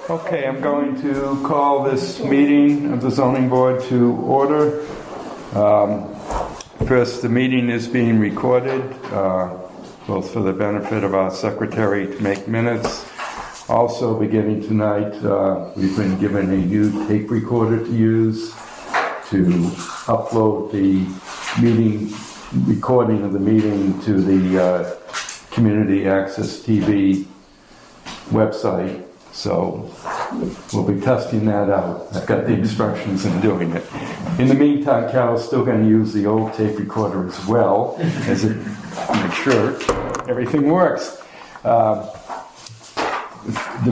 Okay, I'm going to call this meeting of the zoning board to order. First, the meeting is being recorded, both for the benefit of our secretary to make minutes. Also, beginning tonight, we've been given a new tape recorder to use to upload the meeting, recording of the meeting to the Community Access TV website. So we'll be testing that out. I've got the instructions in doing it. In the meantime, Carol's still going to use the old tape recorder as well, as it make sure everything works. The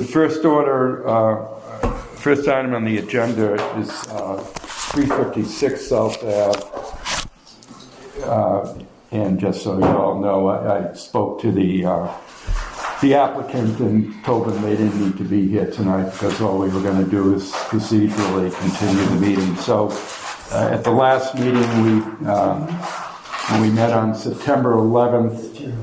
first item on the agenda is 356 South Ave. And just so you all know, I spoke to the applicant and told them they didn't need to be here tonight because all we were going to do is procedurally continue the meeting. So at the last meeting, when we met on September 11th,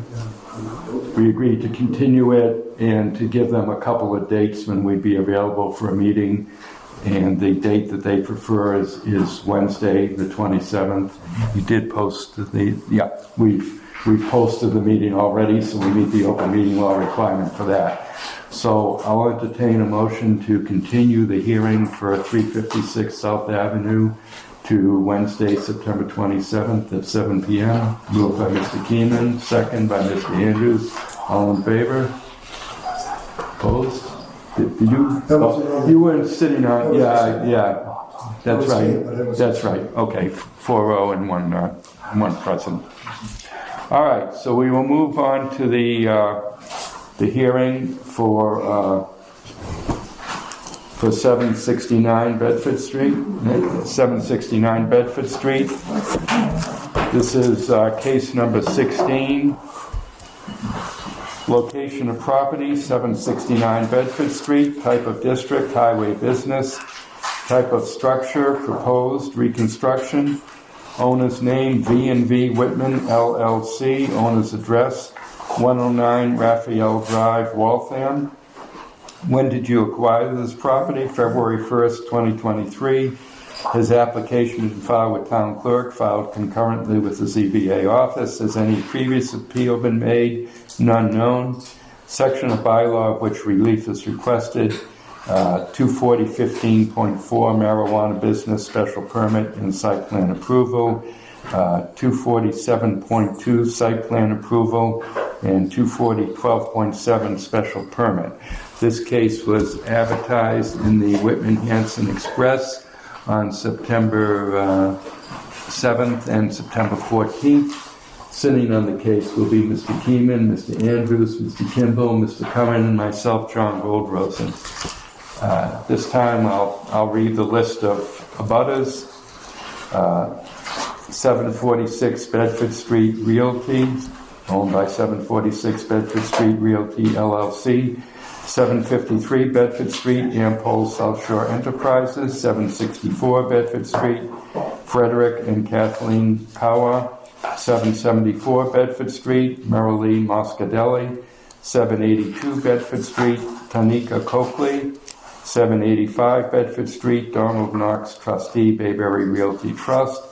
we agreed to continue it and to give them a couple of dates when we'd be available for a meeting. And the date that they prefer is Wednesday, the 27th. You did post we've posted the meeting already, so we meet the open meeting law requirement for that. So I'll entertain a motion to continue the hearing for 356 South Avenue to Wednesday, September 27th at 7 p.m. Moved by Mr. Keenan, second by Mr. Andrews. All in favor? Opposed? Did you? Oh, you weren't sitting on. Yeah. That's right. That's right. Okay, 4-0 and one present. All right, so we will move on to the hearing for 769 Bedford Street. 769 Bedford Street. This is case number 16. Location of property, 769 Bedford Street. Type of district, highway business. Type of structure, proposed reconstruction. Owner's name, V&V Whitman, LLC. Owner's address, 109 Raphael Drive, Waltham. When did you acquire this property? February 1st, 2023. His application been filed with town clerk, filed concurrently with the ZBA office. Has any previous appeal been made? None known. Section of bylaw of which relief is requested. 240-15.4 marijuana business special permit and site plan approval. 247.2 site plan approval and 240-12.7 special permit. This case was advertised in the Whitman Hanson Express on September 7th and September 14th. Sitting on the case will be Mr. Keeman, Mr. Andrews, Mr. Kimball, Mr. Curran, and myself, John Goldrosen. This time I'll read the list of abutters. 746 Bedford Street Realty, owned by 746 Bedford Street Realty LLC. 753 Bedford Street, Ampol South Shore Enterprises. 764 Bedford Street, Frederick and Kathleen Kawa. 774 Bedford Street, Marilee Moscadelli. 782 Bedford Street, Tanika Coakley. 785 Bedford Street, Donald Knox, trustee, Bayberry Realty Trust.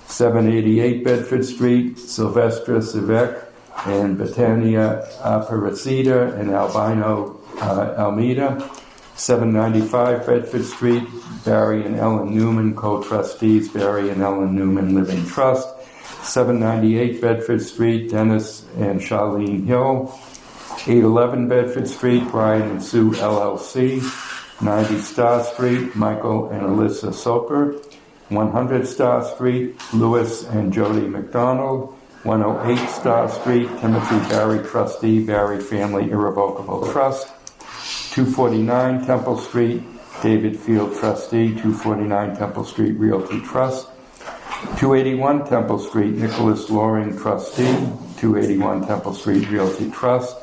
788 Bedford Street, Sylvestre Civek and Betania Aparecida and Albino Almeida. 795 Bedford Street, Barry and Ellen Newman, co-trustees, Barry and Ellen Newman Living Trust. 798 Bedford Street, Dennis and Charlene Hill. 811 Bedford Street, Brian and Sue LLC. 90 Star Street, Michael and Alyssa Soper. 100 Star Street, Lewis and Jody McDonald. 108 Star Street, Timothy Barry, trustee, Barry Family Irrevocable Trust. 249 Temple Street, David Field, trustee, 249 Temple Street Realty Trust. 281 Temple Street, Nicholas Loring, trustee, 281 Temple Street Realty Trust.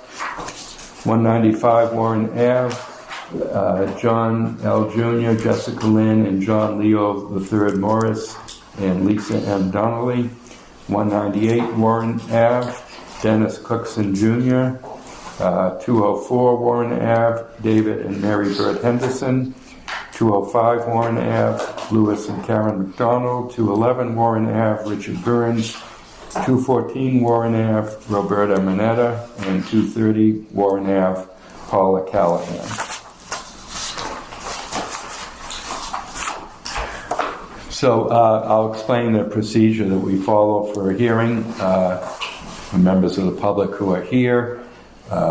195 Warren Ave, John L. Jr., Jessica Lynn, and John Leo III Morris, and Lisa M. Donnelly. 198 Warren Ave, Dennis Cookson Jr., 204 Warren Ave, David and Mary Bird Henderson. 205 Warren Ave, Louis and Karen McDonald. 211 Warren Ave, Richard Burns. 214 Warren Ave, Roberta Mineta. And 230 Warren Ave, Paula Callahan. So I'll explain the procedure that we follow for a hearing for members of the public who are here.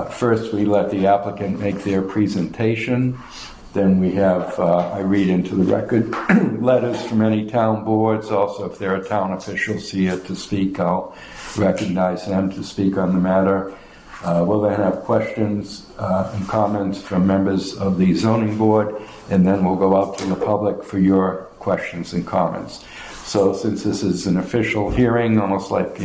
First, we let the applicant make their presentation. Then we have, I read into the record, letters from any town boards. Also, if there are town officials here to speak, I'll recognize them to speak on the matter. We'll then have questions and comments from members of the zoning board, and then we'll go out to the public for your questions and comments. So since this is an official hearing, almost like,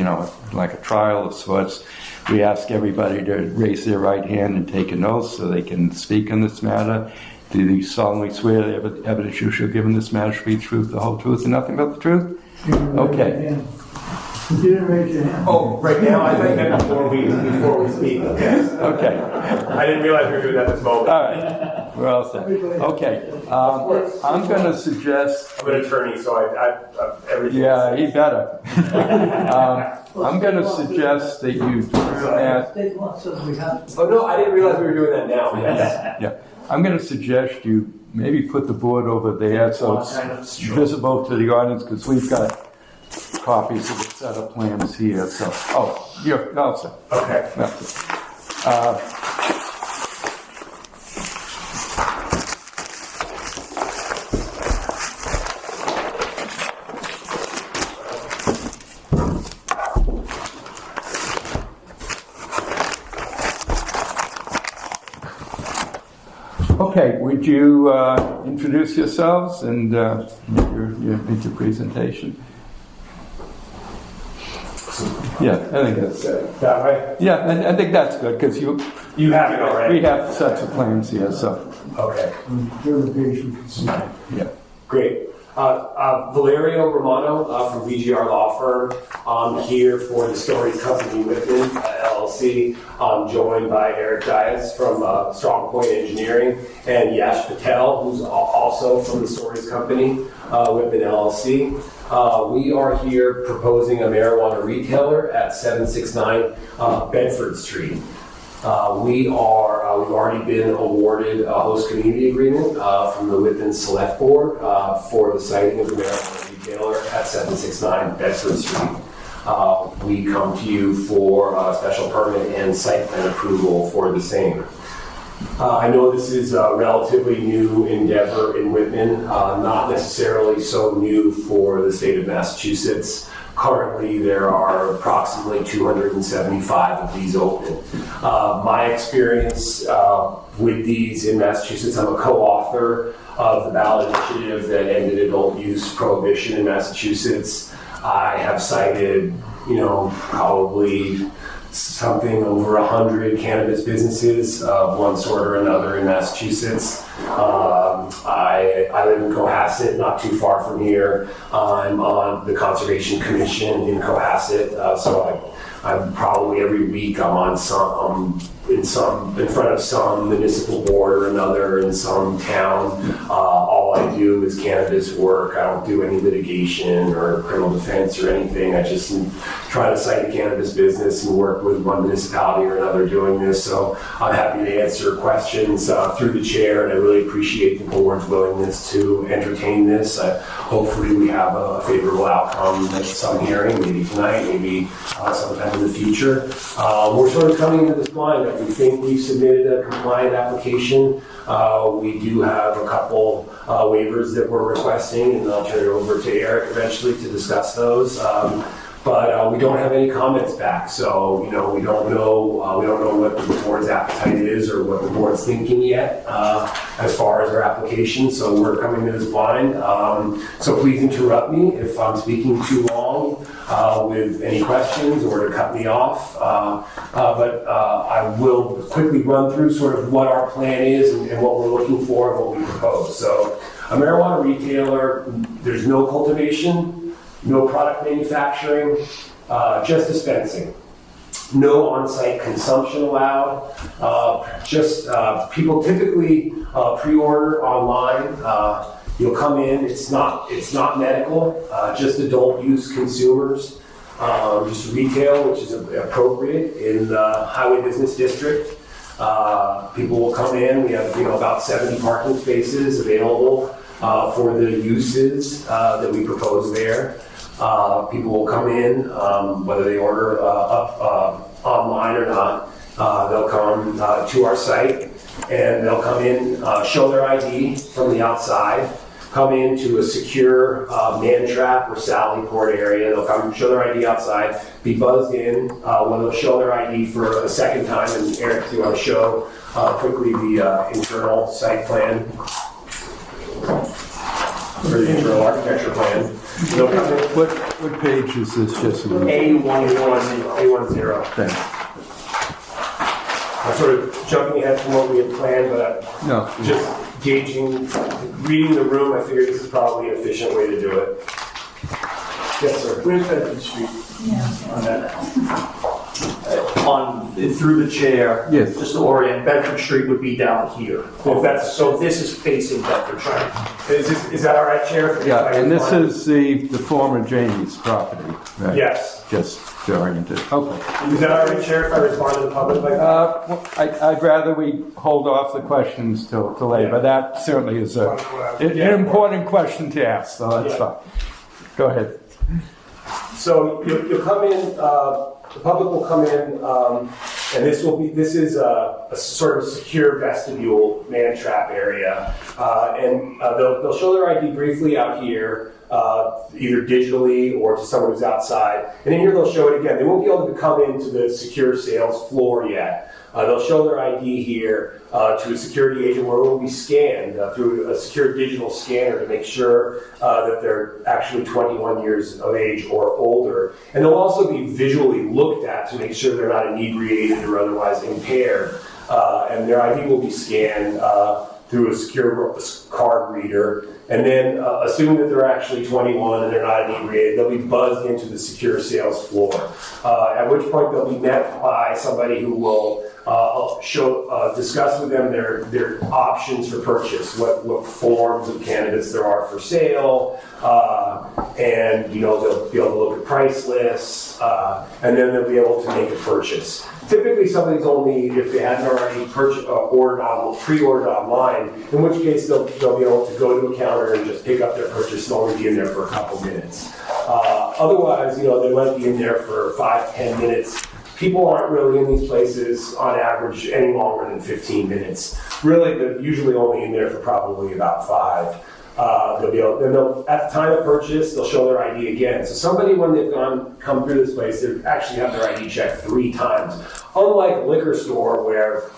like a trial of sorts, we ask everybody to raise their right hand and take an oath so they can speak on this matter. Do you solemnly swear the evidence you shall give in this matter shall be the truth, the whole truth, and nothing but the truth? Okay. You didn't raise your hand. Oh, right now? I think that before we speak. Okay. I didn't realize we were doing that at this moment. All right. We're all set. Okay. I'm going to suggest... I'm an attorney, so I everything... Yeah, he better. I'm going to suggest that you turn that... State law says we have to. Oh, no, I didn't realize we were doing that now. Yes. Yeah. I'm going to suggest you maybe put the board over there so it's visible to the audience, because we've got copies of the set of plans here. So, you're all set. Okay. That's it. Okay, would you introduce yourselves and make your presentation? Yeah, I think that's good. That way? Yeah, I think that's good because You have it already? we have sets of plans here, so Okay. Here the page you can see. yeah. Great. Valerio Romano from VGR Law Firm. I'm here for the Stories Company Whitman, LLC. I'm joined by Eric Dias from Strong Point Engineering and Yash Patel, who's also from the Stories Company, Whitman, LLC. We are here proposing a marijuana retailer at 769 Bedford Street. We've already been awarded a host community agreement from the Whitman Select Board for the siting of the marijuana retailer at 769 Bedford Street. We come to you for a special permit and site plan approval for the same. I know this is a relatively new endeavor in Whitman, not necessarily so new for the state of Massachusetts. Currently, there are approximately 275 of these open. My experience with these in Massachusetts, I'm a co-author of the ballot initiative that ended adult use prohibition in Massachusetts. I have cited, probably something over 100 cannabis businesses of one sort or another in Massachusetts. I live in Cohasset, not too far from here. I'm on the Conservation Commission in Cohasset, so I'm probably every week I'm on in front of some municipal board or another in some town. All I do is cannabis work. I don't do any litigation or criminal defense or anything. I just try to cite a cannabis business and work with one municipality or another doing this. So I'm happy to answer questions through the chair, and I really appreciate the board's willingness to entertain this. Hopefully we have a favorable outcome at some hearing, maybe tonight, maybe sometime in the future. We're sort of coming into this blind. We think we've submitted a compliant application. We do have a couple waivers that we're requesting, and I'll turn it over to Eric eventually to discuss those. But we don't have any comments back, so we don't know what the board's appetite is or what the board's thinking yet as far as our application. So we're coming to this blind. So please interrupt me if I'm speaking too long with any questions or to cut me off. But I will quickly run through sort of what our plan is and what we're looking for and what we propose. So a marijuana retailer, there's no cultivation, no product manufacturing, just dispensing. No on-site consumption allowed. People typically pre-order online. You'll come in. It's not medical. Just adult use consumers. Just retail, which is appropriate in the Highway Business District. People will come in. We have about 70 parking spaces available for the uses that we propose there. People will come in, whether they order online or not. They'll come to our site and they'll come in, show their ID from the outside, come into a secure man trap or Sally port area. They'll come show their ID outside, be buzzed in, when they'll show their ID for a second time. And Eric, do you want to show quickly the internal site plan? For the internal architecture plan. They'll come in. What page is this, Jesse? A10. Thanks. I'm sort of jumping ahead from what we had planned, but No. just gauging, reading the room, I figured this is probably an efficient way to do it. Yes, sir. Where's Bedford Street? On that. Through the chair. Yes. Just to orient, Bedford Street would be down here. Well, that's So this is facing Bedford Street. is that all right, Chair? Yeah, and this is the former Jamie's property, right? Yes. Just to orient it. Okay. Is that all right, Chair, if I respond to the public like that? Well, I'd rather we hold off the questions till later, but that certainly is an important question to ask, so that's fine. Go ahead. So you'll come in, the public will come in, and this is a sort of secure vestibule man trap area. And they'll show their ID briefly out here, either digitally or to someone who's outside. And in here they'll show it again. They won't be able to come into the secure sales floor yet. They'll show their ID here to a security agent where it will be scanned through a secure digital scanner to make sure that they're actually 21 years of age or older. And they'll also be visually looked at to make sure they're not inebriated or otherwise impaired. And their ID will be scanned through a secure card reader. And then, assuming that they're actually 21 and they're not inebriated, they'll be buzzed into the secure sales floor. At which point they'll be met by somebody who will discuss with them their options for purchase, what forms of cannabis there are for sale, and they'll be able to look at price lists, and then they'll be able to make a purchase. Typically, somebody's only if they hadn't already pre-ordered online, in which case they'll be able to go to a counter and just pick up their purchase and only be in there for a couple minutes. Otherwise, they might be in there for 5-10 minutes. People aren't really in these places on average any longer than 15 minutes. Really, they're usually only in there for probably about 5. They'll at the time of purchase, they'll show their ID again. So somebody, when they've come through this place, they actually have their ID checked 3 times. Unlike a liquor store where,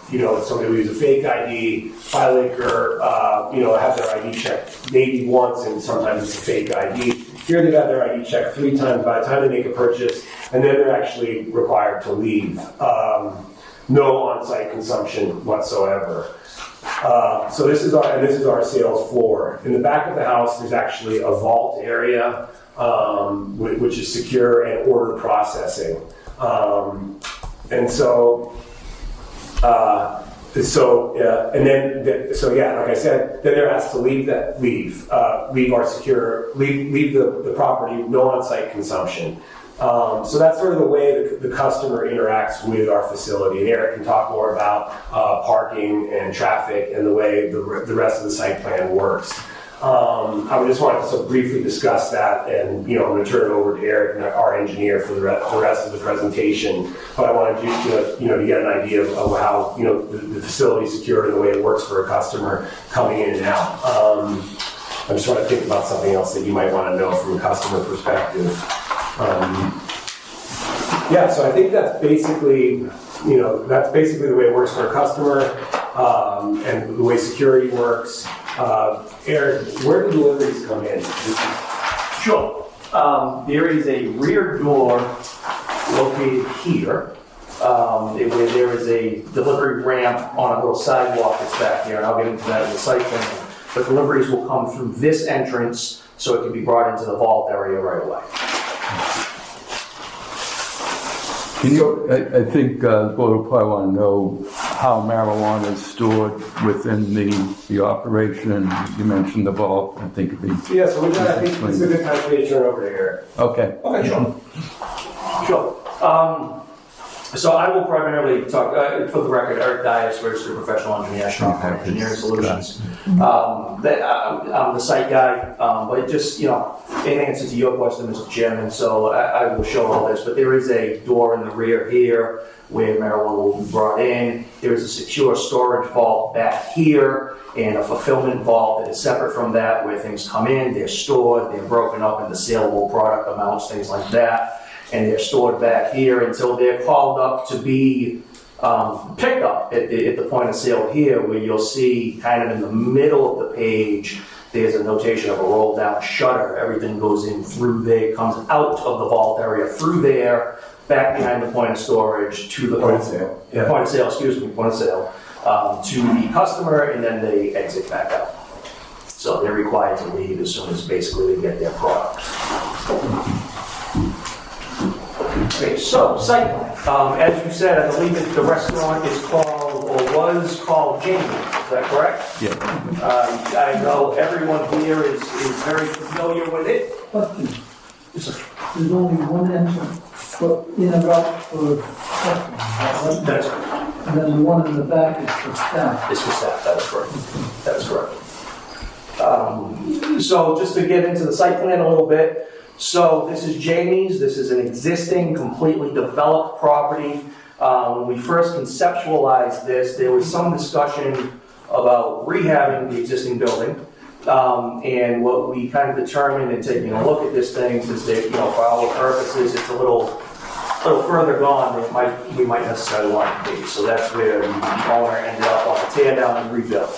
somebody will use a fake ID, buy liquor, have their ID checked maybe once and sometimes it's a fake ID. Here they've had their ID checked 3 times by the time they make a purchase, and then they're actually required to leave. No on-site consumption whatsoever. So this is our sales floor. In the back of the house, there's actually a vault area, which is secure and order processing. Like I said, then they're asked to leave the property, no on-site consumption. So that's sort of the way the customer interacts with our facility. And Eric can talk more about parking and traffic and the way the rest of the site plan works. I just wanted to briefly discuss that, and I'm going to turn it over to Eric, our engineer, for the rest of the presentation. But I wanted you to get an idea of how the facility is secure and the way it works for a customer coming in and out. I just want to think about something else that you might want to know from a customer perspective. So I think that's basically the way it works for a customer, and the way security works. Eric, where do deliveries come in? Sure. There is a rear door located here, where there is a delivery ramp on a little sidewalk that's back here, and I'll get into that in the site plan. But deliveries will come through this entrance, so it can be brought into the vault area right away. Can you, I think the board will probably want to know how marijuana is stored within the operation, and you mentioned the vault. I think it'd be, Yeah, so I think it's a good time for me to turn over to Eric. okay. Okay, sure. Sure. So I will primarily talk, for the record, Eric Dias, registered professional engineer, Strong Engineering Solutions. I'm the site guy, but just, in answer to your question, Mr. Chairman, so I will show all this, but there is a door in the rear here where marijuana will be brought in. There is a secure storage vault back here and a fulfillment vault that is separate from that where things come in, they're stored, they're broken up into saleable product amounts, things like that. And they're stored back here until they're called up to be picked up at the point of sale here, where you'll see kind of in the middle of the page, there's a notation of a roll down shutter. Everything goes in through there, comes out of the vault area through there, back behind the point of storage to the Point of sale. Yeah. point of sale, to the customer, and then they exit back out. So they're required to leave as soon as basically they get their product. Okay, so site plan. As you said, I believe that the restaurant is called, or was called Jamie's, is that correct? Yeah. I know everyone here is very familiar with it. Question. There's only one entrance for in and out for customers. That's correct. And then the one in the back is for staff. It's for staff, that is correct. That is correct. So just to get into the site plan a little bit, so this is Jamie's. This is an existing, completely developed property. When we first conceptualized this, there was some discussion about rehabbing the existing building. And what we kind of determined in taking a look at this thing is that, for our purposes, it's a little further gone than we might necessarily want it to be. So that's where the owner ended up on the tear down and rebuild.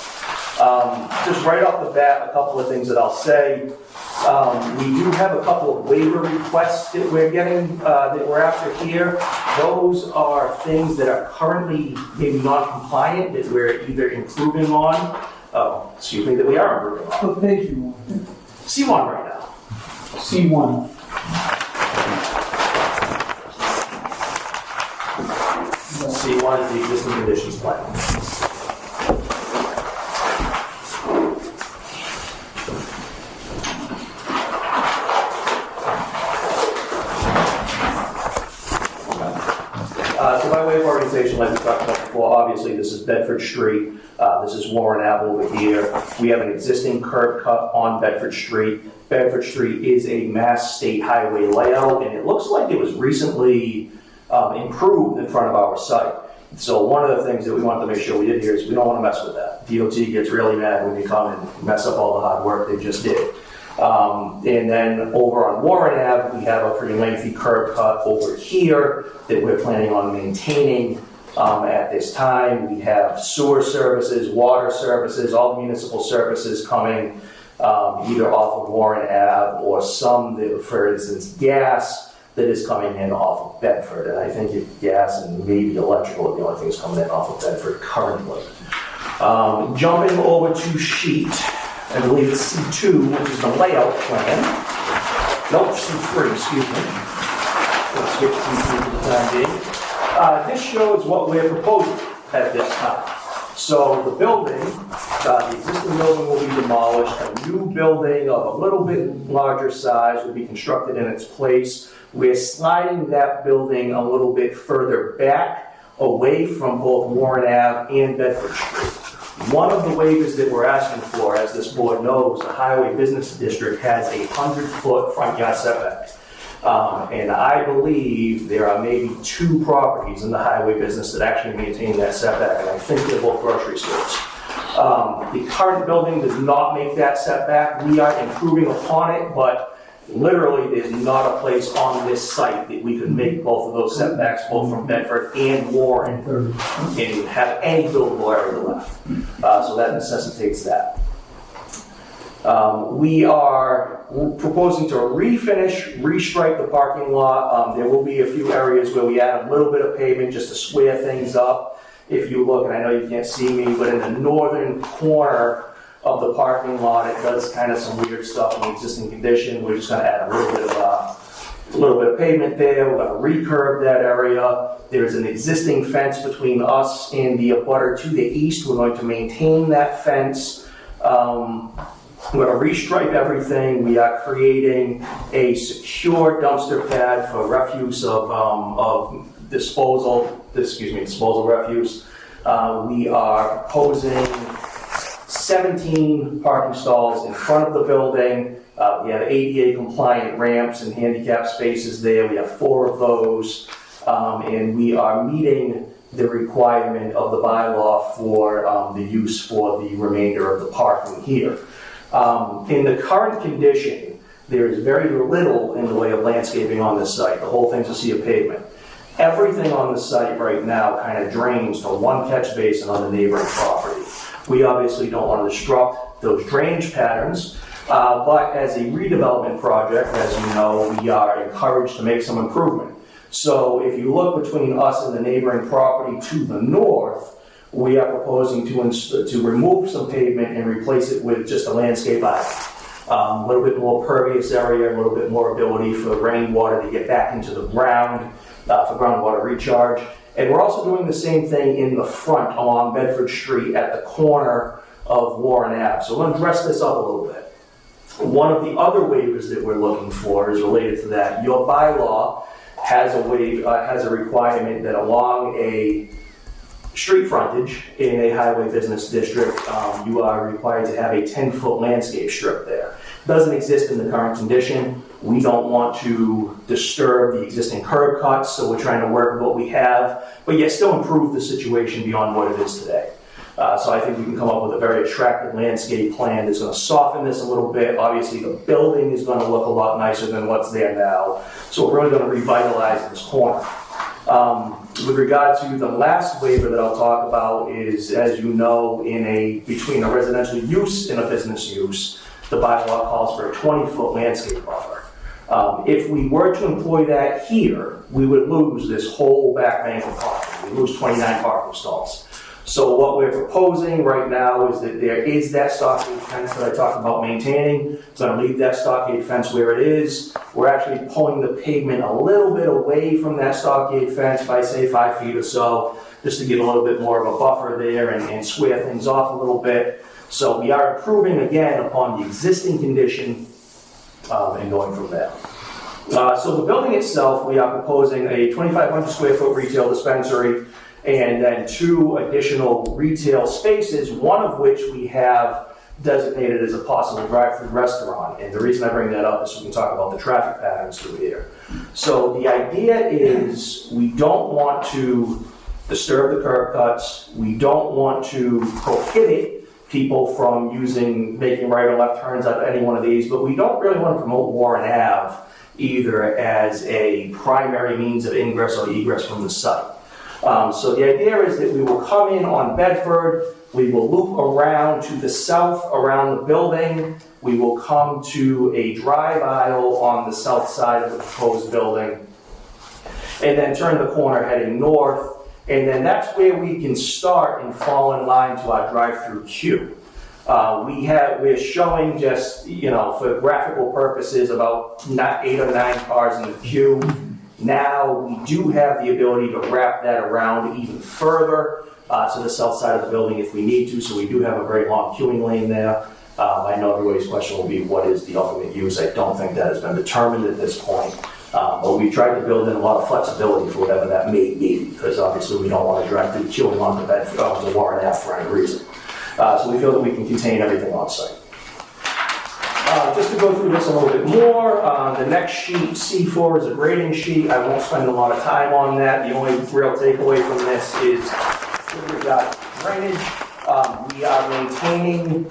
Just right off the bat, a couple of things that I'll say. We do have a couple of waiver requests that we're getting, that we're after here. Those are things that are currently maybe non-compliant, that we're either improving on, that we are improving on. What page you want? C1 right now. C1. C1 is the existing conditions plan. So by way of organization, like we talked about before, obviously this is Bedford Street. This is Warren Ave over here. We have an existing curb cut on Bedford Street. Bedford Street is a Mass State Highway layout, and it looks like it was recently improved in front of our site. So one of the things that we wanted to make sure we did here is we don't want to mess with that. DOT gets really mad when you come and mess up all the hard work they just did. And then over on Warren Ave, we have a pretty lengthy curb cut over here that we're planning on maintaining at this time. We have sewer services, water services, all the municipal services coming either off of Warren Ave or some, that, for instance, gas that is coming in off of Bedford. And I think gas and maybe electrical are the only things coming in off of Bedford currently. Jumping over to sheet, I believe it's C2, which is the layout plan. Nope, C3, excuse me. Let's skip C3 for the time being. This shows what we're proposing at this time. So the building, the existing building will be demolished. A new building of a little bit larger size will be constructed in its place. We're sliding that building a little bit further back, away from both Warren Ave and Bedford Street. One of the waivers that we're asking for, as this board knows, the Highway Business District has a 100-foot front yard setback. And I believe there are maybe 2 properties in the highway business that actually maintain that setback, and I think they're both grocery stores. The current building does not make that setback. We are improving upon it, but literally there's not a place on this site that we could make both of those setbacks, both from Bedford and Warren, and have any buildable area left. So that necessitates that. We are proposing to refinish, restripe the parking lot. There will be a few areas where we add a little bit of pavement just to square things up. If you look, and I know you can't see me, but in the northern corner of the parking lot, it does kind of some weird stuff in the existing condition. We're just going to add a little bit of a little bit of pavement there, we're gonna recurb that area. There's an existing fence between us and the abutter to the east. We're going to maintain that fence. We're gonna restripe everything. We are creating a secure dumpster pad for refuse of disposal refuse. We are proposing 17 parking stalls in front of the building. We have ADA compliant ramps and handicap spaces there. We have 4 of those. And we are meeting the requirement of the bylaw for the use for the remainder of the parking here. In the current condition, there is very little in the way of landscaping on this site. The whole thing's a sea of pavement. Everything on the site right now kind of drains to one catch basin on the neighboring property. We obviously don't want to disrupt those drainage patterns, but as a redevelopment project, as you know, we are encouraged to make some improvement. So if you look between us and the neighboring property to the north, we are proposing to remove some pavement and replace it with just a landscape island. A little bit more pervious area, a little bit more ability for rainwater to get back into the ground, for groundwater recharge. And we're also doing the same thing in the front along Bedford Street at the corner of Warren Ave. So we're going to dress this up a little bit. One of the other waivers that we're looking for is related to that. Your bylaw has a requirement that along a street frontage in a highway business district, you are required to have a 10-foot landscape strip there. It doesn't exist in the current condition. We don't want to disturb the existing curb cuts, so we're trying to work with what we have, but yet still improve the situation beyond what it is today. So I think we can come up with a very attractive landscape plan that's going to soften this a little bit. Obviously, the building is going to look a lot nicer than what's there now. So we're really going to revitalize this corner. With regard to the last waiver that I'll talk about is, as you know, between a residential use and a business use, the bylaw calls for a 20-foot landscape buffer. If we were to employ that here, we would lose this whole back bank of parking. We lose 29 parking stalls. So what we're proposing right now is that there is that stockade fence that I talked about maintaining. It's going to leave that stockade fence where it is. We're actually pulling the pavement a little bit away from that stockade fence by, say, 5 feet or so, just to give a little bit more of a buffer there and square things off a little bit. So we are improving again upon the existing condition and going from there. So the building itself, we are proposing a 2,500 square foot retail dispensary and then 2 additional retail spaces, one of which we have designated as a possible drive-through restaurant. And the reason I bring that up is so we can talk about the traffic patterns through here. So the idea is we don't want to disturb the curb cuts. We don't want to prohibit people from making right or left turns out of any one of these, but we don't really want to promote Warren Ave either as a primary means of ingress or egress from the site. So the idea is that we will come in on Bedford, we will loop around to the south around the building, we will come to a drive aisle on the south side of the proposed building, and then turn the corner heading north, and then that's where we can start and fall in line to our drive-through queue. We're showing just, for graphical purposes, about 8 or 9 cars in the queue. Now we do have the ability to wrap that around even further to the south side of the building if we need to, so we do have a very long queuing lane there. I know everybody's question will be, what is the ultimate use? I don't think that has been determined at this point, but we tried to build in a lot of flexibility for whatever that may be, because obviously we don't want to drive through queuing on the Warren Ave for any reason. So we feel that we can contain everything on site. Just to go through this a little bit more, the next sheet, C4, is a grading sheet. I won't spend a lot of time on that. The only real takeaway from this is we've got drainage. We are maintaining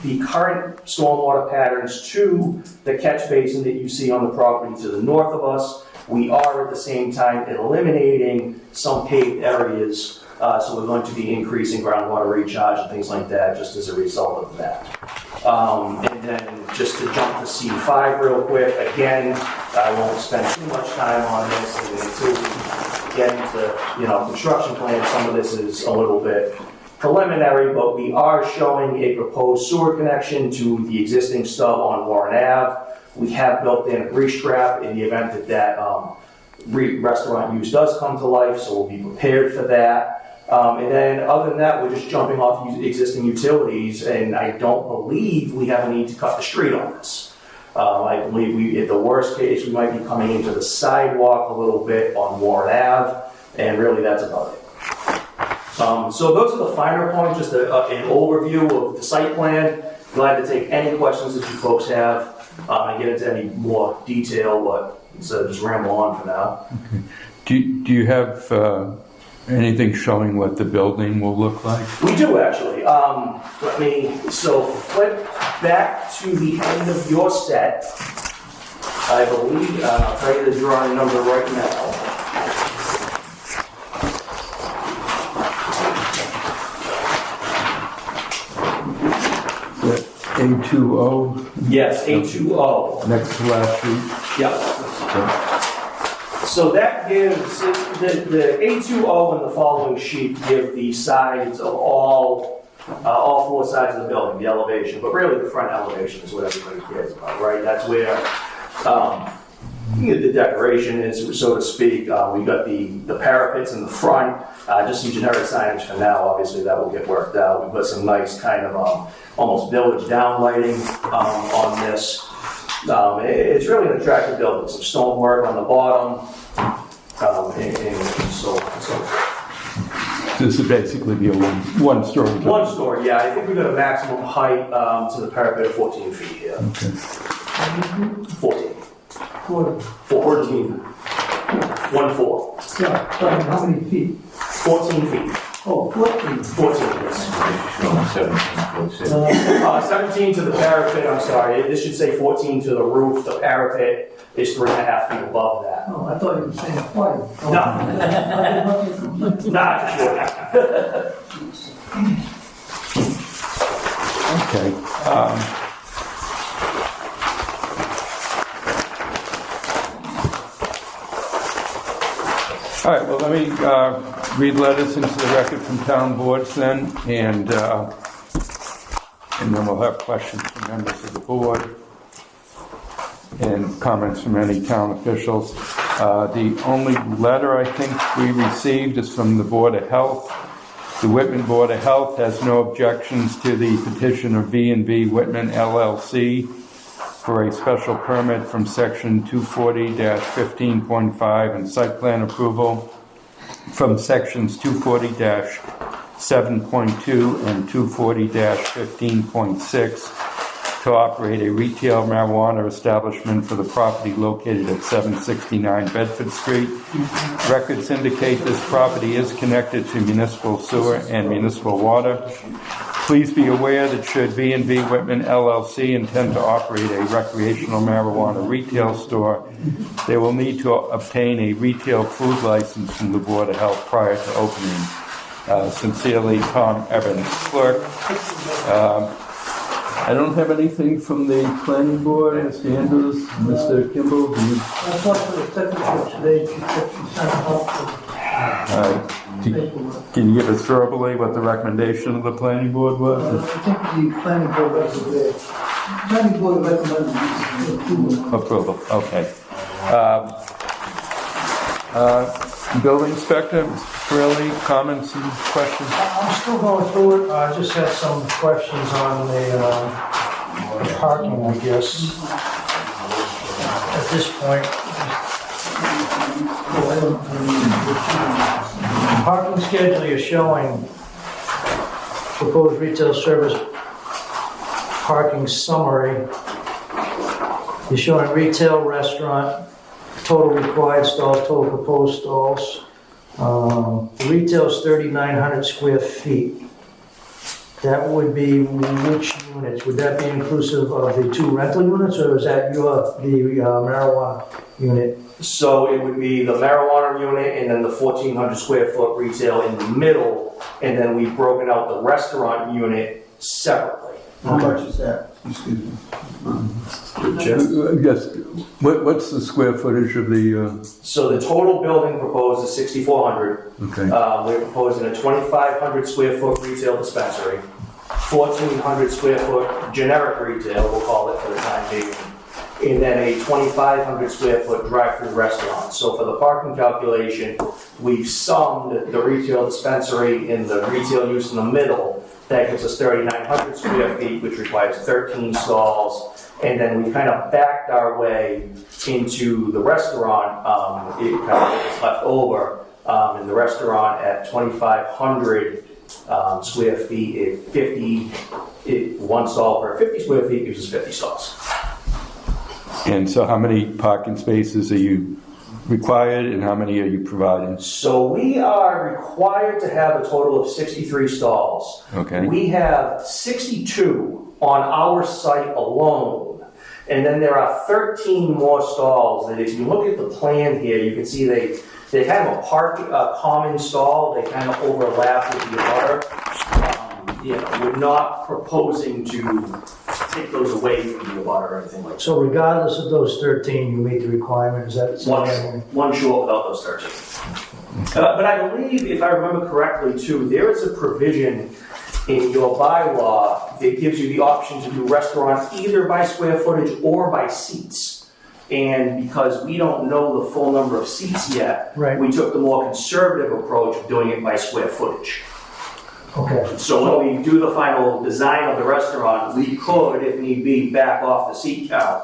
the current stormwater patterns to the catch basin that you see on the property to the north of us. We are at the same time eliminating some paved areas, so we're going to be increasing groundwater recharge and things like that just as a result of that. And then just to jump to C5 real quick, again, I won't spend too much time on this, and until we get into construction plans, some of this is a little bit preliminary, but we are showing a proposed sewer connection to the existing stub on Warren Ave. We have built in a grease trap in the event that restaurant use does come to life, so we'll be prepared for that. And then other than that, we're just jumping off existing utilities, and I don't believe we have a need to cut the street on this. I believe at the worst case, we might be coming into the sidewalk a little bit on Warren Ave, and really that's about it. So those are the finer points, just an overview of the site plan. Glad to take any questions that you folks have and get into any more detail, but instead of just ramble on for now. Okay. Do you have anything showing what the building will look like? We do actually. So flip back to the end of your set. I believe, I'll tell you the drawing number right now. A20, Yes, A20. next to last sheet. Yep. So that gives, the A20 and the following sheet give the sides of all 4 sides of the building, the elevation, but really the front elevation is what everybody cares about, right? That's where the decoration is, so to speak. We got the parapets in the front, just some generic signage for now. Obviously that will get worked out. We've got some nice kind of almost village down lighting on this. It's really an attractive building. Some stonework on the bottom, and so This would basically be a one-story building. 1 story, yeah. I think we've got a maximum height to the parapet of 14 feet here. Okay. 14. 14. 1-4. Yeah, but how many feet? 14 feet. Oh, 14. 14, yes. 17 to the parapet, I'm sorry. This should say 14 to the roof. The parapet is 3.5 feet above that. Oh, I thought you were saying 20. No. No. Not sure. Okay. All right, well, let me read letters into the record from town boards then, and then we'll have questions from members of the board and comments from any town officials. The only letter I think we received is from the Board of Health. The Whitman Board of Health has no objections to the petition of V&V Whitman LLC for a special permit from section 240-15.5 and site plan approval from sections 240-7.2 and 240-15.6 to operate a retail marijuana establishment for the property located at 769 Bedford Street. Records indicate this property is connected to municipal sewer and municipal water. Please be aware that should V&V Whitman LLC intend to operate a recreational marijuana retail store, they will need to obtain a retail food license from the Board of Health prior to opening. Sincerely, Tom Evans, clerk. I don't have anything from the planning board. Mr. Andrews, Mr. Kimball, do you? I talked to the secretary today, she said she sent out the paperwork. Can you give us verbally what the recommendation of the planning board was? I think the planning board recommended, planning board recommended approval. Approval, okay. Building inspector, really, comments and questions? I'm still going through it. I just had some questions on the parking, I guess. At this point, parking schedule you're showing proposed retail service parking summary. You're showing retail, restaurant, total required stalls, total proposed stalls. The retail is 3,900 square feet. That would be which units? Would that be inclusive of the 2 rental units, or is that the marijuana unit? So it would be the marijuana unit and then the 1,400 square foot retail in the middle, and then we've broken out the restaurant unit separately. How much is that? Excuse me. Yes, what's the square footage of the, So the total building proposed is 6,400. okay, We're proposing a 2,500 square foot retail dispensary, 1,400 square foot generic retail, we'll call it for the time being, and then a 2,500 square foot drive-through restaurant. So for the parking calculation, we've summed the retail dispensary and the retail use in the middle. That gives us 3,900 square feet, which requires 13 stalls. And then we kind of backed our way into the restaurant. It kind of was left over in the restaurant at 2,500 square feet. One stall per 50 square feet gives us 50 stalls. and so how many parking spaces are you required and how many are you providing? So we are required to have a total of 63 stalls. Okay. We have 62 on our site alone. And then there are 13 more stalls that if you look at the plan here, you can see they kind of a common stall. They kind of overlap with the other. We're not proposing to take those away from the abutter or anything like that. So regardless of those 13, you meet the requirement, is that? One short without those 13. But I believe, if I remember correctly too, there is a provision in your bylaw that gives you the option to do restaurant either by square footage or by seats. And because we don't know the full number of seats yet, Right. we took the more conservative approach of doing it by square footage. Okay. So when we do the final design of the restaurant, we could, if need be, back off the seat count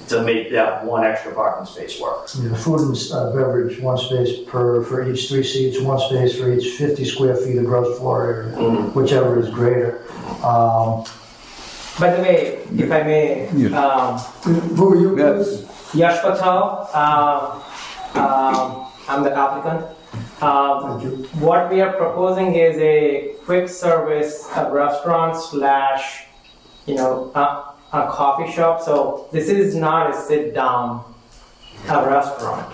to make that one extra parking space work. The food and beverage, one space for each 3 seats, one space for each 50 square feet of gross floor area, whichever is greater. By the way, if I may, Who are you, please? Yash Patel, I'm the applicant. Thank you. What we are proposing is a quick service restaurant slash, a coffee shop. So this is not a sit down restaurant.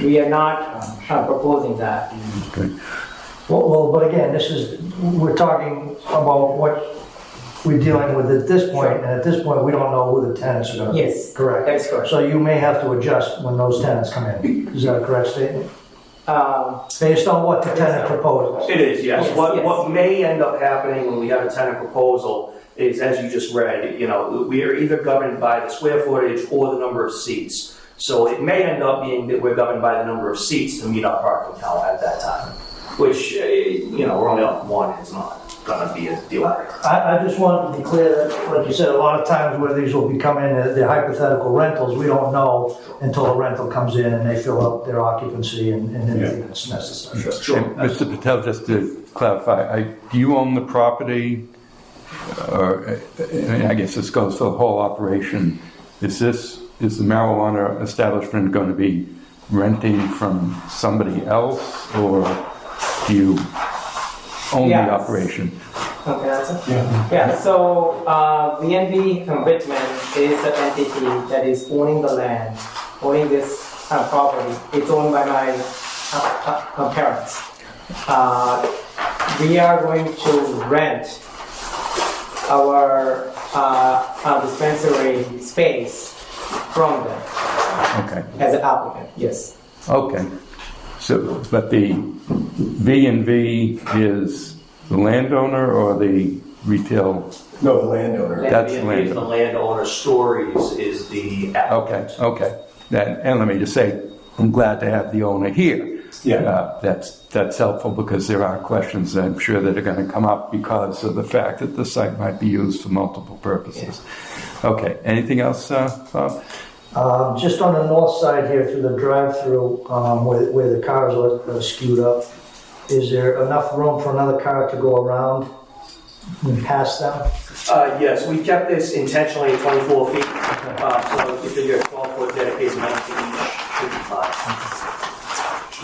We are not proposing that. Well, but again, we're talking about what we're dealing with at this point, and at this point, we don't know who the tenants are gonna be. Yes, Correct. that's correct. So you may have to adjust when those tenants come in. Is that a correct statement? Based on what the tenant proposes? It is, yes. Yes, What yes. what may end up happening when we have a tenant proposal is, as you just read, we are either governed by the square footage or the number of seats. So it may end up being that we're governed by the number of seats to meet our parking count at that time, which, we're only on one, it's not gonna be a deal breaker. I just wanted to be clear that, like you said, a lot of times where these will be coming in, they're hypothetical rentals, we don't know until a rental comes in and they fill up their occupancy and anything that's necessary. Sure. And Mr. Patel, just to clarify, do you own the property? Or, I guess this goes for the whole operation. Is the marijuana establishment going to be renting from somebody else, or do you own the Yes. operation? Okay, that's it? Yeah, so VNB Whitman is the entity that is owning the land, owning this property. It's owned by my parents. We are going to rent our dispensary space from them Okay, as an applicant, yes. okay. So, but the V&V is the landowner or the retail? No, the landowner. That's Airbnb is the landowner, Stories is the applicant. Okay. And let me just say, I'm glad to have the owner here. Yeah. That's helpful because there are questions I'm sure that are going to come up because of the fact that the site might be used for multiple purposes. Okay, anything else, Bob? Just on the north side here through the drive-through, where the cars are skewed up, is there enough room for another car to go around and pass them? Yes, we kept this intentionally at 24 feet. So if you figure 12-foot dedicated 19 each, should be fine.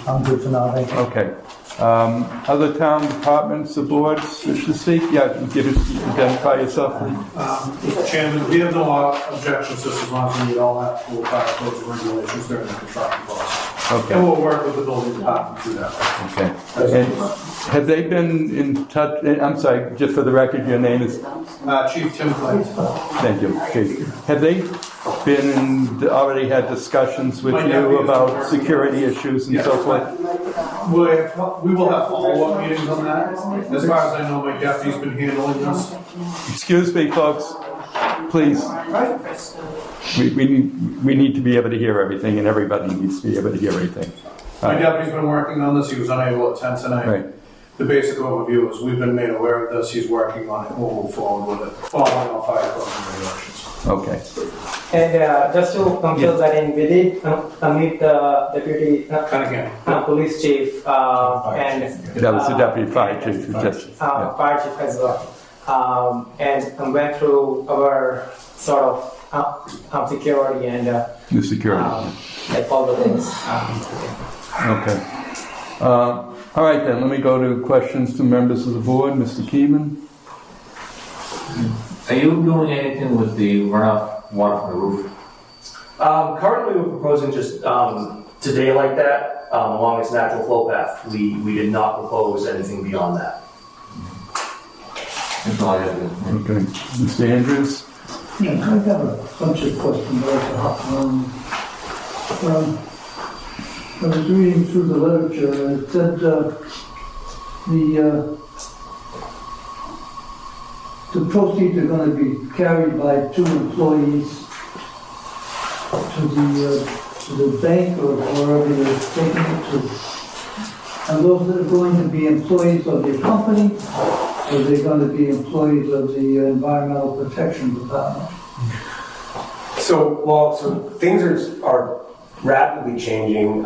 I'm good for now, thank you. Okay. Other town departments or boards wish to speak? Yeah, identify yourself. Mr. Chairman, we have no objections to this as long as we meet all that full fire codes and regulations during the construction process. Okay. And we'll work with the building department through that. Okay. And have they been in touch, I'm sorry, just for the record, your name is, Chief Tim Clay. thank you, Chief. Have they already had discussions with My you nephew is about aware. security issues and so forth? We will have follow-up meetings on that. As far as I know, my deputy's been handling this. Excuse me, folks, please. We need to be able to hear everything, and everybody needs to be able to hear everything. My deputy's been working on this. He was unable to attend tonight. Right. The basic overview is we've been made aware of this. He's working on it. We'll move forward with it, following all fire code regulations. Okay. And just to fill that in, we did meet the deputy Cunningham. police chief and That was the deputy fire chief who just, yeah. fire chief as well, and went through our sort of security and the security. like all the things. Okay. All right then, let me go to questions to members of the board. Mr. Keeman? Are you doing anything with the runoff water from the roof? Currently, we're proposing just to daylight that along its natural flow path. We did not propose anything beyond that. That's all I have to do. Okay. Mr. Andrews? Yeah, I have a bunch of questions I was reading through the literature, and it said the proceeds are going to be carried by 2 employees to the bank or wherever they're taking it to. And those that are going to be employees of the company, or are they going to be employees of the Environmental Protection Department? So things are rapidly changing.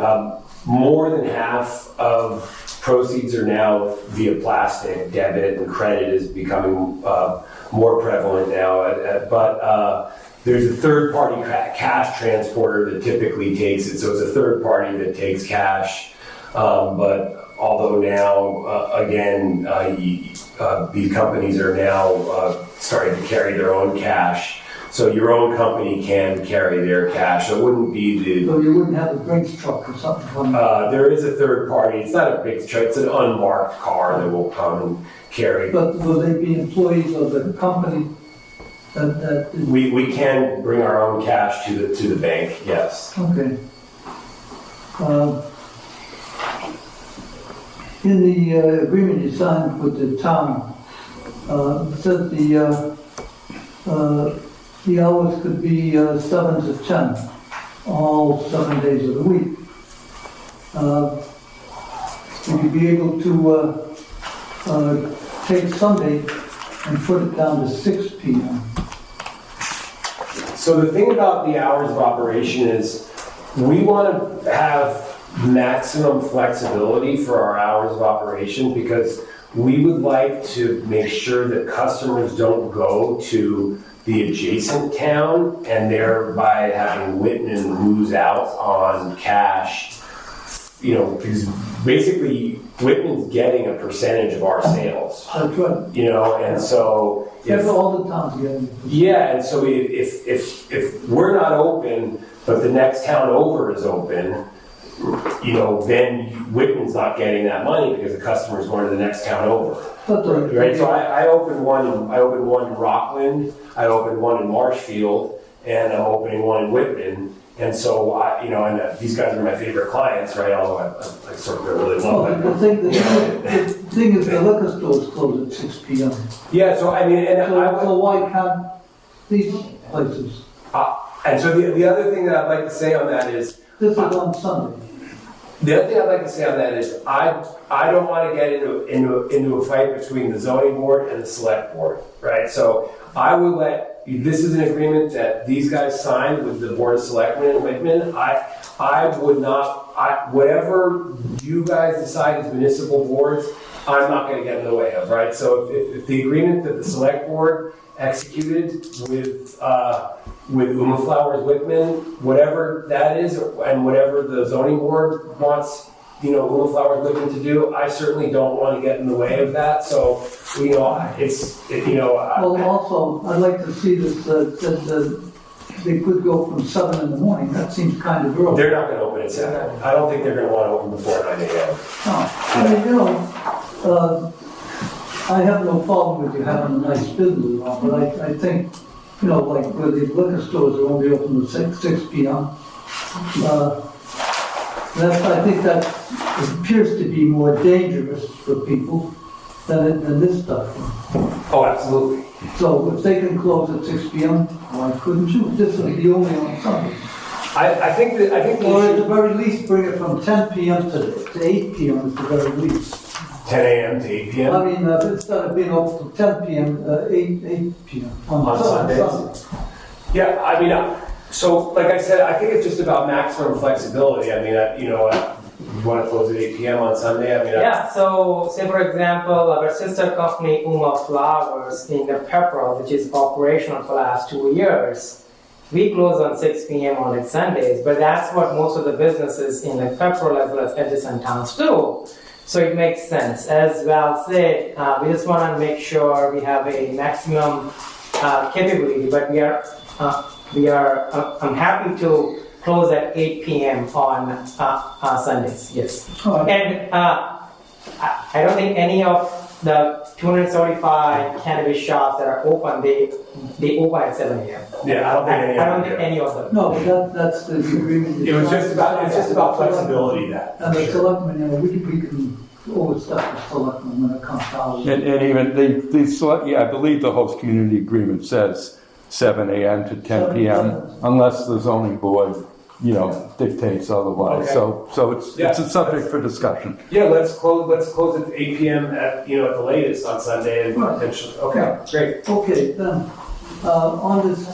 More than half of proceeds are now via plastic. Debit and credit is becoming more prevalent now. But there's a third-party cash transporter that typically takes it. So it's a third party that takes cash. But although now, again, these companies are now starting to carry their own cash. So your own company can carry their cash. So it wouldn't be the... So you wouldn't have a Brinks truck or something coming? there is a third party. It's not a big truck. It's an unmarked car that will come and carry. But will they be employees of the company that is... We can bring our own cash to the bank. Yes. Okay. In the agreement you signed with the town, it says the hours could be 7 to 10, all 7 days of the week. Would you be able to take Sunday and put it down to 6 p.m.? So the thing about the hours of operation is we want to have maximum flexibility for our hours of operation because we would like to make sure that customers don't go to the adjacent town and thereby having Whitman lose out on cash, because basically Whitman's getting a percentage of our sales, That's right. and so That's all the towns getting. yeah, and so if we're not open, but the next town over is open, then Whitman's not getting that money because the customer's going to the next town over. Right, so I opened one in Rockland, I opened one in Marshfield, and I'm opening one in Whitman. And so these guys are my favorite clients, right? Although I sort of really love Well, them. the thing is the liquor stores close at 6 p.m. Yeah, so I mean, So why can't these places? and so the other thing that I'd like to say on that is, This is on Sunday. the other thing I'd like to say on that is I don't want to get into a fight between the zoning board and the select board, right? So I would this is an agreement that these guys signed with the Board of Selectmen in Whitman. I would not, whatever you guys decide as municipal boards, I'm not going to get in the way of, right? So if the agreement that the select board executed with Uma Flowers Whitman, whatever that is, and whatever the zoning board wants, Uma Flowers Whitman to do, I certainly don't want to get in the way of that. So, Well, also, I'd like to see this, they could go from 7 in the morning, that seems kind of early. They're not gonna open at 7. I don't think they're gonna wanna open before 9 AM. No, I mean, I have no problem with you having a nice business, but I think, like where the liquor stores are only open at 6 p.m. I think that appears to be more dangerous for people than this stuff. Oh, absolutely. So if they can close at 6 p.m., why couldn't you? This will be only on Sunday. I think the Or at issue, the very least, bring it from 10 p.m. to 8 p.m. at the very least. 10 AM to 8 I PM mean, instead of being open till 10 p.m., 8 p.m. on Sundays. Yeah, I mean, so like I said, I think it's just about maximum flexibility. I mean, you wanna close at 8 PM on Sunday, I mean. Yeah, so say for example, our sister company Uma Flowers in the Pepperell, which is operational for the last 2 years, we close on 6 p.m. on its Sundays, but that's what most of the businesses in the Pepperell as well as adjacent towns do. So it makes sense. As Val said, we just want to make sure we have a maximum capability, but I'm happy to close at 8 p.m. on Sundays, yes. All right. And I don't think any of the 275 cannabis shops that are open, they open at 7 a.m. Yeah, I don't think any I of don't them think do. any of them. No, but that's the agreement. It's just about flexibility that. And the selectmen, we can overstep the selectmen when it comes out. And even the select, I believe the host community agreement says 7 a.m. to 10 p.m. unless the zoning board, dictates otherwise. Okay. So it's a subject for discussion. Yeah, let's close at 8 PM at the latest on Sunday and Right. potentially, okay, great. Okay, then, on this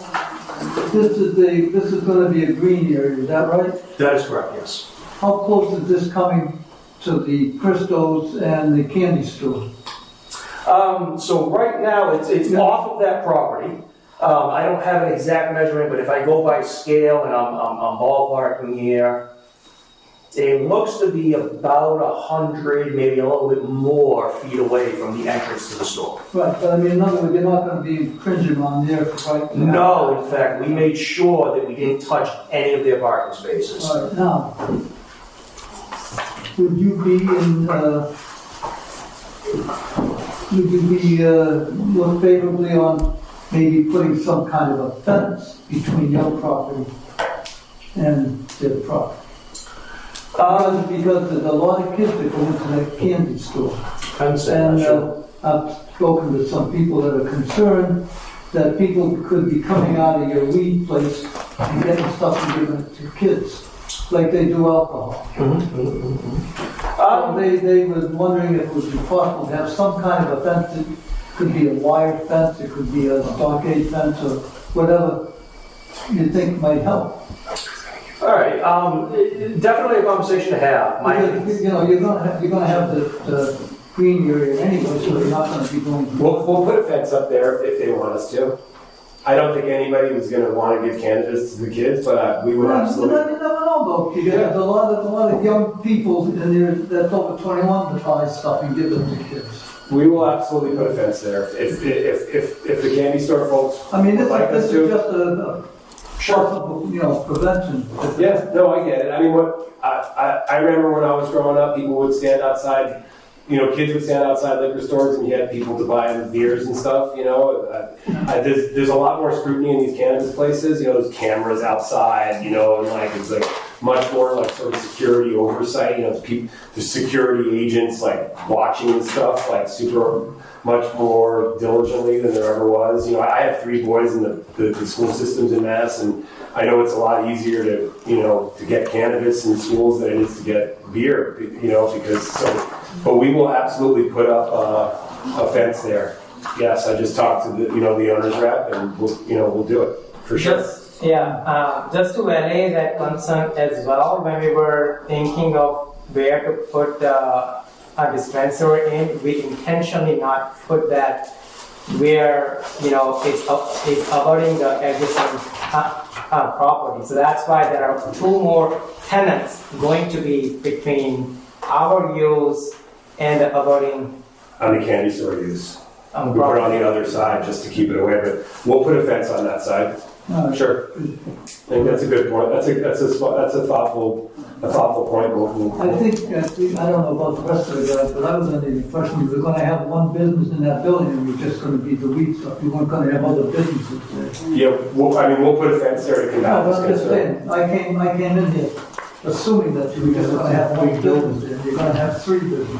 is gonna be a green area, is that right? That is correct, yes. How close is this coming to the Christos and the candy store? So right now, it's off of that property. I don't have an exact measurement, but if I go by scale and I'm ballparking here, it looks to be about 100, maybe a little bit more feet away from the entrance to the store. Right, but I mean, in other words, you're not gonna be infringing on their right? No, in fact, we made sure that we didn't touch any of their parking spaces. All right, now, would you be look favorably on maybe putting some kind of a fence between your property and their property? Because there's a lot of kids that go into that candy store. I understand And that, sure. I've spoken to some people that are concerned that people could be coming out of your weed place and getting stuff and giving it to kids, like they do alcohol. They were wondering if it would be possible to have some kind of a fence. It could be a wire fence, it could be a stockade fence, or whatever you think might help. All right, definitely a conversation to have. Because, you're gonna have the green area anyway, so you're not gonna be going. We'll put a fence up there if they want us to. I don't think anybody was gonna wanna give cannabis to the kids, but we would absolutely. You never know though, because there's a lot of young people in there that's over 21 that buy stuff and give them to kids. We will absolutely put a fence there if the candy store folks I mean, would like us this to. is just a possible, prevention. Yeah, no, I get it. I mean, I remember when I was growing up, people would stand outside, kids would stand outside liquor stores and you had people to buy them beers and stuff, There's a lot more scrutiny in these cannabis places, there's cameras outside, and it's like much more like sort of security oversight, the security agents like watching and stuff, like super much more diligently than there ever was. I have 3 boys in the school systems in Mass, and I know it's a lot easier to get cannabis in schools than it is to get beer, but we will absolutely put up a fence there. Yes, I just talked to the owner's rep, and we'll do it for sure. Just to allay that concern as well, when we were thinking of where to put a dispensary in, we intentionally not put that where it's avoiding the adjacent property. So that's why there are 2 more tenants going to be between our use and the avoiding On the candy store use. We put it on property. the other side just to keep it away, but we'll put a fence on that side. Sure. I think that's a good point. That's a thoughtful point. I think, I don't know about the rest of the guys, but I was under the impression we were gonna have one business in that building and we're just gonna be the weed stuff. We weren't gonna have other businesses there. Yeah, we'll put a fence there to No, combat but this I'm just concern. saying, I came in here assuming that you were just gonna have one business there. You're gonna have three businesses.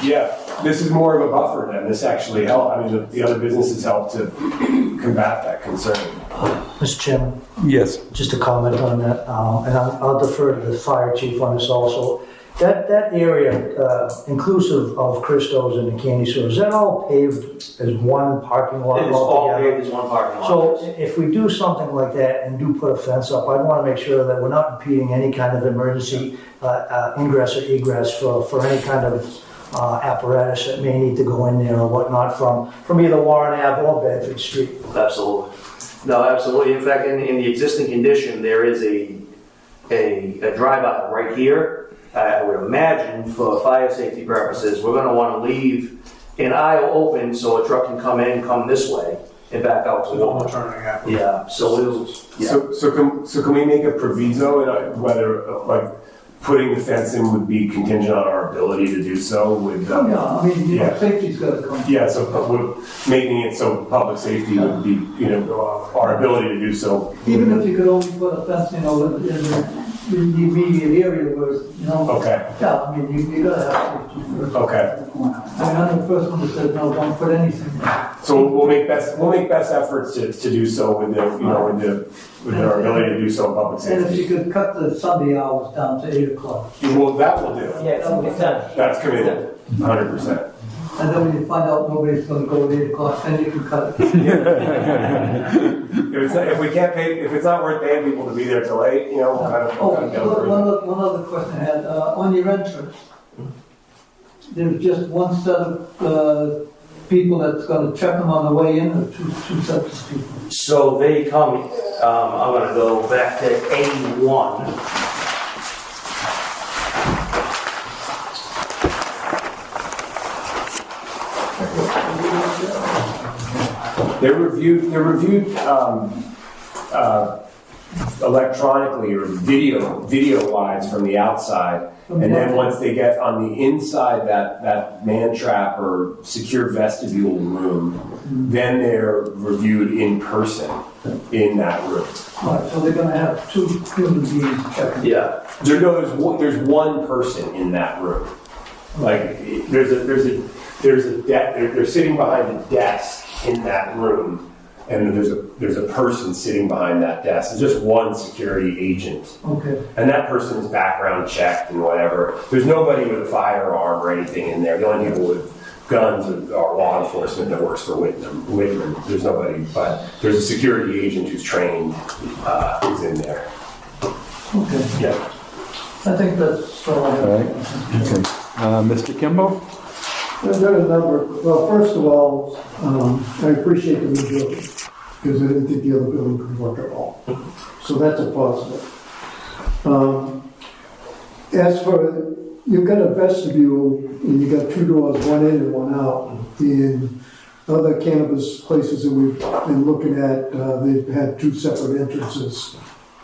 Yeah, this is more of a buffer then. This actually helped. I mean, the other businesses help to combat that concern. Mr. Chairman, Yes. just a comment on that, and I'll defer to the fire chief on this also. That area, inclusive of Christo's and the candy store, is that all paved as one parking lot It is all altogether? paved as one parking lot. So if we do something like that and do put a fence up, I want to make sure that we're not impeding any kind of emergency ingress or egress for any kind of apparatus that may need to go in there or whatnot from either Warren Ave or Bedford Street. Absolutely. No, absolutely. In fact, in the existing condition, there is a drive aisle right here. I would imagine for fire safety purposes, we're going to want to leave an aisle open so a truck can come in, come this way, and back out to the One wall. turning happen. Yeah, so it'll, yeah. So can we make a proviso in whether like putting the fence in would be contingent on our ability to do so with? Oh, yeah, I mean, you know, Yeah. safety's gotta come. Yeah, so making it so public safety would be, our ability to do so. Even if you could only put a fence, you know, in the immediate area where, you know. Okay, Yeah, I mean, you gotta have safety first. okay. I mean, I'm the first one that said, no, don't put anything. So we'll make best efforts to do so with with our ability to do so in public And if safety. you could cut the Sunday hours down to 8 o'clock. Well, that will do. Yeah, it's done. That's committed, 100%. And then when you find out nobody's gonna go at 8 o'clock, then you can cut it. If it's not worth paying people to be there till 8, we'll kind of Oh, go through. one other question I had, on your entrance, there's just one set of, people that's gonna check them on the way in, or two sets of people? So they come, I'm going to go back to A1. They're reviewed electronically or video-wise from the outside. And then once they get on the inside that man trap or secure vestibule room, then they're reviewed in person in that room. All right, so they're gonna have two human beings checking. Yeah. There's one person in that room. Like they're sitting behind a desk in that room, and there's a person sitting behind that desk. There's just one security agent. Okay, And that person is background checked and whatever. There's nobody with a firearm or anything in there. The only people with guns are law enforcement that works for Whitman. There's nobody, but there's a security agent who's trained, who's in there. okay. Yeah. I think that's all I All have. right. Okay. Mr. Kimball? There are a number, well, first of all, I appreciate the new building, because I didn't think the other building could work at all. So that's a positive. As for, you've got a vestibule, and you've got two doors, one in and one out. In other cannabis places that we've been looking at, they've had two separate entrances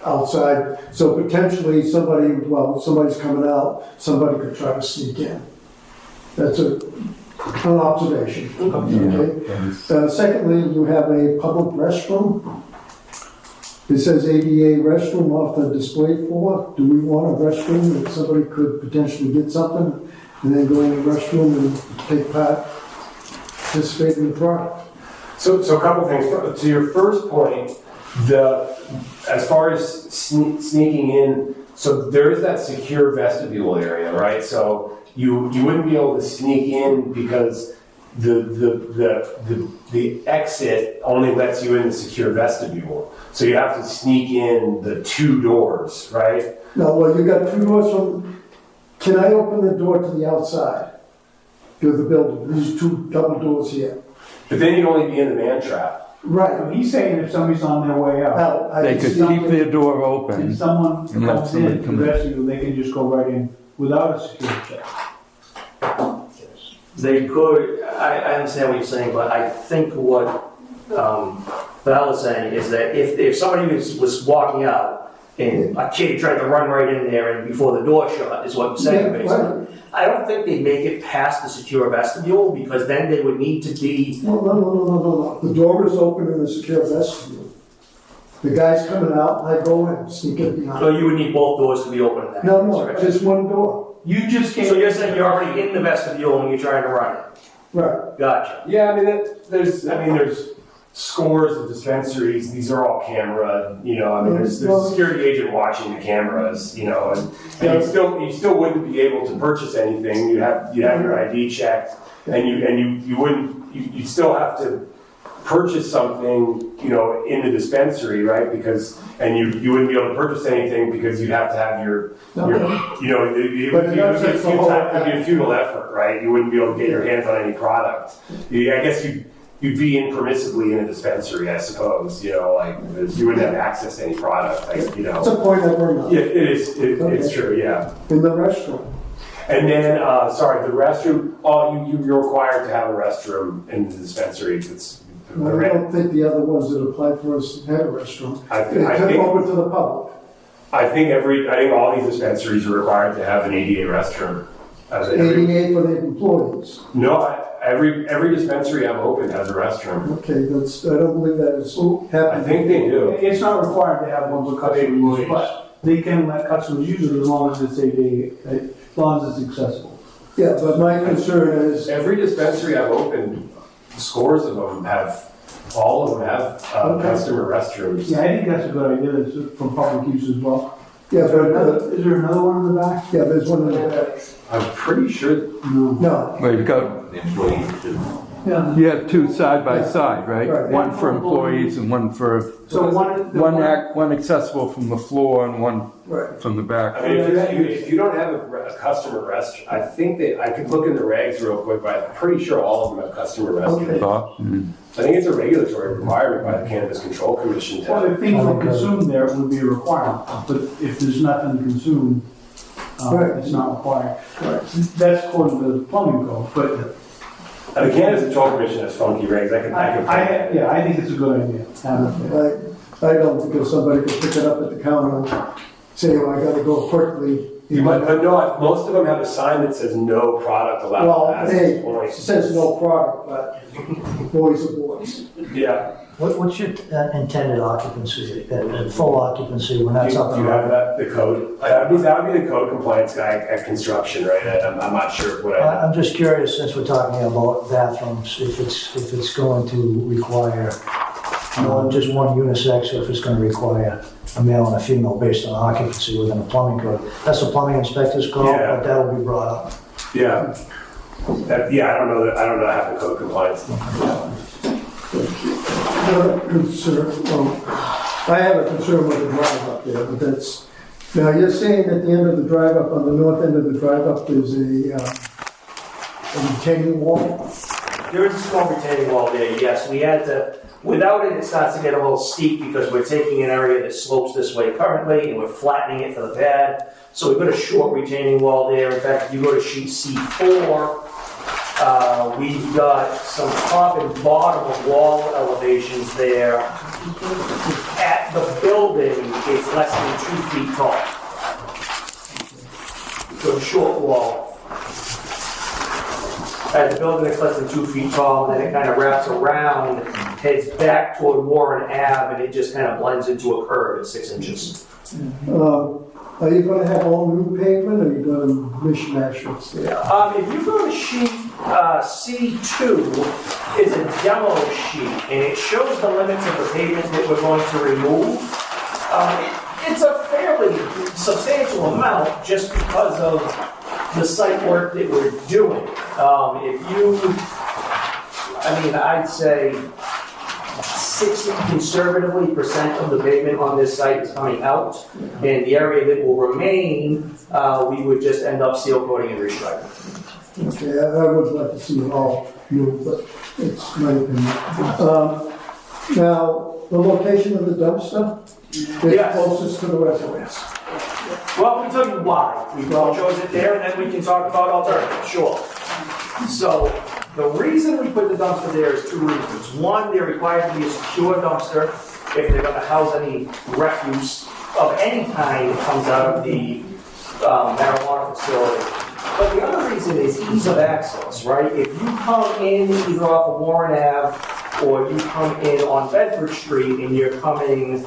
outside. So potentially somebody's coming out, somebody could try to sneak in. That's an observation. Okay? Secondly, you have a public restroom. It says ADA restroom off the display floor. Do we want a restroom that somebody could potentially get something and then go in the restroom and take part, participate in the product? So a couple things. To your first point, as far as sneaking in, so there is that secure vestibule area, right? So you wouldn't be able to sneak in because the exit only lets you in the secure vestibule. So you have to sneak in the two doors, right? No, well, you got two doors from, can I open the door to the outside of the building? These two double doors here. But then you'd only be in the man trap. Right. He's saying if somebody's on their way out, Now, I They can could see- keep their door if open. someone And let comes somebody in to come in. rescue you, they can just go right in without a security check. They could, I understand what you're saying, but I think what Val was saying is that if somebody was walking out and a kid tried to run right in there and before the door shut, is what you're saying, Yeah, basically. I don't think they'd make it past the secure vestibule, because then they would need to be, No. The door is open in the secure vestibule. The guy's coming out, I go in, sneak it so behind. you would need both doors to be open in that. No, case, right? just one door. You just So can't. you're saying you're already in the vestibule when you're trying to run it? Right. Gotcha. Yeah, I mean, there's scores of dispensaries. These are all camera, there's a security agent watching the cameras, and you still wouldn't be able to purchase anything. You have your ID checked, and you'd still have to purchase something, in the dispensary, right? Because, and you wouldn't be able to purchase anything because you'd have to have your it would be a futile effort, right? You wouldn't be able to get your hands on any product. I guess you'd be impermissibly in a dispensary, I suppose, you wouldn't have access to any product, That's a point I bring up. Yeah, it's true, yeah. In the restaurant. And then, the restroom, you're required to have a restroom in the dispensary. I don't think the other ones that applied for us had a restaurant. I They took think- over to the public. I think all these dispensaries are required to have an ADA restroom. ADA for the employees. No, every dispensary I've opened has a restroom. Okay, I don't believe that is happening. I think they do. It's not required to have one for customers use, but they can let customers use it as long as as long as it's accessible. Yeah, but my concern is, Every dispensary I've opened, scores of them all of them have customer restrooms. Yeah, I think that's a good idea, it's for public use as well. yeah, Is there but, another one in the back? yeah, there's one in the back. I'm pretty sure. No. No, Well, you've got, The employees do. Yeah. you have two side by side, right? Right. One for employees and one for, So one accessible from the floor and one right. from the back. I mean, if you don't have a customer restroom, I think that I could look in the regs real quick, but I'm pretty sure all of them have customer restrooms. Okay. Thought? I think it's a regulatory requirement by the Cannabis Control Commission Well, to. if things were consumed there, it would be a requirement, but if there's nothing consumed, Right. it's not required. That's according to the plumbing code, but The Cannabis Control Commission has funky regs. I think it's a good idea. I don't, because somebody could pick it up at the counter and say, well, I gotta go quickly. But no, most of them have a sign that says no product allowed Well, past hey, this it point. says no product, but boys are boys. Yeah. What's your intended occupancy, full occupancy when that's up Do and you have running? the code? That would be the code compliance guy at construction, right? I'm not sure what I'm just curious, since we're talking about bathrooms, if it's going to require just one unisex, or if it's gonna require a male and a female based on occupancy within the plumbing code. That's the plumbing inspector's call, Yeah. but that'll be brought up. Yeah. I don't know I have the code compliance. I have a concern with the drive up there, but that's, now you're saying at the end of the drive up, on the north end of the drive up, there's a retaining wall? There is a small retaining wall there, yes. We had to, without it, it starts to get a little steep because we're taking an area that slopes this way currently and we're flattening it for the pad. So we've got a short retaining wall there. In fact, if you go to sheet C4, we've got some top and bottom of wall elevations there. At the building, it's less than 2 feet tall. So a short wall. At the building, it's less than 2 feet tall, and then it kind of wraps around, heads back toward Warren Ave, and it just kind of blends into a curve at 6 inches. Are you gonna have all new pavement, or are you gonna mishmash what's there? If you go to sheet C2, it's a demo sheet, and it shows the limits of the pavement that we're going to remove. It's a fairly substantial amount just because of the site work that we're doing. I'd say 60% of the pavement on this site is coming out, and the area that will remain, we would just end up seal coating and restriping. Okay, I would like to see it all new, but it's my opinion. Now, the location of the dumpster is Yes. closest to the residence. Well, let me tell you why. We chose it there, and then we can talk about alternatives, sure. So, The reason we put the dumpster there is 2 reasons. One, they're required to be a secure dumpster if they're gonna house any refuse of any kind that comes out of the marijuana facility. But the other reason is ease of access, right? If you come in either off of Warren Ave or you come in on Bedford Street and you're coming,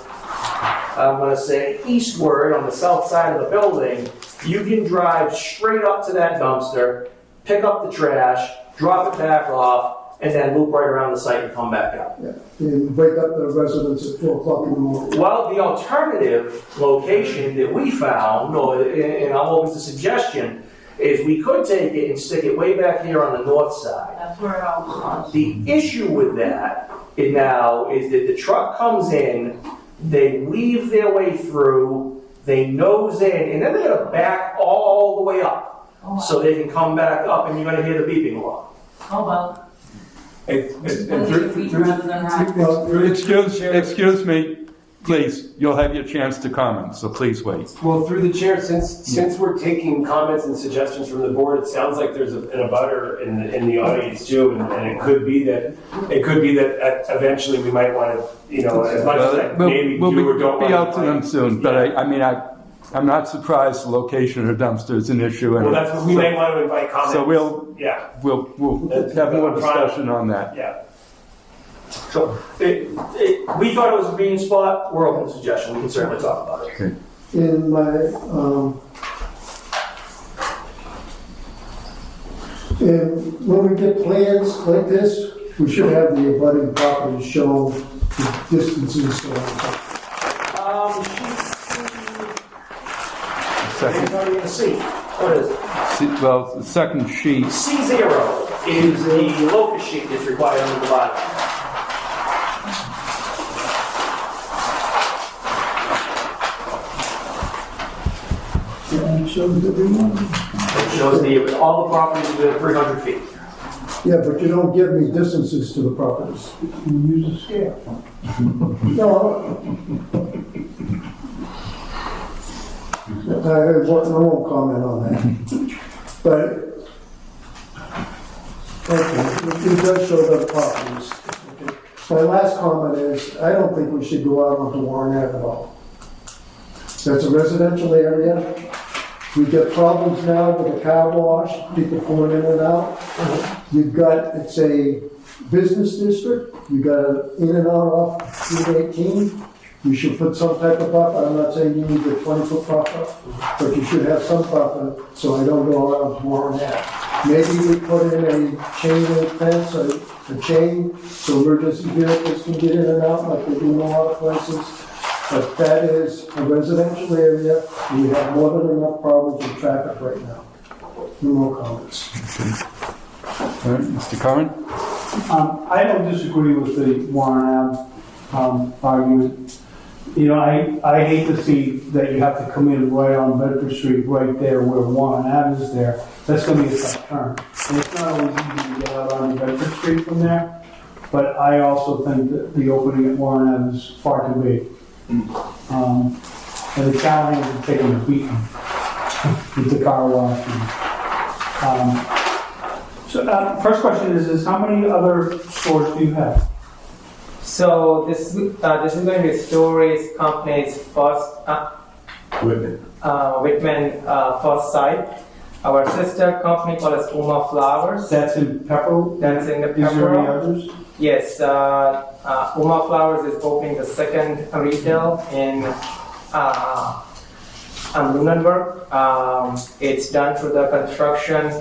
I'm gonna say eastward on the south side of the building, you can drive straight up to that dumpster, pick up the trash, drop it back off, and then loop right around the site and come back out. Yeah, and wake up the residents at 4 o'clock in the morning. Well, the alternative location that we found, and I'm open to suggestion, is we could take it and stick it way back here on the north side. That's where it all belongs. The issue with that now is that the truck comes in, they weave their way through, they nose in, and then they're gonna back all the way up. Oh, wow. So they can come back up and you're gonna hear the beeping alarm. Oh, well. Excuse me, please, you'll have your chance to comment, so please wait. Well, through the chair, since we're taking comments and suggestions from the board, it sounds like there's an abutter in the audience too, and it could be that eventually we might want to, as much as I maybe We'll do or don't be want out to them soon, but I'm not surprised the location of the dumpster is an issue. Well, that's what we may want to invite comments. So we'll have more discussion on that. Yeah. So we thought it was a convenient spot. We're open to suggestion. We can certainly talk about it. Okay. In my, and when we get plans like this, we should have the abutting properties shown, the distances. Second. Already in the C. What is it? Well, the second sheet, C0 is the locus sheet that's required under the bylaw. And shows everyone. It shows all the properties within 300 feet. Yeah, but you don't give me distances to the properties. You use a scale. No. I won't comment on that. But, okay, it does show the properties. Okay. My last comment is, I don't think we should go out onto Warren Ave at all. That's a residential area. We get problems now with the car wash, people pulling in and out. You've got, it's a business district, you've got an in and out off Route 18. You should put some type of buffer. I'm not saying you need a 20-foot buffer, but you should have some buffer so I don't go around to Warren Ave. Maybe we put in a chain link fence, a chain, so emergency vehicles can get in and out like they do in a lot of places. But that is a residential area. We have more than enough problems with traffic right now. No more comments. all right, Mr. Curran? I don't disagree with the Warren Ave argument. I hate to see that you have to come in right on Bedford Street, right there where Warren Ave is there. That's going to be a tough turn. And it's not always easy to get out on Bedford Street from there. But I also think that the opening at Warren Ave is far too big. And the Callahan's are taking a beating with the car wash. So first question is how many other stores do you have? So this is going to be Stories Company's first Whitman first site. Our sister company called as Uma Flowers. That's in Pepperell? That's in the Is there any Pepperell. others? Yes, Uma Flowers is opening the second retail in Lunenburg. It's done through the construction,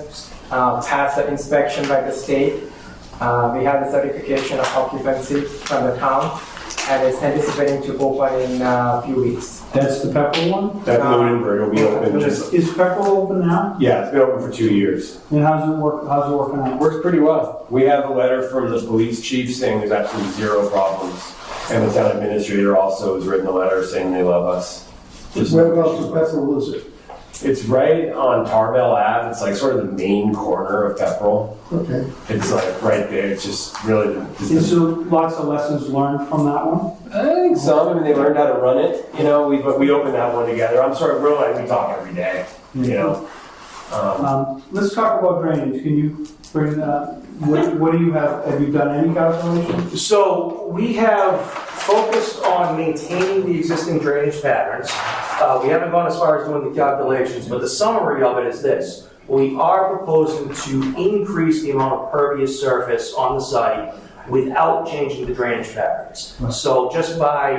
passed the inspection by the state. We have the certification of occupancy from the town, and it's anticipating to open in a few weeks. That's the Pepperell one? That Lunenburg will be open just, Is Pepperell open now? yeah, it's been open for 2 years. And how's it working out? Works pretty well. We have a letter from the police chief saying there's absolutely zero problems. And the town administrator also has written a letter saying they love us. Whereabouts in Pepperell is it? It's right on Tarbell Ave. It's like sort of the main corner of Pepperell. Okay. It's like right there. It's just really. Is there lots of lessons learned from that one? I think some. I mean, they learned how to run it. We opened that one together. I'm sort of real we talk every day. Let's talk about drainage. Can you bring what do you have you done any calculations? So we have focused on maintaining the existing drainage patterns. We haven't gone as far as doing the calculations, but the summary of it is this. We are proposing to increase the amount of pervious surface on the site without changing the drainage patterns. So just by,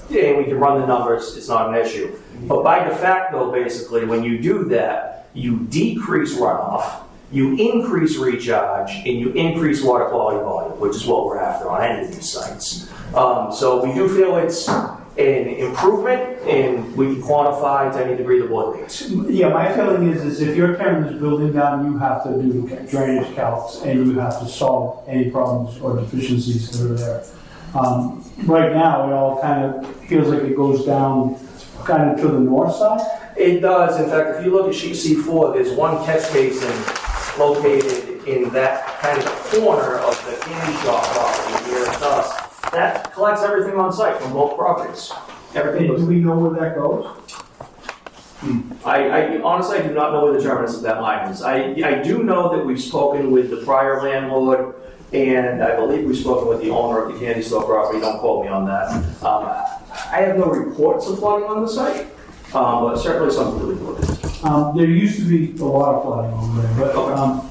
and we can run the numbers, it's not an issue. But by de facto, basically, when you do that, you decrease runoff, you increase recharge, and you increase water quality volume, which is what we're after on any of these sites. So we do feel it's an improvement, and we can quantify to any degree the board needs. Yeah, my feeling is if you're tearing this building down, you have to do drainage calcs and you have to solve any problems or deficiencies that are there. Right now, it all kind of feels like it goes down kind of to the north side. It does. In fact, if you look at sheet C4, there's one catch basin located in that kind of corner of the candy shop property here at dusk. That collects everything on site from both properties. Everything Do goes. we know where that goes? I honestly do not know where the terminus of that line is. I do know that we've spoken with the prior landlord, and I believe we've spoken with the owner of the candy store property. Don't quote me on that. I have no reports of flooding on the site, but certainly something to look at. There used to be a lot of flooding over there, but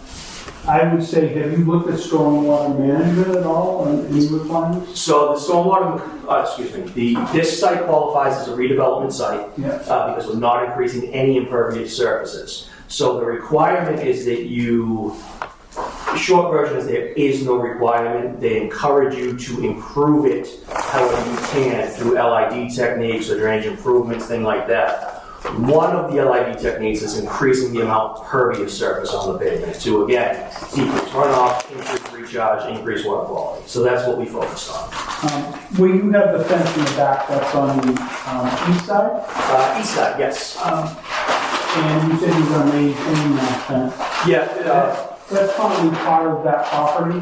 I would say, have you looked at stormwater management at all and any requirements? So the stormwater, this site qualifies as a redevelopment site Yeah. because we're not increasing any impervious surfaces. So the requirement is that the short version is there is no requirement. They encourage you to improve it however you can through LID techniques or drainage improvements, things like that. One of the LID techniques is increasing the amount of pervious surface on the pavement to, again, decrease runoff, increase recharge, increase water quality. So that's what we focused on. Where you have the fence in the back, that's on the east side? East side, yes. And you said you're going to maintain that fence. Yeah, That's probably part of that property.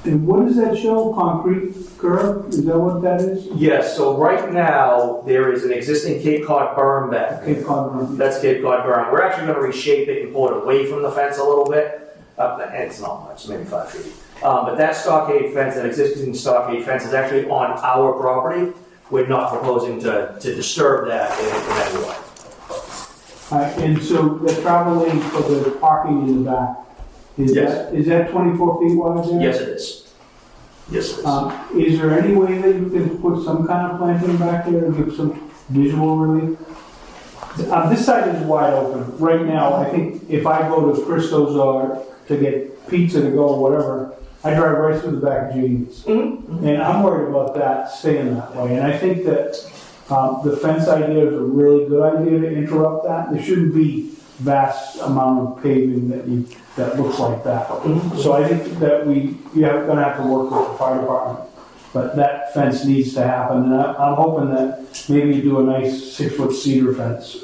And what does that show? Concrete curb? Is that what that is? yes, so right now, there is an existing Cape Cod berm back. Cape Cod Road. That's Cape Cod berm. We're actually going to reshape it and pull it away from the fence a little bit. And it's not much, maybe 5 feet. But that stockade fence, that existing stockade fence is actually on our property. We're not proposing to disturb that in any way. And so the travel lane for the parking in the back, Yes. is that 24 feet wide there? Yes, it is. Yes, it is. Is there any way that you can put some kind of planting back there and give some visual relief? This side is wide open. Right now, I think if I go to Christo's or to get pizza to go or whatever, I drive right through the back of James. Mm-hmm. And I'm worried about that staying that way. And I think that the fence idea is a really good idea to interrupt that. There shouldn't be vast amount of paving that looks like that. So I think that you're going to have to work with the fire department. But that fence needs to happen. And I'm hoping that maybe you do a nice 6-foot cedar fence.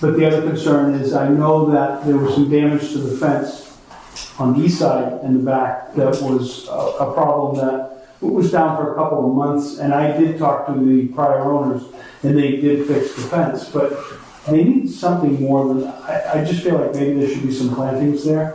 But the other concern is I know that there was some damage to the fence on the east side and the back that was a problem that was down for a couple of months. And I did talk to the prior owners and they did fix the fence. But they need something more than, I just feel like maybe there should be some plantings there.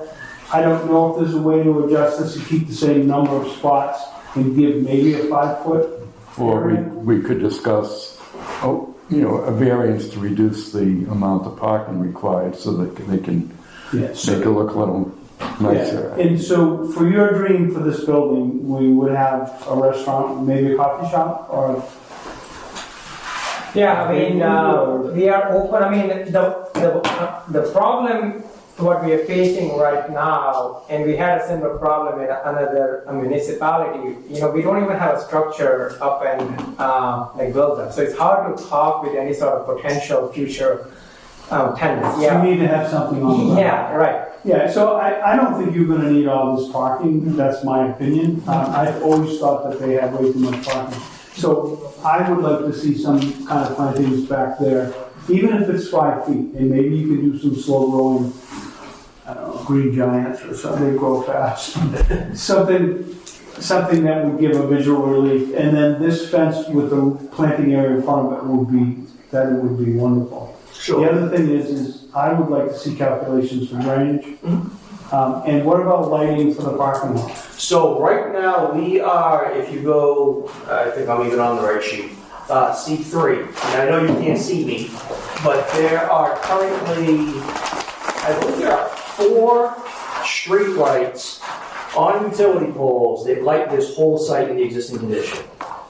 I don't know if there's a way to adjust this to keep the same number of spots and give maybe a 5-foot. Or we could discuss, a variance to reduce the amount of parking required so that they can make it look a little nicer. Yeah. And so for your dream for this building, we would have a restaurant, maybe a coffee shop, or? Yeah, I mean, we are open. I mean, the problem what we are facing right now, and we had a similar problem in another municipality. We don't even have a structure up and built up. So it's hard to talk with any sort of potential future tenants. You need to have something on the ground. Yeah, right. Yeah, so I don't think you're gonna need all this parking, that's my opinion. I've always thought that they have way too much parking. So I would like to see some kind of plantings back there, even if it's 5 feet, and maybe you can do some slow growing, I don't know, green giants or something, they grow fast. Something that would give a visual relief, and then this fence with the planting area in front of it would be wonderful. Sure. The other thing is I would like to see calculations for drainage. And what about lighting for the parking lot? So right now, we are, if you go, I think I'm even on the right sheet, C3. And I know you can't see me, but there are currently, I believe there are 4 street lights on utility poles that light this whole site in the existing condition.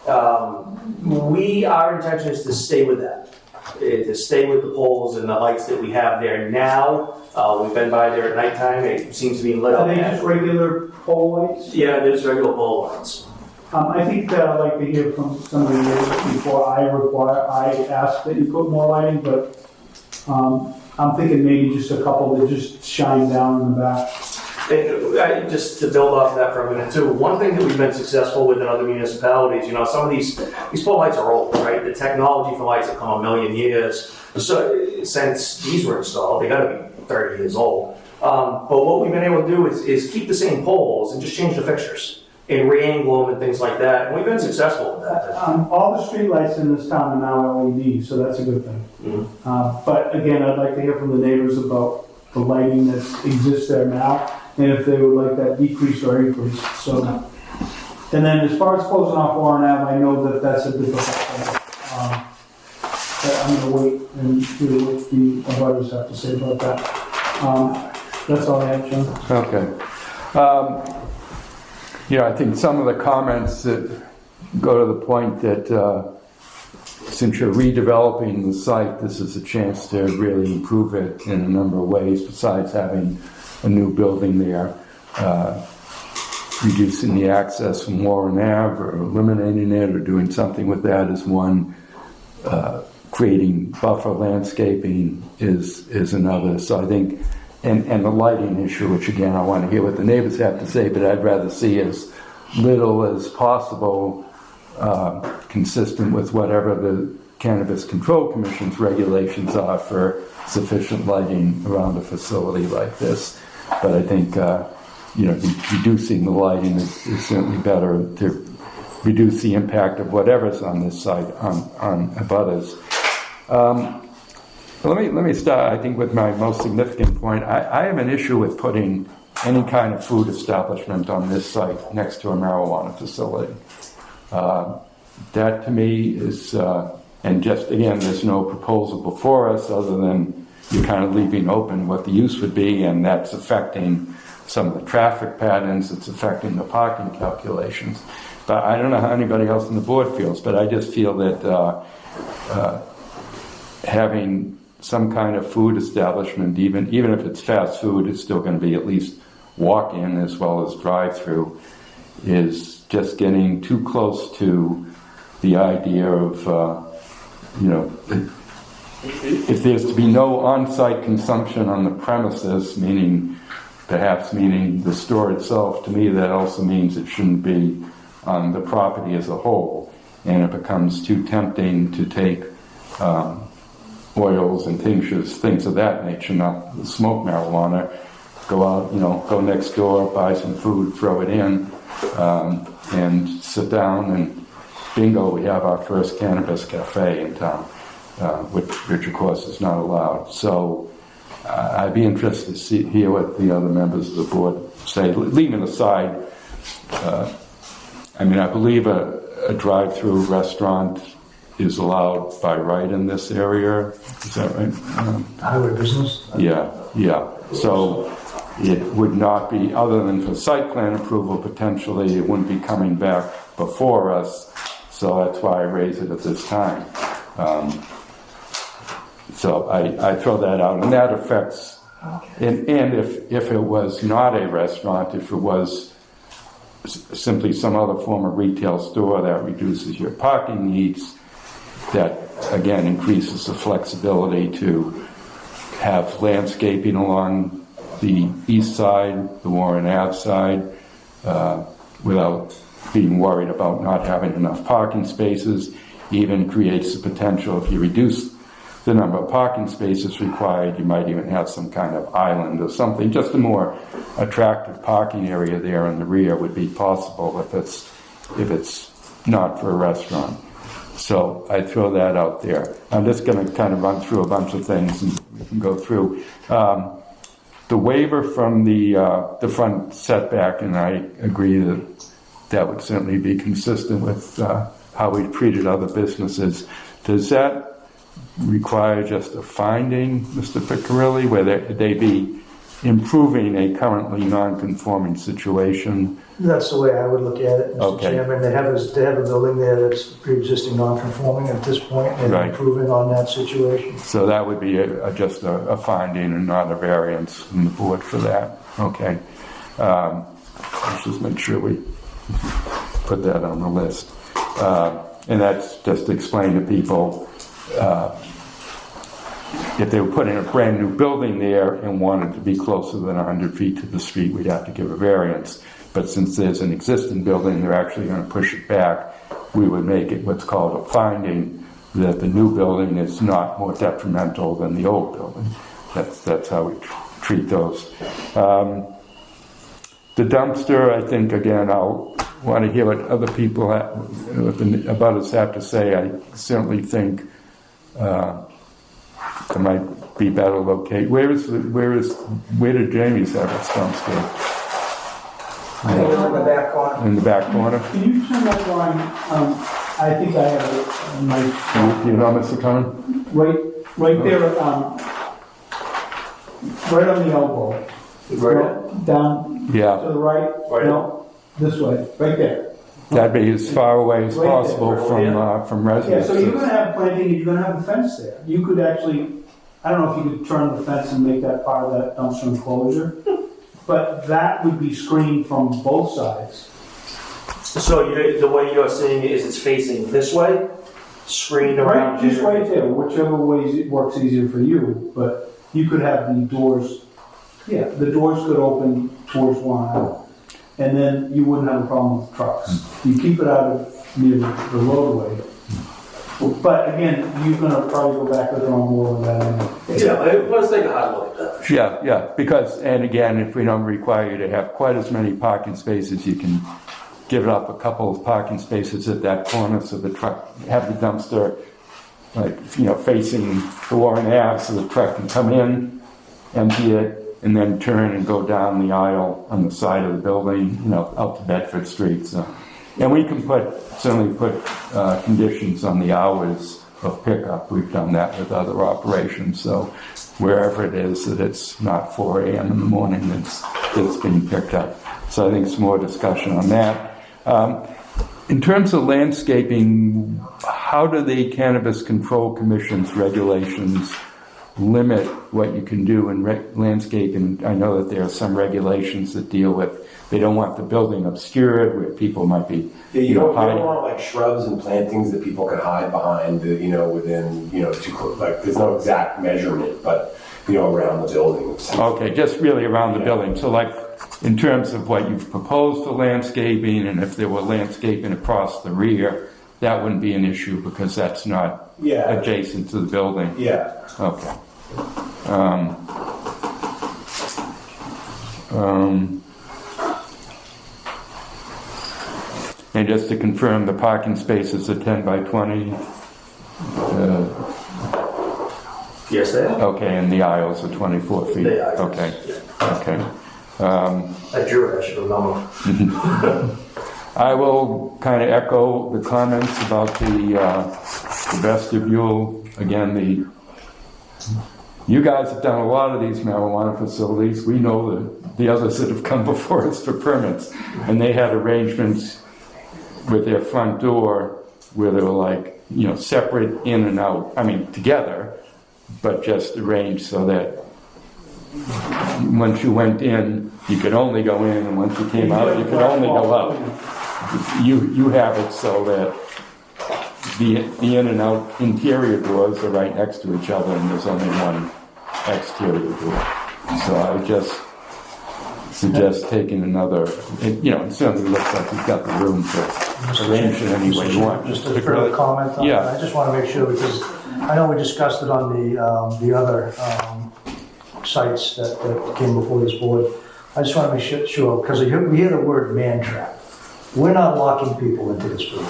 Our intention is to stay with that, to stay with the poles and the lights that we have there now. We've been by there at nighttime, it seems to be lit up. Are they just regular pole lights? Yeah, there's regular pole lights. I think that I'd like to hear from some of the neighbors before I ask that you put more lighting, but I'm thinking maybe just a couple that just shine down in the back. And, just to build off of that for a minute too, one thing that we've been successful with in other municipalities, some of these pole lights are old, right? The technology for lights have come a million years. So since these were installed, they gotta be 30 years old. But what we've been able to do is keep the same poles and just change the fixtures and re-angle them and things like that. And we've been successful with that. All the street lights in this town are now LED, so that's a good thing. Mm-hmm. But again, I'd like to hear from the neighbors about the lighting that exists there now, and if they would like that decreased or increased. So, and then as far as closing off Warren Ave, I know that that's a difficult thing. But I'm going to wait and hear what the abutters have to say about that. That's all I have, John. Okay. I think some of the comments that go to the point that since you're redeveloping the site, this is a chance to really improve it in a number of ways besides having a new building there. Reducing the access from Warren Ave or eliminating it or doing something with that is one. Creating buffer landscaping is another. So I think, and the lighting issue, which again, I want to hear what the neighbors have to say, but I'd rather see as little as possible consistent with whatever the Cannabis Control Commission's regulations are for sufficient lighting around a facility like this. But I think, reducing the lighting is certainly better to reduce the impact of whatever's on this site on abutters. Let me start, I think, with my most significant point. I have an issue with putting any kind of food establishment on this site next to a marijuana facility. That to me is, and just again, there's no proposal before us other than you're kind of leaving open what the use would be, and that's affecting some of the traffic patterns, it's affecting the parking calculations. But I don't know how anybody else on the board feels, but I just feel that having some kind of food establishment, even if it's fast food, it's still going to be at least walk-in as well as drive-through, is just getting too close to the idea of, if there's to be no on-site consumption on the premises, perhaps meaning the store itself, to me that also means it shouldn't be on the property as a whole. And it becomes too tempting to take oils and tinctures, things of that nature, not smoke marijuana, go out, go next door, buy some food, throw it in, and sit down, and bingo, we have our first cannabis cafe in town, which of course is not allowed. So I'd be interested to hear what the other members of the board say. Leaving aside, I believe a drive-through restaurant is allowed by right in this area. Is that right? Highway business? Yeah. So it would not be, other than for site plan approval, potentially, it wouldn't be coming back before us. So that's why I raise it at this time. So I throw that out, and that affects, and if it was not a restaurant, if it was simply some other form of retail store that reduces your parking needs, that again increases the flexibility to have landscaping along the east side, the Warren Ave side, without being worried about not having enough parking spaces. Even creates the potential, if you reduce the number of parking spaces required, you might even have some kind of island or something. Just a more attractive parking area there in the rear would be possible if it's not for a restaurant. So I throw that out there. I'm just going to kind of run through a bunch of things and we can go through. The waiver from the front setback, and I agree that that would certainly be consistent with how we treated other businesses. Does that require just a finding, Mr. Piccirilli, where they be improving a currently non-conforming situation? That's the way I would look at it, Mr. Okay. Chairman. They have a building there that's pre-existing non-conforming at this point, and Right. improving on that situation. So that would be just a finding and not a variance from the board for that. Okay. Let's just make sure we put that on the list. And that's just to explain to people, if they were putting a brand new building there and wanted to be closer than 100 feet to the street, we'd have to give a variance. But since there's an existing building, they're actually going to push it back. We would make it what's called a finding that the new building is not more detrimental than the old building. That's how we treat those. The dumpster, I think, again, I'll want to hear what other people about us have to say. I certainly think it might be better located. Where did Jamie's have its dumpster? In the back corner. In the back corner? Can you turn that line, I think I have it on my, You know, Mr. Conlon? right there, right on the elbow. Right. Down Yeah. to the right, Right. no, this way, right there. That'd be as far away as Right there. possible from Yeah, so you're residences. gonna have planting, and you're gonna have a fence there. You could actually, I don't know if you could turn the fence and make that part of that dumpster enclosure, but that would be screened from both sides. So the way you're seeing it is it's facing this way, screened around. Right, just right there, whichever way it works easier for you, but you could have the doors, yeah, the doors could open towards one out. And then you wouldn't have a problem with trucks. You keep it out of near the roadway. But again, you're gonna probably go back with on more of that. Yeah, let's take a hard look at that. Yeah, because, and again, if we don't require you to have quite as many parking spaces, you can give up a couple of parking spaces at that corner so the truck, have the dumpster, like, facing the Warren Ave so the truck can come in, empty it, and then turn and go down the aisle on the side of the building, out to Bedford Street. So. And we can certainly put conditions on the hours of pickup. We've done that with other operations. So wherever it is, that it's not 4 a.m. in the morning that's being picked up. So I think some more discussion on that. In terms of landscaping, how do the Cannabis Control Commission's regulations limit what you can do in landscaping? I know that there are some regulations that deal with, they don't want the building obscured where people might be, You don't hiding. want like shrubs and plantings that people can hide behind, within, there's no exact measurement, but, around the building. Okay, just really around the building. So like, in terms of what you've proposed for landscaping, and if there were landscaping across the rear, that wouldn't be an issue because that's not adjacent to the building. Yeah. Okay. And just to confirm, the parking spaces are 10 by 20? Yes, they are. Okay, and the aisles are 24 feet? They are. Okay, Yeah. okay. I drew it, I should remember. I will kind of echo the comments about the vestibule. Again, you guys have done a lot of these marijuana facilities. We know the others that have come before us for permits, and they had arrangements with their front door where they were separate in and out. I mean, together, but just arranged so that once you went in, you could only go in, and once you came out, you could only go out. You have it so that the in and out interior doors are right next to each other, and there's only one exterior door. So I would just suggest taking another. It certainly looks like you've got the room to arrange it any way you want. Just a further comment on Yeah. that. I just want to make sure, because I know we discussed it on the other sites that came before this board. I just want to make sure, because we hear the word man trap. We're not locking people into this room.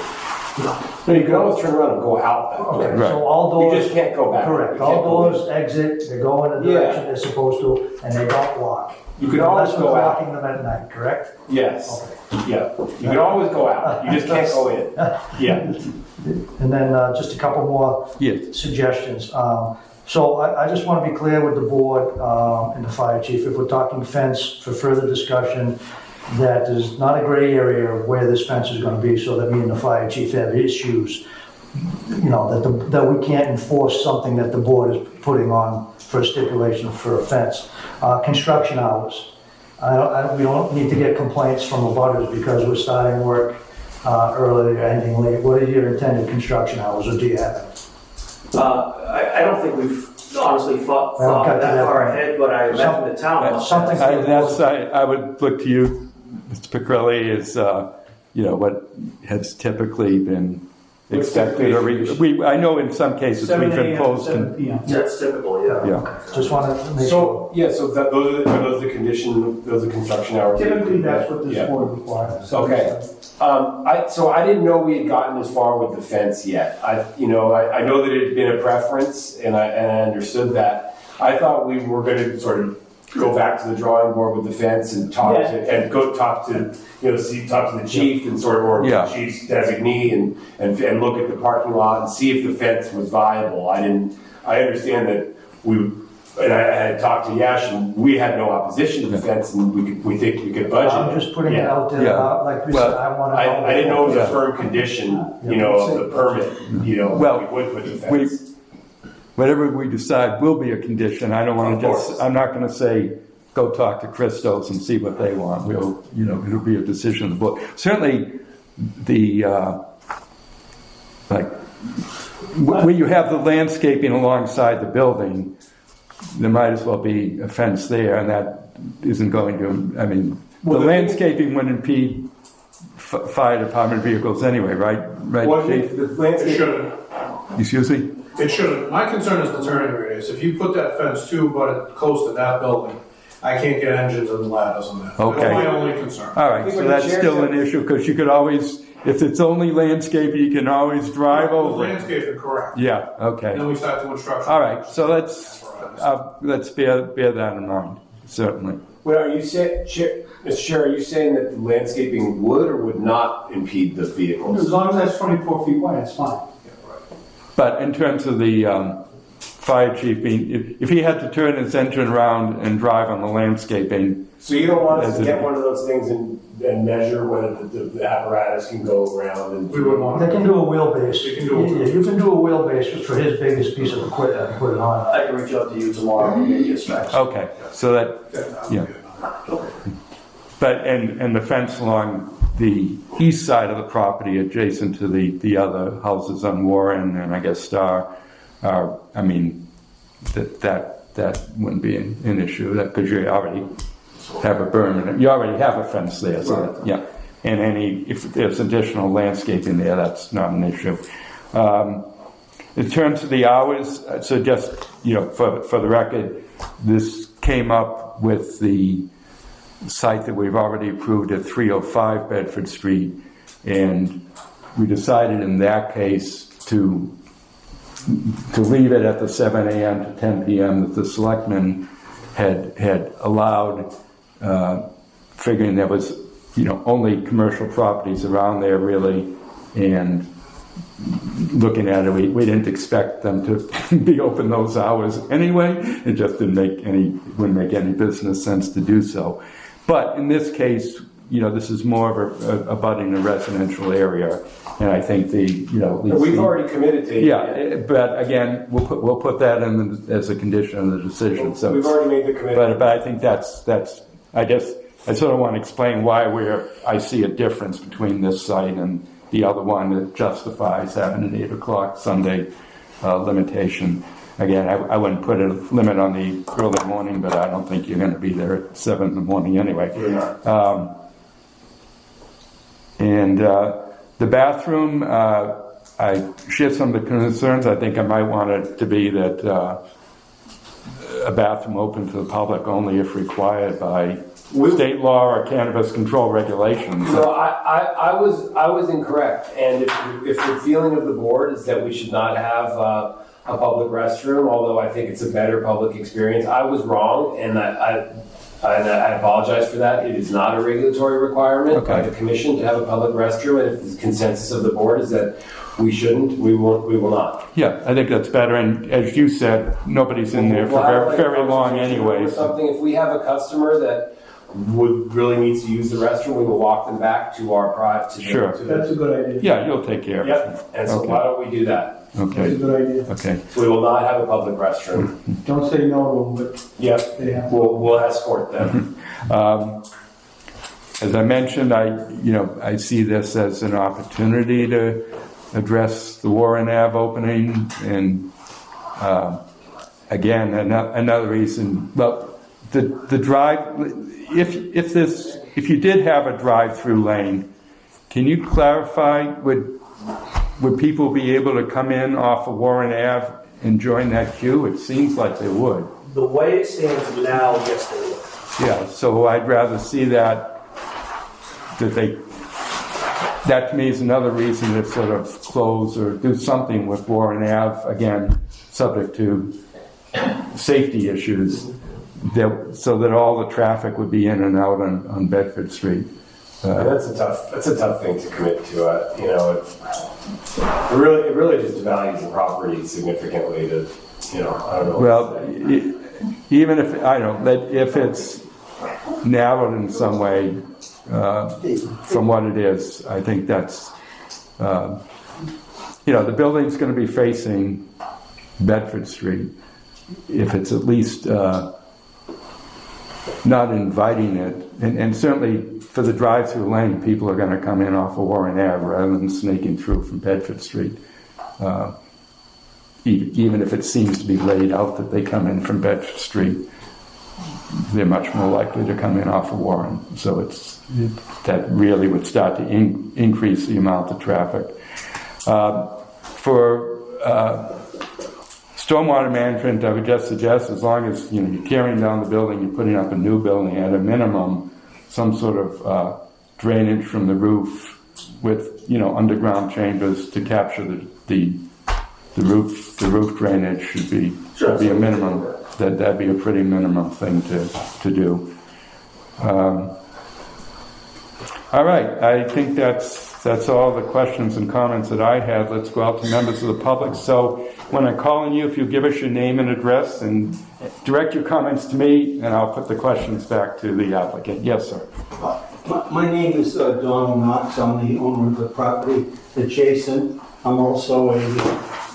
No, you can always turn around and go out. Okay, Right. so all You doors, just can't go back. correct, You all can't go in. doors exit, they go in the Yeah. direction they're supposed to, and they don't lock. You can always Unless we're go out. locking them at night, correct? Yes. Yeah. You can always go out. You just can't go in. Yeah. And then just a couple more Yes. suggestions. So I just want to be clear with the board and the fire chief, if we're talking fence for further discussion, that there's not a gray area of where this fence is going to be, so that me and the fire chief have issues, you know, that we can't enforce something that the board is putting on for a stipulation for a fence. Construction hours. We don't need to get complaints from abutters because we're starting work early or ending late. What are your intended construction hours, or do you have it? I don't think we've honestly thought I don't got to that that far point. ahead, but I imagine the town must have. Something- I would look to you, Mr. Picrelli, is, you know, what has typically been expected. I know in some cases 7 we've a.m. to imposed. 7 p.m. That's typical, yeah. Yeah. Just wanted to make sure. So, yeah, so those are the construction hours. Typically, that's what this Yeah. board requires. Okay. So I didn't know we had gotten as far with the fence yet. I know that it had been a preference, and I understood that. I thought we were going to sort of go back to the drawing board with the fence and talk to the chief and sort of, or Yeah. the chief's designee and look at the parking lot and see if the fence was viable. I understand that and I had talked to Yash, and we had no opposition to the fence, and we think we could budget I'm it. just putting it Yeah. out there, Yeah. like we Well, said, I want to. I didn't know it was Yeah. a firm condition, of the permit, Well, we would put the fence. Whatever we decide will be a condition. I don't want Of to course. I'm not going to say, go talk to Christos and see what they want. It'll be a decision of the board. Certainly, where you have the landscaping alongside the building, there might as well be a fence there, and that isn't going to, the landscaping wouldn't impede fire department vehicles anyway, right? Right, Well, Chief? the It landscape, shouldn't. Excuse me? It shouldn't. My concern is the turning radius. If you put that fence too, but close to that building, I can't get engines and ladders on that. Okay. That's my only concern. All right, so that's still an issue, because you could always, if it's only landscape, you can always drive over it. Landscaping, correct. Yeah, okay. Then we start doing structure. All right, so let's bear that in mind, certainly. well, are you saying, Mr. Chair, are you saying that the landscaping would or would not impede the As vehicles? long as that's 24 feet wide, it's fine. But in terms of the fire chief being, if he had to turn his engine around and drive on the landscaping, So you don't want us As to a- get one of those things and measure whether the apparatus can go around and. We would want They can do a wheelbase. They can do a Yeah, you can do a wheelbase for his biggest piece of equipment and put it on. I can reach out to you tomorrow and get you a specs. okay, so that, yeah. But, and the fence along the east side of the property adjacent to the other houses on Warren and I guess Star, that wouldn't be an issue, because you already have a berm, and you already have a fence there, so that, yeah. And if there's additional landscaping there, that's not an issue. In terms of the hours, so just, for the record, this came up with the site that we've already approved at 305 Bedford Street, and we decided in that case to leave it at the 7 a.m. to 10 p.m. that the selectmen had allowed, figuring there was, only commercial properties around there really, and looking at it, we didn't expect them to be open those hours anyway. It just wouldn't make any business sense to do so. But in this case, this is more of a budding a residential area, and I think at least We've already committed to. yeah, but again, we'll put that in as a condition of the decision. So, We've already made the commitment. but I think that's. I guess I sort of want to explain why I see a difference between this site and the other one that justifies having an 8 o'clock Sunday limitation. Again, I wouldn't put a limit on the early morning, but I don't think you're going to be there at 7 in the morning anyway. We're not. And the bathroom, I share some of the concerns. I think I might want it to be that a bathroom open to the public only if required by state law or cannabis control regulations. No, I was incorrect, and if the feeling of the board is that we should not have a public restroom, although I think it's a better public experience, I was wrong, and I apologize for that. It is not a regulatory requirement by Okay. the commission to have a public restroom, and if the consensus of the board is that we shouldn't, we will not. Yeah, I think that's better, and as you said, nobody's in there for Well, I would very, like very long conversation anyways. with Something, if we have a customer that really needs to use the restroom, we will walk them back to our Sure. That's a good idea. Yeah, you'll take care of it. Yep, and so Okay. why don't we do that? That's a Okay, good idea. okay. So we will not have a public restroom. Don't say no to them, but Yep, they have. we'll escort them. As I mentioned, I see this as an opportunity to address the Warren Ave opening, and again, another reason. Well, the drive. If you did have a drive-through lane, can you clarify? Would people be able to come in off of Warren Ave and join that queue? It seems like they would. The way it stands now, yes, they will. Yeah, so I'd rather see that to me is another reason to sort of close or do something with Warren Ave, again, subject to safety issues, so that all the traffic would be in and out on Bedford Street. That's a tough thing to commit to. It really just devalues the property significantly. I don't know. Well, even if, if it's narrowed in some way from what it is, I think that's, the building's going to be facing Bedford Street. If it's at least not inviting it, and certainly for the drive-through lane, people are going to come in off of Warren Ave rather than sneaking through from Bedford Street. Even if it seems to be laid out that they come in from Bedford Street, they're much more likely to come in off of Warren. So that really would start to increase the amount of traffic. For stormwater management, I would just suggest, as long as you're tearing down the building, you're putting up a new building, at a minimum, some sort of drainage from the roof with underground chambers to capture the roof drainage should be a minimum. That'd be a pretty minimum thing to do. All right, I think that's all the questions and comments that I had. Let's go out to members of the public. So when I call on you, if you give us your name and address and direct your comments to me, and I'll put the questions back to the applicant. Yes, sir. My name is Donald Knox. I'm the owner of the property adjacent. I'm also a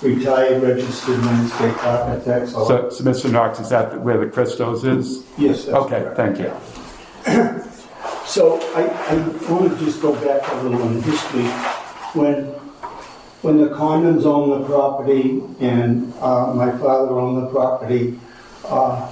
retired registered landscape architect. So Mr. Knox, is that where the Christos is? Yes, that's okay, correct. thank you. So I want to just go back a little in history. When the Condons owned the property and my father owned the property,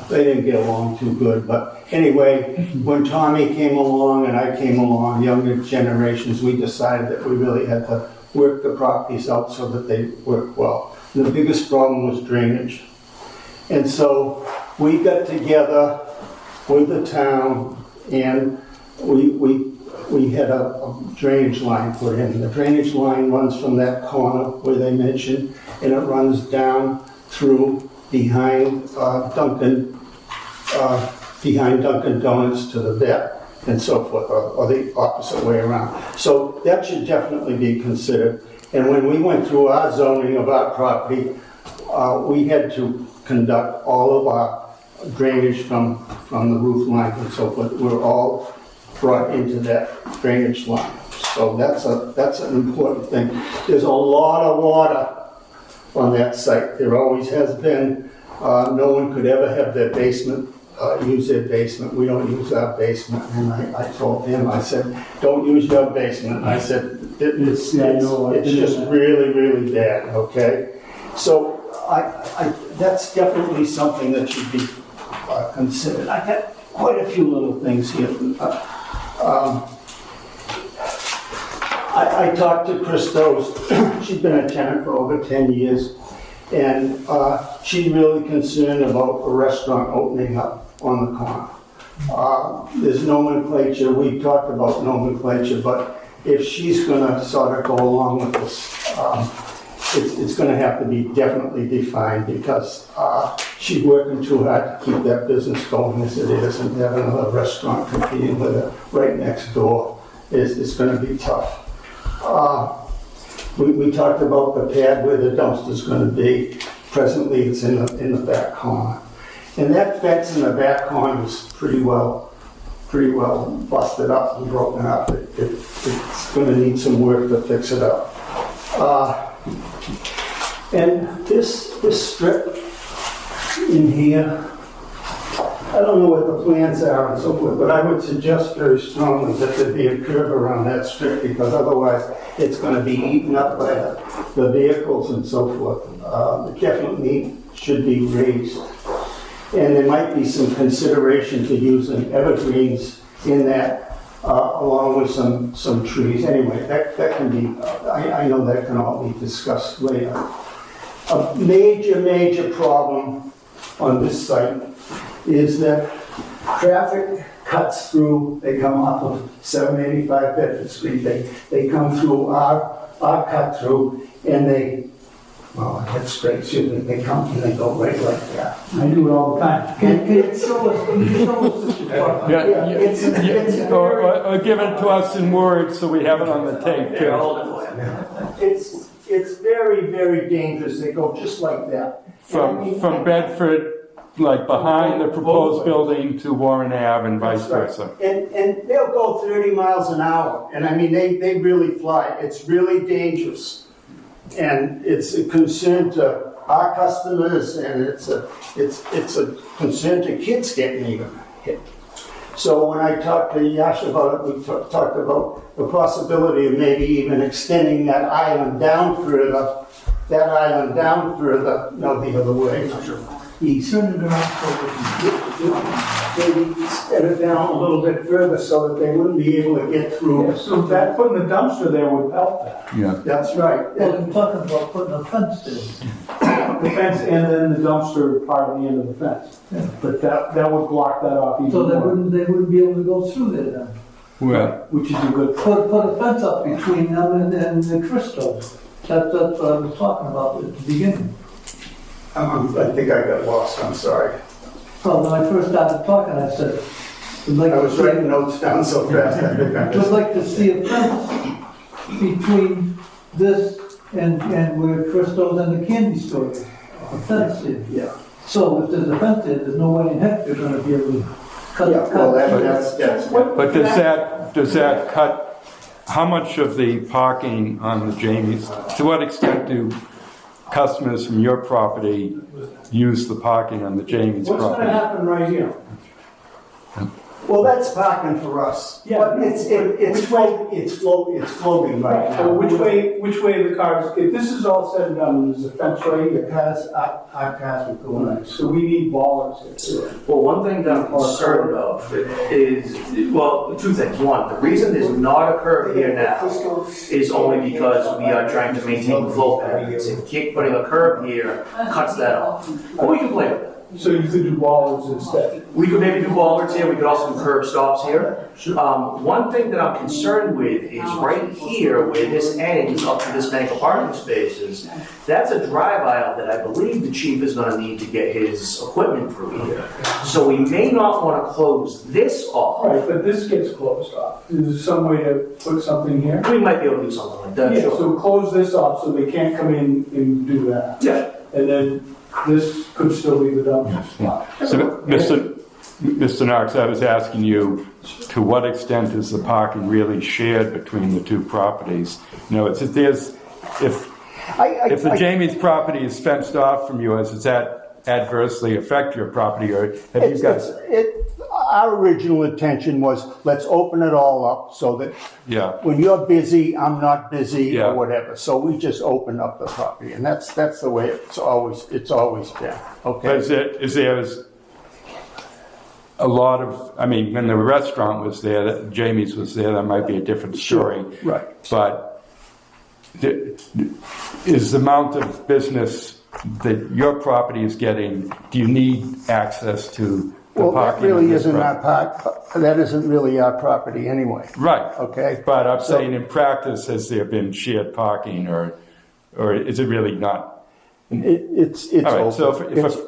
they didn't get along too good. But anyway, when Tommy came along and I came along, younger generations, we decided that we really had to work the properties out so that they work well. And the biggest problem was drainage. And so we got together with the town and we had a drainage line put in. The drainage line runs from that corner where they mentioned, and it runs down through behind Dunkin' Donuts to the vet and so forth, or the opposite way around. So that should definitely be considered. And when we went through our zoning of our property, we had to conduct all of our drainage from the roof line and so forth. We're all brought into that drainage line. So that's an important thing. There's a lot of water on that site. There always has been. No one could ever have their basement, use their basement. We don't use our basement. And I told him, I said, don't use your basement. I said, it's just really, really bad, okay? So that's definitely something that should be considered. I got quite a few little things here. I talked to Christos. She's been a tenant for over 10 years, and she's really concerned about a restaurant opening up on the corner. There's nomenclature, we talked about nomenclature, but if she's gonna sort of go along with this, it's gonna have to be definitely defined because she's working too hard to keep that business going as it is, and having another restaurant competing with her right next door is gonna be tough. We talked about the pad where the dumpster's gonna be. Presently, it's in the back corner. And that fence in the back corner is pretty well busted up and broken up. It's gonna need some work to fix it up. And this strip in here, I don't know what the plans are and so forth, but I would suggest very strongly that there be a curb around that strip because otherwise it's going to be eaten up by the vehicles and so forth. It definitely should be raised. And there might be some consideration to using evergreens in that along with some trees. Anyway, that can be, I know that can all be discussed later. A major problem on this site is that traffic cuts through, they come off of 785 Bedford Street, they come through our cut through, and they, well, I get straight, excuse me, they come and they go right like that. I do it all the time. Can you show us this apartment? Yeah, It's very- or give it to us in words so we have it on the tape Here, too. hold it for you. It's very dangerous, they go just like that. From Bedford, like behind the proposed building to Warren Ave and vice versa. And they'll go 30 miles an hour, and I mean, they really fly. It's really dangerous. And it's a concern to our customers, and it's a concern to kids getting even hit. So when I talked to Yash about it, we talked about the possibility of maybe even extending that island down further, no, the other way. East. Turn it around so we can Maybe set it down a little bit further so that they wouldn't be able to get through. So that, putting the dumpster there would help that. Yeah. That's right. Well, I'm talking about putting a fence there. The fence and then the dumpster part of the end of the fence. But that would block that off even So more, they wouldn't be able to go through there then. Well, which is a good. Put a fence up between them and the Christos. That's what I was talking about at the beginning. I think I got lost, I'm sorry. Well, when I first started talking, I said, I was writing notes down so fast, I think I I'd just... like to see a fence between this and where Christos and the candy store is. A fence there. Yeah. So if there's a fence there, there's no way in heck they're gonna be able to cut. Yeah, well, that's... but does that cut, how much of the parking on the Jamies, to what extent do customers from your property use the parking on the Jamies What's going property? to happen right here? Well, that's parking for us. Yeah. But it's floating right now. So which way the cars, if this is all said and done, there's a fence right here. Our cars would go nice. So we need ballers here. Well, one thing that I'm concerned of is, well, two things. One, the reason there's not a curb here now is only because we are trying to maintain flow patterns. And keep putting a curb here cuts that off. But we can play with it. So you could do ballers instead. We could maybe do bollards here, we could also do curb stops here. One thing that I'm concerned with is right here, where this ends up to this bank of parking spaces, that's a drive aisle that I believe the chief is gonna need to get his equipment through here. So we may not wanna close this off. Right, but this gets closed off. Is there some way to put something here? We might be able to do something like that, Yeah, sure. so close this off so they can't come in and do that. Yeah. And then this could still be the dumpster spot. So, Mr. Knox, I was asking you, to what extent is the parking really shared between the two properties? You know, if the Jamie's property is fenced off from yours, does that adversely affect your property, or have you guys? Our original intention was, let's open it all up so that Yeah. when you're busy, I'm not busy Yeah. or whatever. So we just open up the property, and that's the way it's always been. Okay. But is there a lot of, I mean, when the restaurant was there, Jamie's was there, that might be a different story. Sure, right. But is the amount of business that your property is getting, do you need access to Well, that parking. really on this isn't property. that isn't really our property anyway, Right. okay? But I'm So- saying in practice, has there been shared parking or is it really not? It's All right, open. so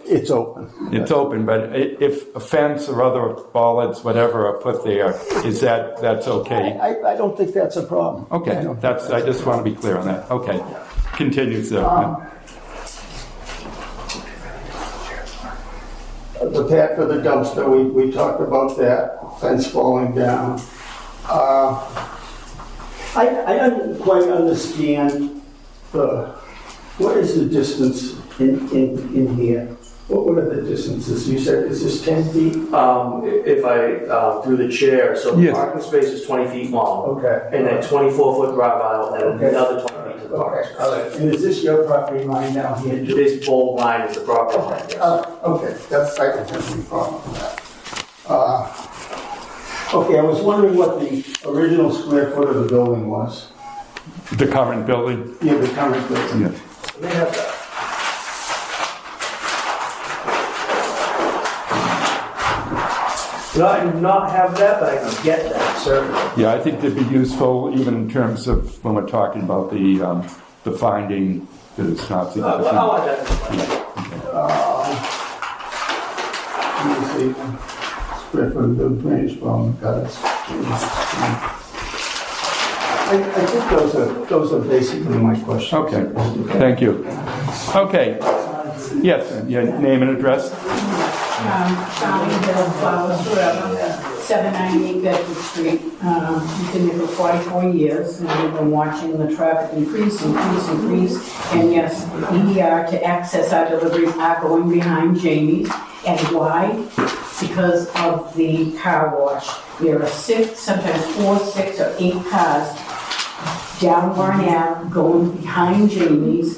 It's open. It's open, but if a fence or other bollards, whatever, are put there, that's okay? I don't think that's a problem. Okay, I just want to be clear on that. Okay, continue, sir. The pad for the dumpster, we talked about that, fence falling down. I don't quite understand what is the distance in here? What are the distances? You said, is this 10 feet? If I, through the chair, so the Yes. parking space is 20 feet long. Okay. And then 24-foot drive aisle, and Okay. another 20 feet to the parking Okay, all space. right. And is this your property line down here? too? This bold line is the property line, yes. Okay, I don't have any problem with that. Okay, I was wondering what the original square foot of the building was. The current building? Yeah, the current building. Yeah. They have that. No, I do not have that, but I can get that, certainly. Yeah, I think it'd be useful even in terms of when we're talking about the finding that it's not I'll significant. add that. Let me see. Square foot of the drainage problem, gutters. I think those are basically my questions. Okay, thank you. Okay, yes, your name and address? Charlie Hill, Flowers Forever, 798 Bedford Street. We've been there for 44 years, and we've been watching the traffic increase. And yes, EDR to access our deliveries are going behind Jamie's. And why? Because of the car wash. There are 6, sometimes 4, 6, or 8 cars down Warren Ave, going behind Jamie's.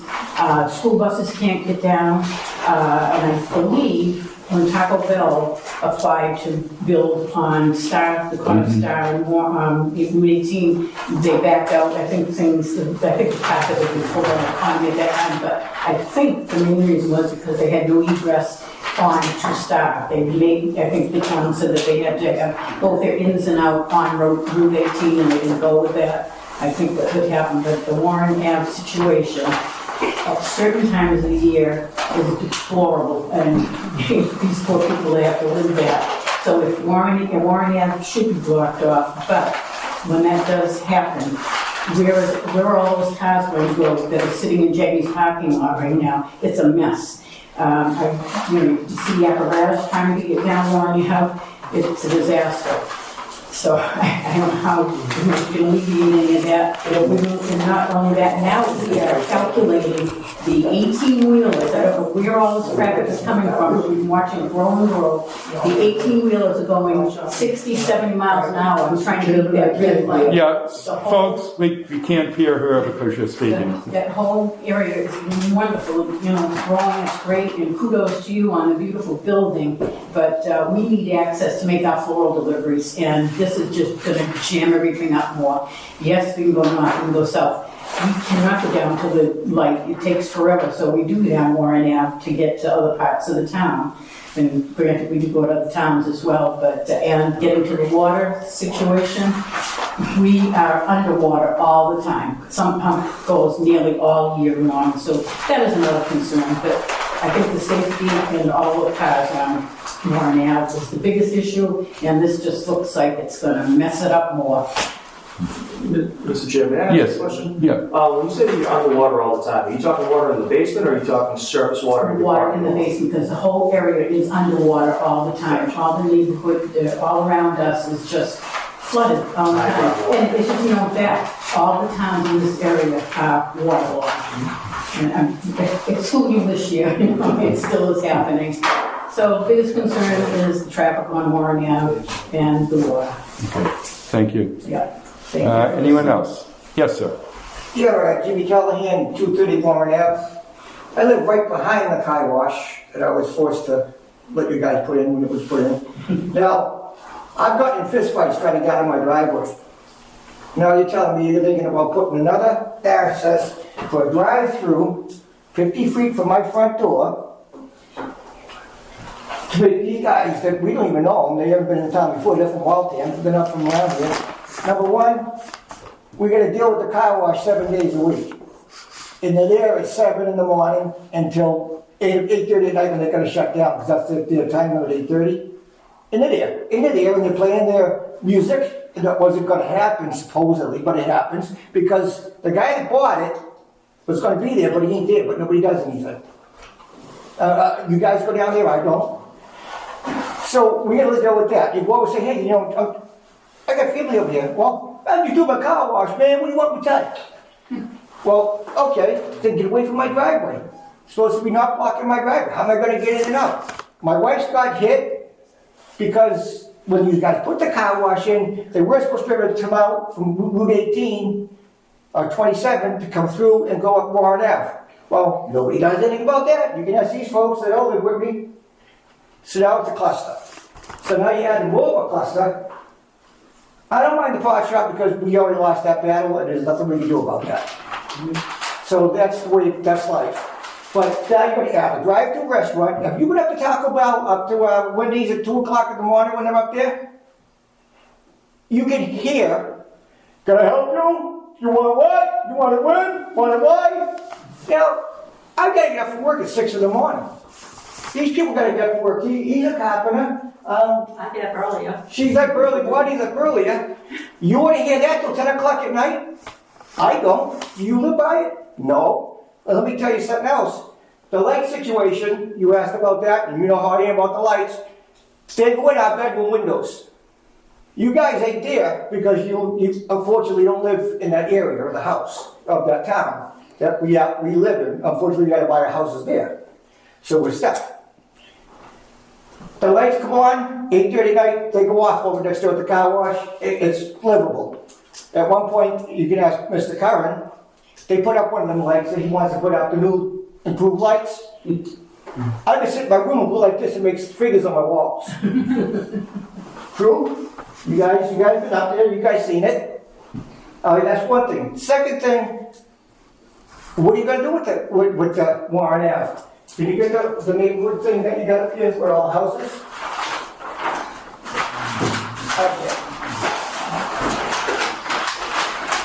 School buses can't get down, and I believe when Taco Bell applied to build on Star, the corner of Star and Route 18, they backed out. I think the traffic had been pulled on the economy at that time, but I think the main reason was because they had no egress on to Star. They made, I think the town said that they had to have both their ins and out on Route 18, and they didn't go with that. I think that could happen, but the Warren Ave situation at certain times of the year is deplorable, and these poor people, they have to live there. So if Warren Ave should be blocked off, but when that does happen, where are all those cars going to go that are sitting in Jamie's parking lot right now? It's a mess. You see the apparatus trying to get down Warren Ave, it's a disaster. So I don't know how we can alleviate any of that. And not only that, now we are calculating the 18-wheelers. I don't know where all this traffic is coming from. We've been watching it grow and grow. The 18-wheelers are going 60, 70 miles an hour. I'm trying to make that red light. Yeah, folks, we can't hear her because you're speaking. That whole area is wonderful, growing, it's great, and kudos to you on the beautiful building. But we need access to make our floral deliveries, and this is just gonna jam everything up more. Yes, we can go north, we can go south. We cannot go down to the light, it takes forever, so we do down Warren Ave to get to other parts of the town. And granted, we do go to other towns as well, but, and getting to the water situation, we are underwater all the time. Some pump goes nearly all year long, so that is another concern, but I think the safety and all the cars on Warren Ave is the biggest issue, and this just looks like it's gonna mess it up more. Mr. Chair, may I ask Yes. a question? Yeah. When you say that you're underwater all the time, are you talking water in the basement, or are you talking surface water in your Water parking in the lot? basement, because the whole area is underwater all the time. All the neighborhood, all around us is just flooded all the time. And it's just, fact, all the towns in this area are waterlogged. And I'm excluding this year, it still is happening. So the biggest concern is the traffic on Warren Ave and the water. Okay, thank you. Yeah. Thank you. Anyone else? Yes, sir. Sure, Jimmy Callahan, 230 Warren Ave. I live right behind the car wash that I was forced to let you guys put in when it was put in. Now, I've gotten in fistfights trying to get out of my driveway. Now you're telling me you're thinking about putting another access for a drive-through 50 feet from my front door But these guys that we don't even know them, they haven't been in town before, they're from Waltham, they've been up from around here. Number one, we gotta deal with the car wash 7 days a week. And they're there at 7 in the morning until 8:30 at night when they're gonna shut down, because that's their time limit, 8:30. And they're there, and they're playing their music, and that wasn't gonna happen supposedly, but it happens, because the guy that bought it was gonna be there, but he ain't there, but nobody does anything. You guys go down there, I don't. So we gotta deal with that. You go and say, hey, you know, I got family over here. Well, I'm just doing my car wash, man. What do you want me to tell you? Well, okay, then get away from my driveway. It's supposed to be not blocking my driveway. How am I gonna get in and out? My wife's got hit because when you guys put the car wash in, they were supposed to be able to come out from Route 18 or 27 to come through and go up Warren Ave. Well, nobody does anything about that. You can ask these folks that all live with me. So now it's a cluster. So now you add more of a cluster. I don't mind the pot shop because we already lost that battle and there's nothing we can do about that. So that's the way, that's life. But now you're gonna have a drive-through restaurant. Have you been up to Taco Bell, up to Wendy's at 2 o'clock in the morning when I'm up there? You can hear, can I help you? You want what? You want to win? Want to why? You know, I gotta get up from work at 6 in the morning. These people gotta get up from work. He's a carpenter. I get up earlier. She's up early, Buddy's up earlier. You wanna hear that till 10 o'clock at night? I don't. Do you live by it? No. Well, let me tell you something else. The light situation, you asked about that, and you know how I am about the lights. Stay away our bedroom windows. You guys ain't there because you unfortunately don't live in that area of the house, of that town that we live in. Unfortunately, we gotta buy our houses there. So we're stuck. The lights come on, 8:30 night, they go off over next door at the car wash. It's livable. At one point, you can ask Mr. Curran, they put up one of them lights, and he wants to put out the new improved lights. I can sit in my room and go like this and make figures on my walls. True? You guys been out there, you guys seen it. That's one thing. Second thing, what are you gonna do with the Warren Ave? Did you get the neighborhood thing that you got up here for all the houses? Okay.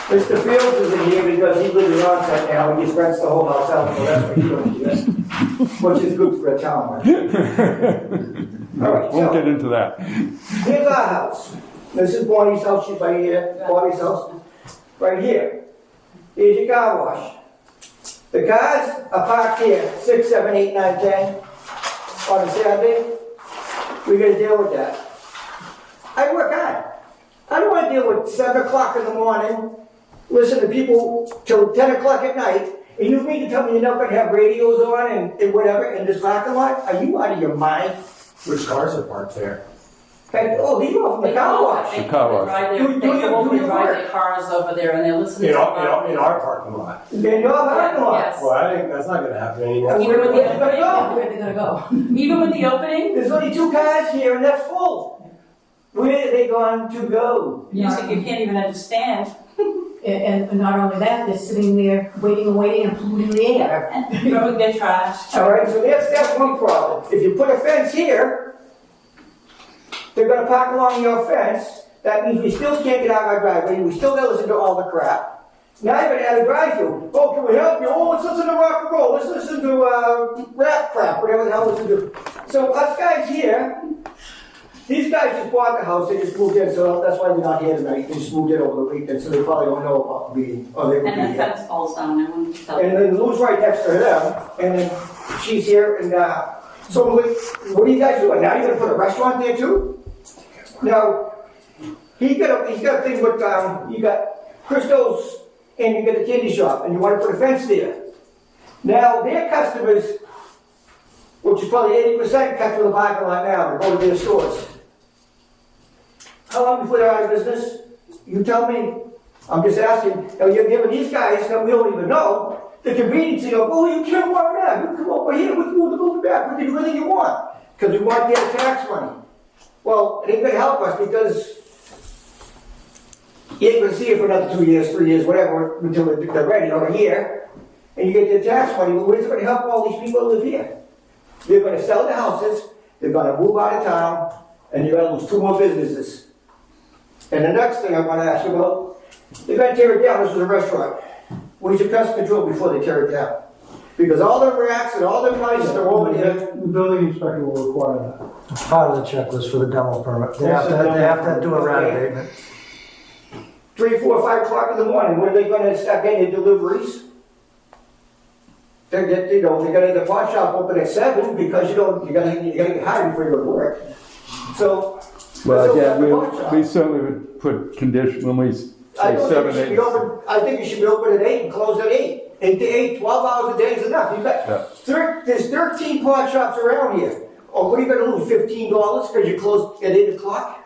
Mr. Fields is in here because he lives in Onset now, and he just rents the whole house out, so that's what he's doing here. Which is good for a town, right? All right, Won't get into that. Here's our house. This is Bonnie's house, she's right here, Bonnie's house, right here. Here's your car wash. The cars are parked here, 6, 7, 8, 9, 10, on a Saturday. We gotta deal with that. I work hard. I don't wanna deal with 7 o'clock in the morning, listen to people till 10 o'clock at night, and you mean to tell me you're not gonna have radios on and whatever in this parking lot? Are you out of your mind? Which cars are parked there? Hey, oh, these are from the car wash. They drive their cars over there and they're listening In to our parking lot. In your parking lot? Yes. Well, I think that's not gonna happen anymore. Even with the Where's it gonna opening, go? Where are they gonna go? even with the opening, There's only 2 cars here and that's full. Where are they going to go? music you can't even understand. And not only that, they're sitting there waiting and polluting the air. And throwing their trash. All right, so that's one problem. If you put a fence here, they're gonna park along your fence. That means we still can't get out of our driveway. We still gotta listen to all the crap. Now you're gonna add a drive-through. Oh, can we help you? Oh, let's listen to rock and roll. Let's listen to rap crap, whatever the hell listen to. So us guys here, these guys just bought the house. They just moved in, so that's why they're not here tonight. They just moved in over the weekend, so they probably don't know about the meeting. Or they would And be the here. fence falls down, I want to tell And you. then Lou's right next to them, and then she's here, and so what are you guys doing? Now you're gonna put a restaurant there too? Now, he's got a thing with, you got Christo's, and you got the candy shop, and you wanna put a fence there. Now, their customers, which is probably 80% cut through the parking lot now, to go to their stores. How long before they're out of business? You tell me. I'm just asking. Now you're giving these guys that we don't even know the convenience of, oh, you can't want that. You come over here, we can move the building back. We can do anything you want. Because we want their tax money. Well, it ain't gonna help us because you ain't gonna see it for another 2 years, 3 years, whatever, until they're ready, or a year. And you get their tax money. Well, where's it gonna help all these people who live here? They're gonna sell the houses, they're gonna move out of town, and you're gonna lose 2 more businesses. And the next thing I wanna ask you about, they're gonna tear it down, this was a restaurant. Where's your pest control before they tear it down? Because all them rats and all them mice, they're over here. The building inspector will require that. It's part of the checklist for the demo permit. They have to do a rat abatement. 3, 4, 5 o'clock in the morning, when are they gonna start getting their deliveries? They're gonna get the pawn shop open at 7 because you gotta get hired before you go to work. So. Well, so again, the pawn shop. we certainly would put condition when we say I don't think 7, it should 8. be open, I think it should be open at 8 and closed at 8. 8 to 8, 12 hours a day is enough. You've got, there's 13 pawn shops around here. Oh, what are you gonna lose, $15 because you close at 8 o'clock?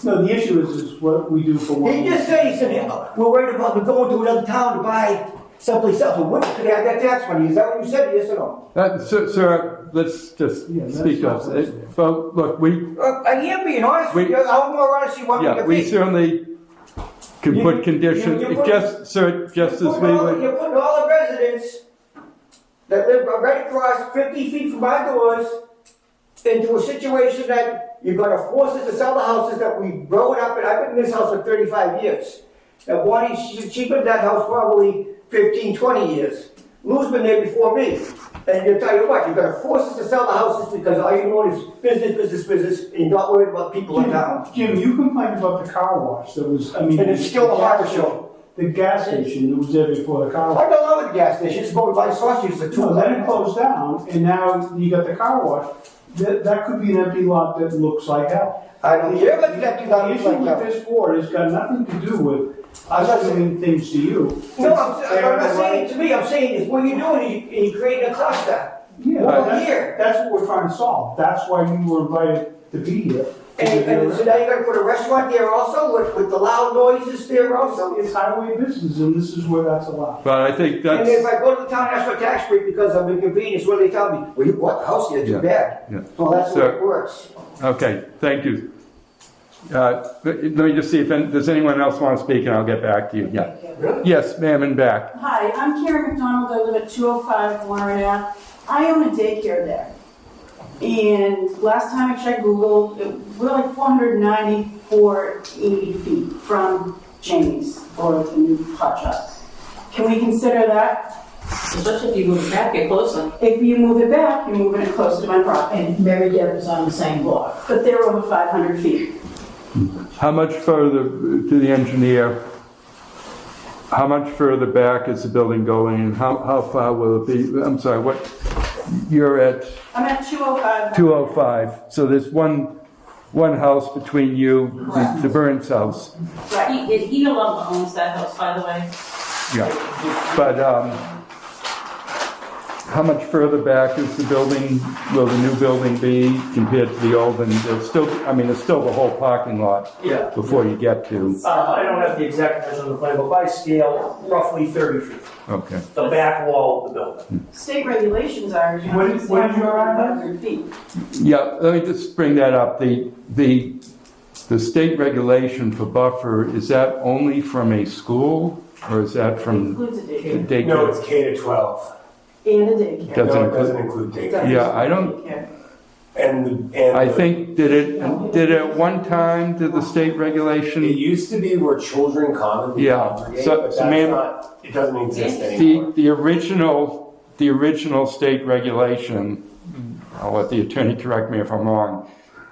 No, the issue is what we do for one. He just said, he said, we're worried about going to another town to buy someplace else. Well, what could have that tax money? Is that what you said, yes or no? Sir, let's just speak up. Folks, look, I am being honest with you. I'm more honest you want me to we be. certainly can put conditions, just as we would. You're putting all the residents that live right across 50 feet from our doors into a situation that you're gonna force us to sell the houses that we growing up in. I've been in this house for 35 years. Now, Bonnie, she been in that house probably 15, 20 years. Lou's been there before me. And you'll tell you what, you're gonna force us to sell the houses because all you know is business, and you're not worried about people in town. Jim, you complained about the car wash that was, And it's still a harbor show. The gas station that was there before the car I wash. don't know the gas station, it's going to buy sausages at 2 No, then it closed down, and now you got the car wash. That could be an empty lot that looks like hell. I don't care if it's empty lot The looks issue like with hell. this board has got nothing to do with us doing things to you. No, I'm not saying to me, I'm saying is what you're doing, you're creating a cluster. Yeah, Over here. that's what we're trying to solve. That's why you were invited to be here. And so now you're gonna put a restaurant there also, with the loud noises there also? It's highway business, and this is where that's allowed. But I think And if that's, I go to the town and ask for tax break because I'm inconvenienced, what do they tell me? Well, you bought the house here, too bad. yeah. Well, that's the way it So- works. Okay, thank you. Let me just see if, does anyone else want to speak, and I'll get back to you. Yeah. Yes, ma'am, in back. Hi, I'm Karen McDonald. I live at 205 Warren Ave. I own a daycare there. And last time I checked Google, we're like 480 feet from Janie's or the new hot shop. Can we consider that? Especially if you move it back, get closer. If you move it back, you're moving it close to my property. And Mary Deb is on the same block. But they're over 500 feet. How much further, to the engineer, how much further back is the building going, and how far will it be? I'm sorry, what, you're at I'm at 205. 205, so there's one house between you, the Burns house. Right, he alone owns that house, by the way. Yeah, but how much further back is the building, will the new building be compared to the old? And there's still, there's still the whole parking lot Yeah. before you get to, I don't have the exact measure on the plan, but by scale, roughly 30 feet. okay. The back wall of the building. State regulations are you What have is to have your more than address? 500 feet. Yeah, let me just bring that up. The state regulation for buffer, is that only from a school, or is that It from includes a daycare. daycare? No, it's K to 12. And a daycare. Doesn't No, it include- doesn't include daycare. Yeah, I don't, Daycare. And I think, did at one time, did the state it regulation, used to be where children commonly Yeah. congregate, So but that's ma'am- not, it doesn't exist anymore. the original state regulation, I'll let the attorney correct me if I'm wrong,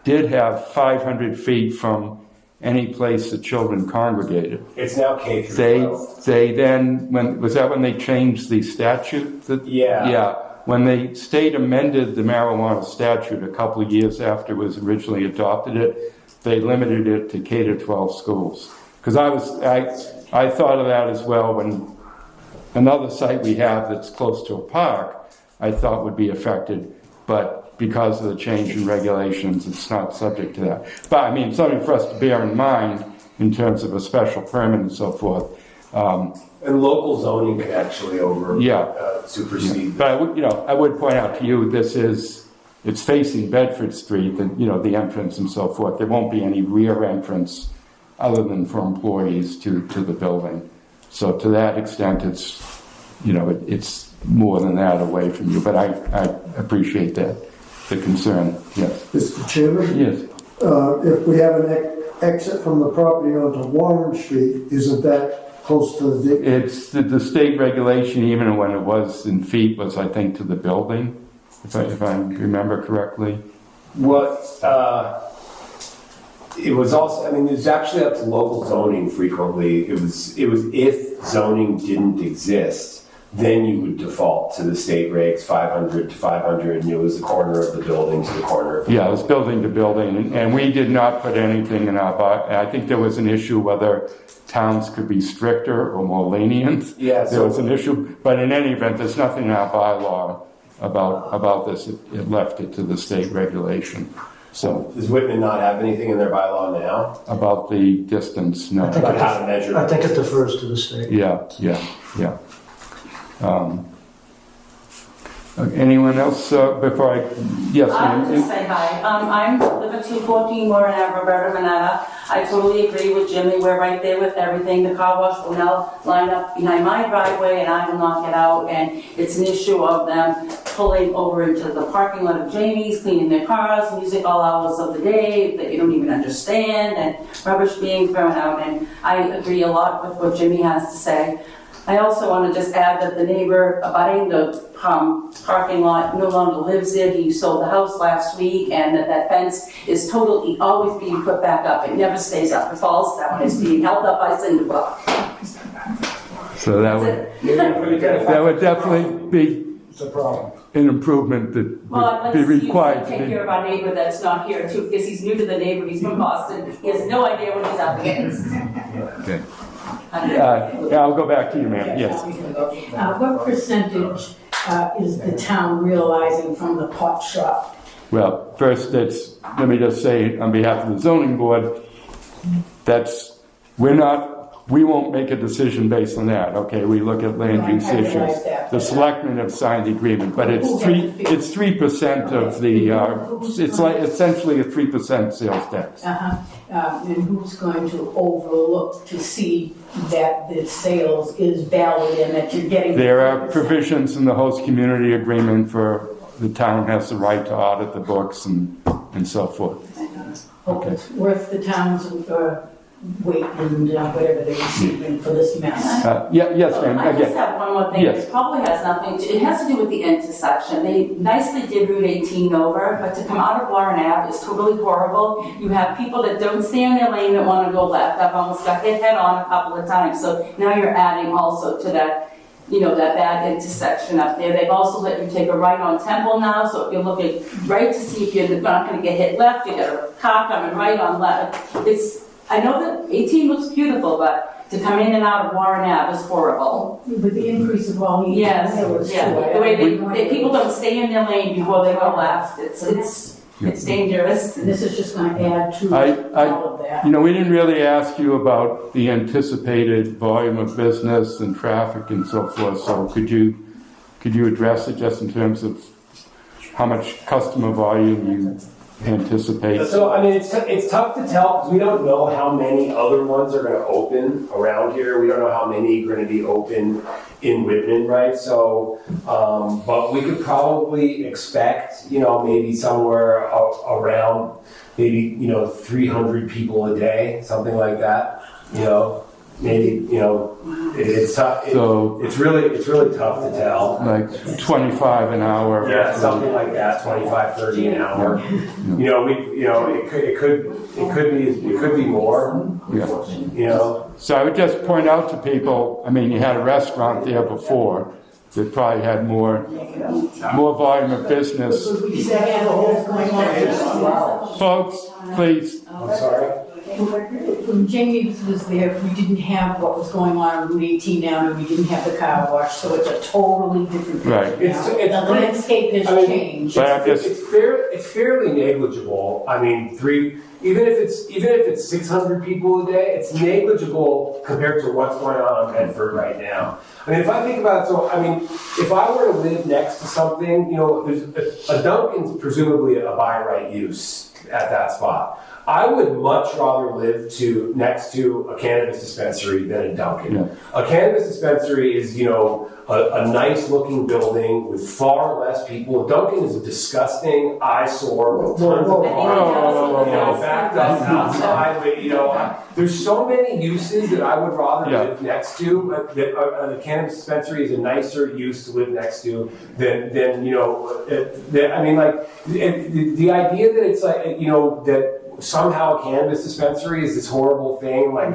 did have 500 feet from any place that children congregated. It's now K through 12. They then, was that when they changed the statute? Yeah. Yeah, when the state amended the marijuana statute a couple of years after it was originally adopted they limited it to K to 12 schools. Because I thought of that as well when another site we have that's close to a park, I thought would be affected, but because of the change in regulations, it's not subject to that. But something for us to bear in mind in terms of a special permit and so forth. And local zoning could actually supersede. But I would point out to you, it's facing Bedford Street, the entrance and so forth. There won't be any rear entrance other than for employees to the building. So to that extent, it's more than that away from you. But I appreciate that. the concern, yes. Mr. Chairman? Yes. If we have an exit from the property onto Warren Street, isn't that close to the ditch? It's the state regulation, even when it was in feet, was I think to the building, if I remember correctly. It was also, I mean, it was actually up to local zoning frequently. It was if zoning didn't exist, then you would default to the state regs 500 to 500, and it was the corner of the building to the corner of the Yeah, it was building to building, and we did not put anything in our I think there was an issue whether towns could be stricter or more lenient. Yeah, There was an issue, but in any event, there's nothing in our bylaw about this. It left it to the state regulation. So, Does Whitman not have anything in their bylaw now? about the distance, no. About how to measure? I think it defers to the state. Yeah. Anyone else before I? Yes, I ma'am. would just say hi. I live at 214 Warren Ave, Roberta Manetta. I totally agree with Jimmy. We're right there with everything. The car wash will now line up behind my driveway, and I will not get out. And it's an issue of them pulling over into the parking lot of Jamie's, cleaning their cars, music all hours of the day that you don't even understand, and rubbish being thrown out. And I agree a lot with what Jimmy has to say. I also want to just add that the neighbor abutting the parking lot no longer lives there. He sold the house last week, and that fence is totally always being put back up. It never stays up. It falls down. It's being held up by Cinderella. So that would definitely be an improvement that Well, I'd like would to be see you required to take be. care of our neighbor that's not here too, because he's new to the neighborhood. He's from Boston. He has no idea what he's up against. Okay. I'll go back to you, ma'am. Yes. What percentage is the town realizing from the pot shop? Well, first, let me just say on behalf of the zoning board, we won't make a decision based on that, okay? We look at land use I realize issues. that. The selectmen have signed the agreement, but it's 3% of the, it's like essentially a 3% sales tax. And who's going to overlook to see that the sales is valid and that you're getting? There are provisions in the host community agreement for the town has the right to audit the books and so forth. Hope it's worth the town's weight and whatever they're receiving for this mess. Yes, ma'am. I just have one more thing. Yes. It probably has nothing to, it has to do with the intersection. They nicely did Route 18 over, but to come out of Warren Ave is totally horrible. You have people that don't stay in their lane that want to go left. I've almost got hit head on a couple of times. So now you're adding also to that, that bad intersection up there. They've also let you take a right on Temple now, so if you're looking right to see if you're not going to get hit left, you got a car coming right on left. I know that 18 looks beautiful, but to come in and out of Warren Ave is horrible. With the increase of volume. Yes, the way people don't stay in their lane before they go left, it's dangerous. This is just going to add to all of that. We didn't really ask you about the anticipated volume of business and traffic and so forth, so could you address it just in terms of how much customer volume you anticipate? So, I mean, it's tough to tell because we don't know how many other ones are going to open around here. We don't know how many are going to be open in Whitman, right? So, but we could probably expect, maybe somewhere around maybe, 300 people a day, something like that, maybe, it's tough. It's really tough to tell. Like 25 an hour. Yeah, something like that, 25, 30 an hour. It could be more. Yeah. So I would just point out to people, you had a restaurant there before that probably had more volume of business. Folks, please. I'm sorry. When Jamie was there, we didn't have what was going on Route 18 now, and we didn't have the car wash, so it's a totally different picture Right. now. The landscape has changed. It's fairly negligible. Even if it's 600 people a day, it's negligible compared to what's going on in Bedford right now. If I think about it, if I were to live next to something, there's a Dunkin's presumably a by right use at that spot. I would much rather live next to a cannabis dispensary than a Dunkin'. Yeah. A cannabis dispensary is, a nice looking building with far less people. Dunkin' is a disgusting eyesore with tons of cars, backed up outside. There's so many uses that I would rather live next to. The cannabis dispensary is a nicer use to live next to than the idea that it's like, that somehow a cannabis dispensary is this horrible thing, like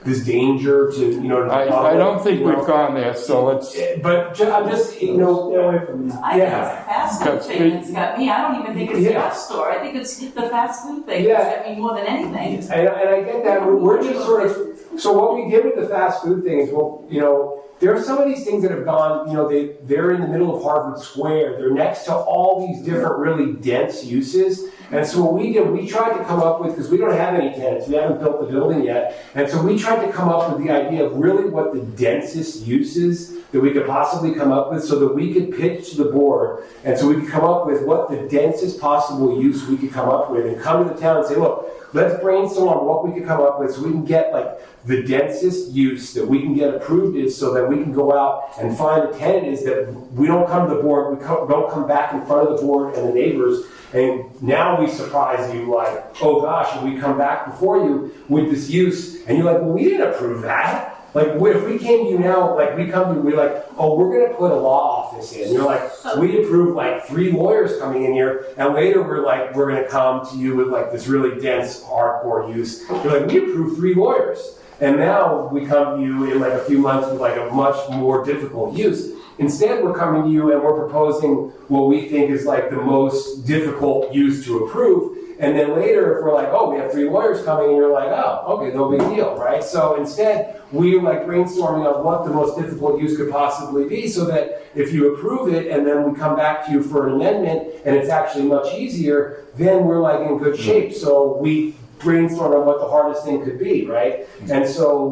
this danger to, I don't think we've gone there, so let's. But I'm just, Stay away from that. I think it's the fast food thing that's got me. I don't even think it's the fast store. I think it's the fast food thing that's got me more than anything. And I get that. We're just sort of. So what we did with the fast food thing is, there are some of these things that have gone, they're in the middle of Harvard Square. They're next to all these different really dense uses. And so what we did, we tried to come up with, because we don't have any tenants, we haven't built the building yet, and so we tried to come up with the idea of really what the densest uses that we could possibly come up with so that we could pitch to the board, and so we could come up with what the densest possible use we could come up with, and come to the town and say, look, let's brainstorm on what we could come up with so we can get the densest use that we can get approved is so that we can go out and find the tenant is that we don't come to the board, don't come back in front of the board and the neighbors, and now we surprise you like, oh gosh, and we come back before you with this use, and you're like, well, we didn't approve that. Like, if we came to you now, we come to you, we're like, oh, we're going to put a law office in. You're like, we approved 3 lawyers coming in here, and later we're going to come to you with this really dense, hardcore use. You're like, we approved 3 lawyers. And now we come to you in a few months with a much more difficult use. Instead, we're coming to you and we're proposing what we think is the most difficult use to approve. And then later, if we're like, oh, we have 3 lawyers coming, and you're like, oh, okay, no big deal, right? So instead, we're brainstorming on what the most difficult use could possibly be so that if you approve it and then we come back to you for an amendment and it's actually much easier, then we're in good shape. So we brainstorm on what the hardest thing could be, right? And so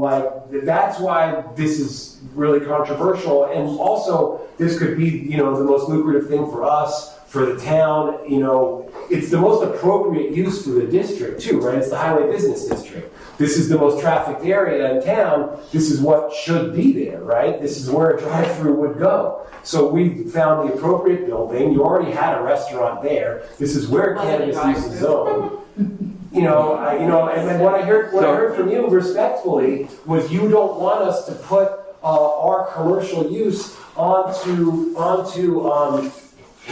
that's why this is really controversial. And also, this could be, the most lucrative thing for us, for the town, it's the most appropriate use for the district too, right? It's the highway business district. This is the most trafficked area in town. This is what should be there, right? This is where a drive-through would go. So we found the appropriate building. You already had a restaurant there. This is where cannabis use is zoned. And then what I heard from you respectfully was you don't want us to put our commercial use onto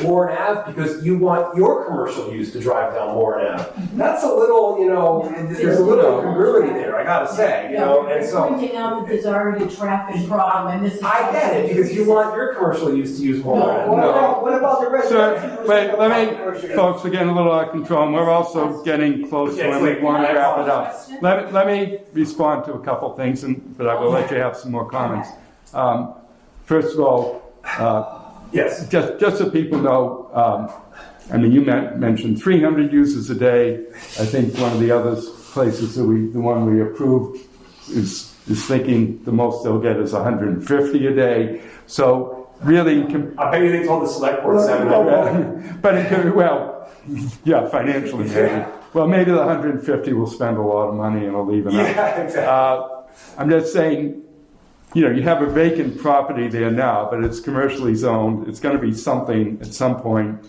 Warren Ave because you want your commercial use to drive down Warren Ave. That's a little, there's a little incongruity there, I gotta say, and so. Pointing out that there's already a traffic problem, and this is. I get it, because you want your commercial use to use Warren Ave. What about the residential? Wait, folks, we're getting a little out of control, and we're also getting close to when we want to wrap it up. Let me respond to a couple things, but I will let you have some more comments. First of all, yes. Just so people know, you mentioned 300 users a day. I think one of the other places the one we approved is thinking the most they'll get is 150 a day. So really, I bet you they told the select board 700. But financially, maybe. Well, maybe the 150 will spend a lot of money and will leave it out. Yeah, exactly. I'm just saying. You have a vacant property there now, but it's commercially zoned. It's going to be something at some point.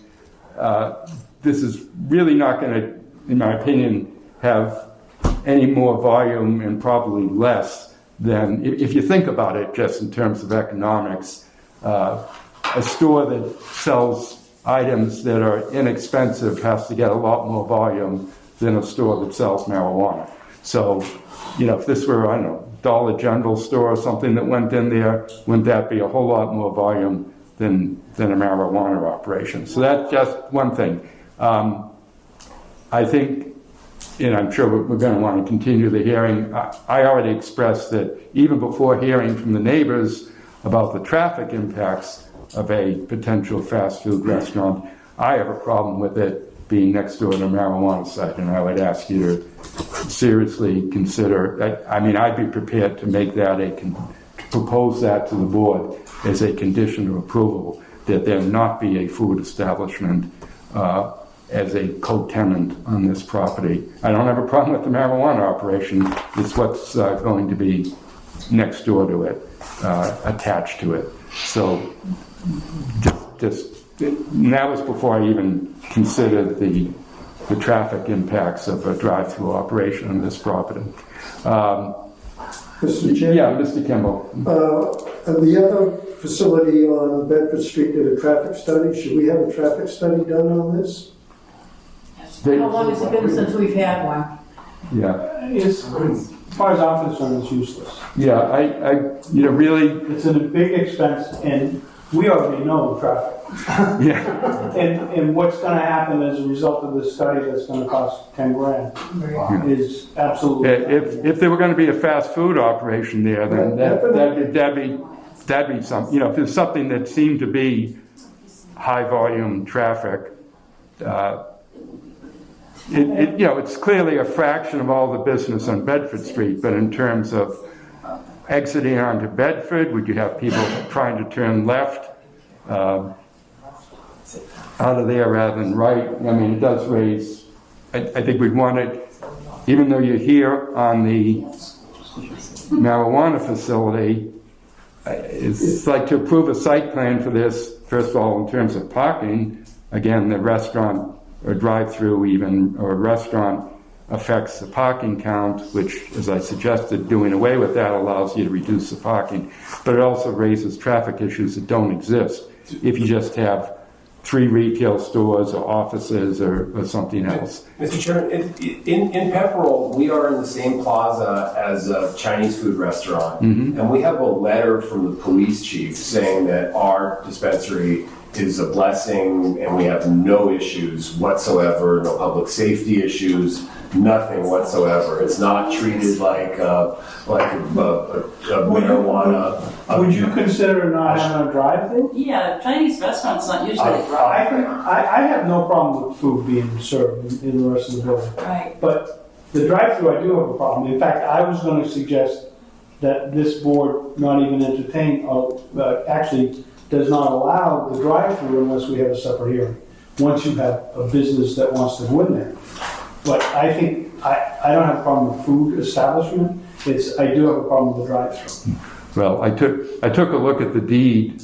This is really not going to, in my opinion, have any more volume and probably less than, if you think about it just in terms of economics, a store that sells items that are inexpensive has to get a lot more volume than a store that sells marijuana. So, if this were, I don't know, Dollar General store or something that went in there, wouldn't that be a whole lot more volume than a marijuana operation? So that's just one thing. I think, and I'm sure we're going to want to continue the hearing. I already expressed that even before hearing from the neighbors about the traffic impacts of a potential fast food restaurant, I have a problem with it being next door to a marijuana site, and I would ask you to seriously consider. I'd be prepared to make that to propose that to the board as a condition of approval, that there not be a food establishment as a co-tenant on this property. I don't have a problem with the marijuana operation. It's what's going to be next door to it, attached to it. So and that was before I even considered the traffic impacts of a drive-through operation on this property. Mr. Chairman? Yeah, Mr. Kimball. The other facility on Bedford Street did a traffic study. Should we have a traffic study done on this? How long has it been since we've had one? Yeah. As far as I'm concerned, it's useless. Yeah, I really. It's a big expense, and we already know the traffic. Yeah. And what's gonna happen as a result of this study that's gonna cost 10 grand is absolutely. If there were going to be a fast food operation there, then that'd be something. If there's something that seemed to be high volume traffic, it's clearly a fraction of all the business on Bedford Street. But in terms of exiting onto Bedford, would you have people trying to turn left out of there rather than right? I mean, it does raise. I think we'd want it, even though you're here on the marijuana facility. It's like to approve a site plan for this. First of all, in terms of parking, again, the restaurant or drive-through even, or a restaurant affects the parking count, which, as I suggested, doing away with that allows you to reduce the parking. But it also raises traffic issues that don't exist if you just have 3 retail stores or offices or something else. Mr. Chairman, in Pepperell, we are in the same plaza as a Chinese food restaurant, and we have a letter from the police chief saying that our dispensary is a blessing and we have no issues whatsoever, no public safety issues, nothing whatsoever. It's not treated like a marijuana. Would you consider not having a drive-through? Yeah, Chinese restaurants not usually a drive. I have no problem with food being served in the rest of the building. Right. But the drive-through, I do have a problem. In fact, I was going to suggest that this board not even entertain, actually does not allow the drive-through unless we have a separate hearing, once you have a business that wants to go in there. But I think, I don't have a problem with food establishment, I do have a problem with the drive-through. Well, I took a look at the deed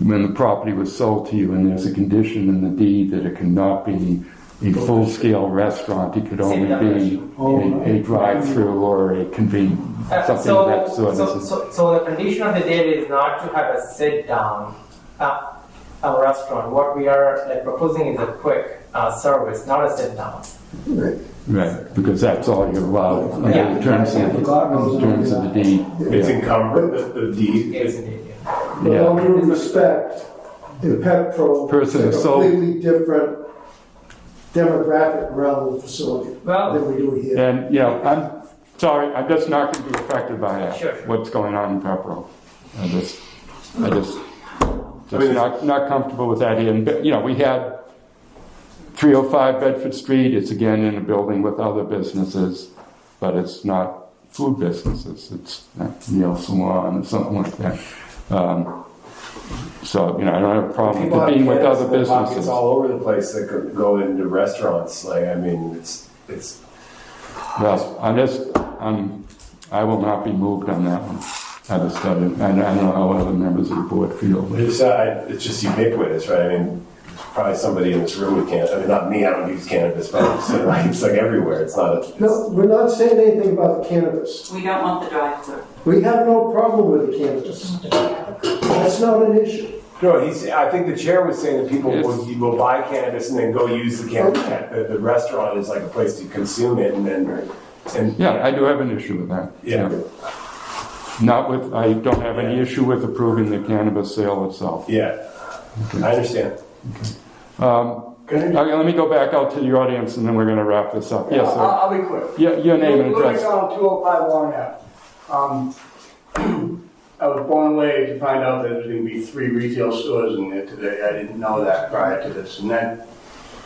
when the property was sold to you, and there's a condition in the deed that it cannot be a full-scale restaurant. It could only be a drive-through or a convenience, something of that sort. So the condition of the deed is not to have a sit-down a restaurant. What we are proposing is a quick service, not a sit-down. Right, because that's all you're allowed in terms of the deed. It's encumbered, the deed. Yes, indeed. With all due respect, in Petro, it's a completely different demographic around the facility than we do here. And, I'm sorry, I'm just not going to be affected by that. Sure. What's going on in Pepperell. I just not comfortable with that here. And, we had 305 Bedford Street. It's again in a building with other businesses, but it's not food businesses. It's nail salon or something like that. So, I don't have a problem with being with other businesses. It's all over the place that could go into restaurants. It's. Well, I will not be moved on that one. I just studied. I don't know how other members of the board feel. It's just ubiquitous, right? I mean, probably somebody in this room who can't. I mean, not me. I don't use cannabis, but it's like everywhere. It's not. No, we're not saying anything about the cannabis. We don't want the drive-through. We have no problem with the cannabis. That's not an issue. No, I think the chair was saying that people will buy cannabis and then go use the cannabis. The restaurant is like a place to consume it, I do have an issue with that. Yeah. I don't have any issue with approving the cannabis sale itself. Yeah. Okay. I understand. Okay. Let me go back out to the audience and then we're going to wrap this up. Yes, sir. I'll be quick. Your name and address. Louis on 205 Warren Ave. I was blown away to find out that there's going to be 3 retail stores in there today. I didn't know that prior to this. And that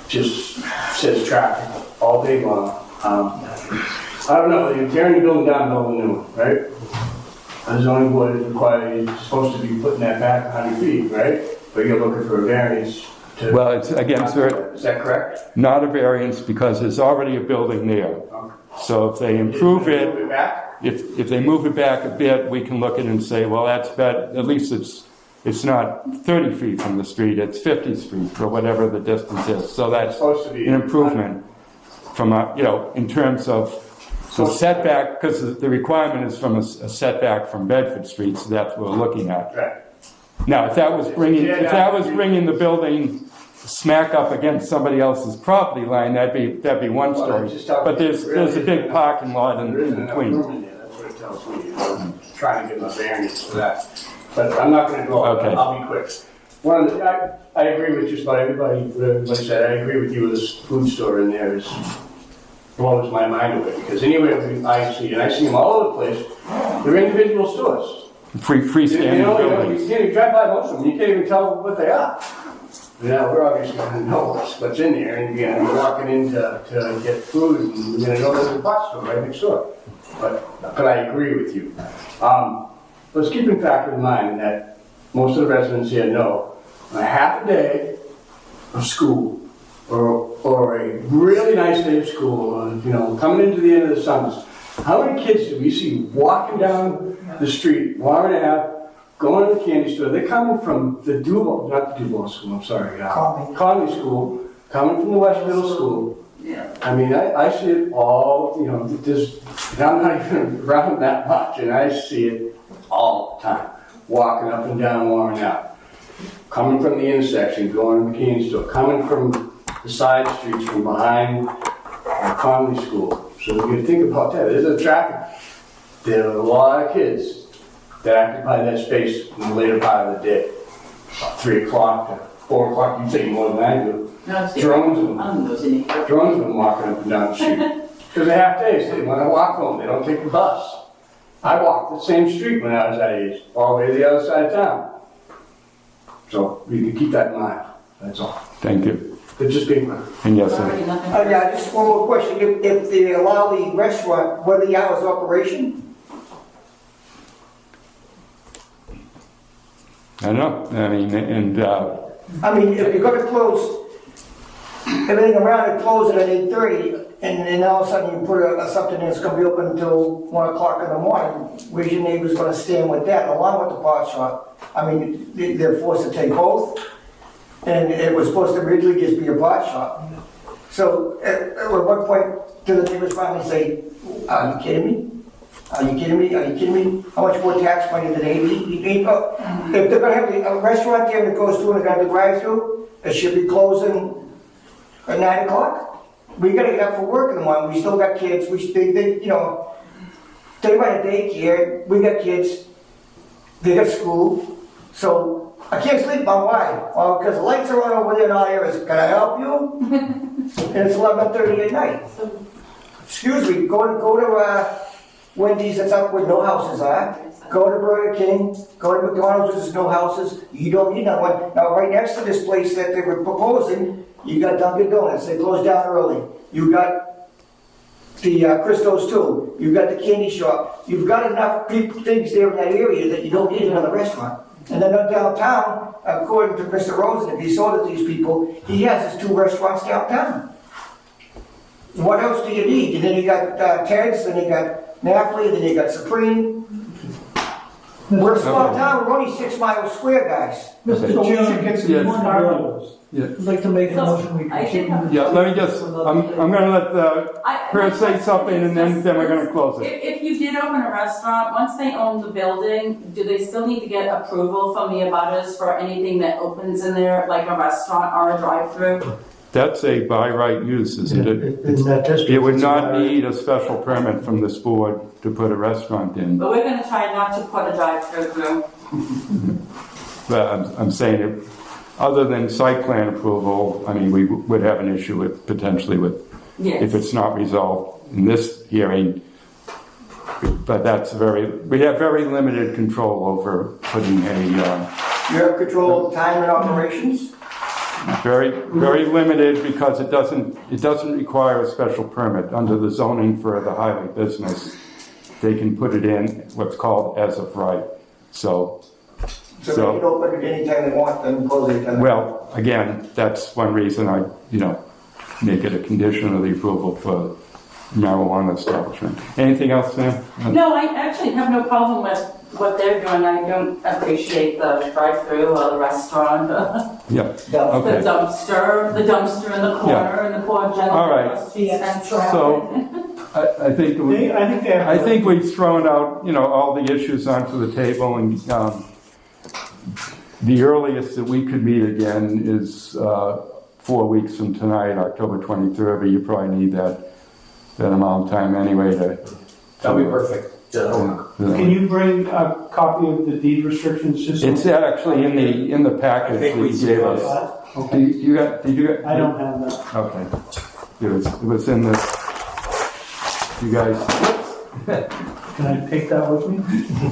just says traffic all day long. I don't know, you're tearing the building down and building a new one, right? The zoning board is required, you're supposed to be putting that back 100 feet, right? But you're looking for a variance to. Well, it's, again, sir, Is that correct? not a variance because there's already a building there. So if they improve Move it, it back? if they move it back a bit, we can look at it and say, well, that's better, at least it's not 30 feet from the street, it's 50 feet, or whatever the distance is. So that's Supposed to be. an improvement from, in terms of the setback, because the requirement is from a setback from Bedford Street, so that's what we're looking at. Right. Now, if that was bringing the building smack up against somebody else's property line, that'd be one story. But there's a big parking lot in There isn't enough between. room in there, that's what it tells me. I'm trying to get my variance for that. But I'm not gonna go, Okay. I'll be quick. I agree with just about everybody, what everybody said. I agree with you with this food store in there blows my mind away. Because anywhere I see, and I see them all over the place, they're individual stores. Freestanding You buildings. can't even drive by most of them, you can't even tell what they are. Now, we're obviously gonna know what's in there, and you're gonna be walking in to get food, and you're gonna know there's a pot store right next door. But I agree with you. Let's keep in fact in mind that most of the residents here know a half a day of school, or a really nice day of school, coming into the end of the summers. How many kids do we see walking down the street, Warren Ave, going to the candy store? They're coming from the not the Duval School, I'm sorry, Conley School, coming from the West Middle School. Yeah. I mean, I see it all, and I'm not even around that much, and I see it all the time, walking up and down Warren Ave, coming from the intersection, going to the candy store, coming from the side streets from behind Conley School. So you think about that. There's a traffic. There are a lot of kids that occupy that space in the later part of the day. About 3 o'clock to 4 o'clock, you say more than I do. No, Drones of them walking up and down the street. Because they're half days. They want to walk home. They don't take the bus. I walked the same street when I was that age, all the way to the other side of town. So you can keep that in mind. That's all. Thank you. But just being clear. And yes, sir. Yeah, just one more question. If they allow the restaurant, what are the hours of operation? I don't know. I mean, if you're gonna close, everything around it closes at 8:30, and then all of a sudden you put something that's gonna be open until 1 o'clock in the morning, where's your neighbors gonna stand with that, along with the pot shop? I mean, they're forced to take both, and it was supposed to originally just be a pot shop. So at what point do the neighbors finally say, are you kidding me? Are you kidding me? Are you kidding me? How much more tax money do they need? If they're gonna have a restaurant there that goes through and they're gonna have a drive-through, it should be closing at 9 o'clock. We gotta get up for work in the morning. We still got kids. They run a daycare. We got kids. They got school. So I can't sleep on why? Well, because the lights are on over there in all areas. Can I help you? And it's 11:30 at night. Excuse me, go to Wendy's that's up where no houses are. Go to Burger King. Go to McDonald's, there's no houses. You don't need that one. Now, right next to this place that they were proposing, you got Dunkin' Donuts. They closed down early. You got the Christos too. You've got the candy shop. You've got enough things there in that area that you don't need another restaurant. And then downtown, according to Mr. Rosen, if he sold it to these people, he has his 2 restaurants downtown. What else do you need? And then you got Ted's, then you got Napoli, then you got Supreme. We're a small town, we're only 6 miles square, guys. Mr. Chairman, Yes. I'd like to make a motion, we continue. Yeah, let me just, I'm gonna let her say something and then we're gonna close it. If you did open a restaurant, once they own the building, do they still need to get approval from the abutters for anything that opens in there, like a restaurant or a drive-through? That's a by right use, isn't it? You would not need a special permit from this board to put a restaurant in. But we're gonna try not to put a drive-through. But I'm saying it, other than site plan approval, I mean, we would have an issue potentially with, if it's not resolved in this hearing. But we have very limited control over putting You have control of time and operations? very, very limited because it doesn't require a special permit under the zoning for the highway business. They can put it in what's called as of right. So So they can open it anytime they want, then close it anytime. Well, again, that's one reason I, make it a condition of the approval for marijuana establishment. Anything else, Sam? No, I actually have no problem with what they're doing. I don't appreciate the drive-through or the restaurant, Yep. the Okay. dumpster in the corner, and the poor gentleman. All right. So, I think I think we've thrown out, all the issues onto the table, and the earliest that we could meet again is 4 weeks from tonight, October 23rd. But you probably need that amount of time anyway to. That'll be perfect. Can you bring a copy of the deed restrictions? It's actually in the package I think that we you gave us. Did you get? I don't have that. Okay. It was in this. You guys. Can I take that with me?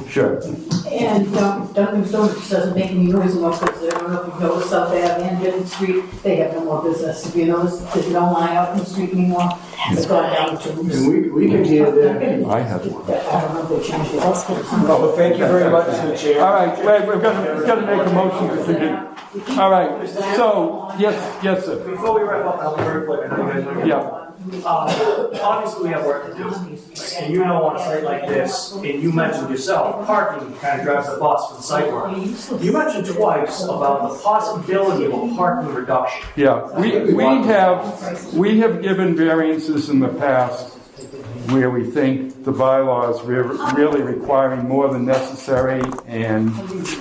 Sure. And Dunkin' Donuts doesn't make any noise anymore because I don't know if you've noticed South Ave and Denton Street, they have no more business. If you notice, there's no line out in the street anymore. It's gone down to. And we can hear that. I have it. I don't know if they changed it. Well, thank you very much, Mr. Chair. All right, wait, we've got to make a motion to continue. All right, so, yes, sir. Before we wrap up, I'll be very quick. I know you guys are. Yeah. Obviously, we have work to do. And you know, on a site like this, and you mentioned yourself, parking kind of drives the bus for the site work. You mentioned twice about the possibility of a parking reduction. Yeah, we have given variances in the past where we think the bylaws really requiring more than necessary, and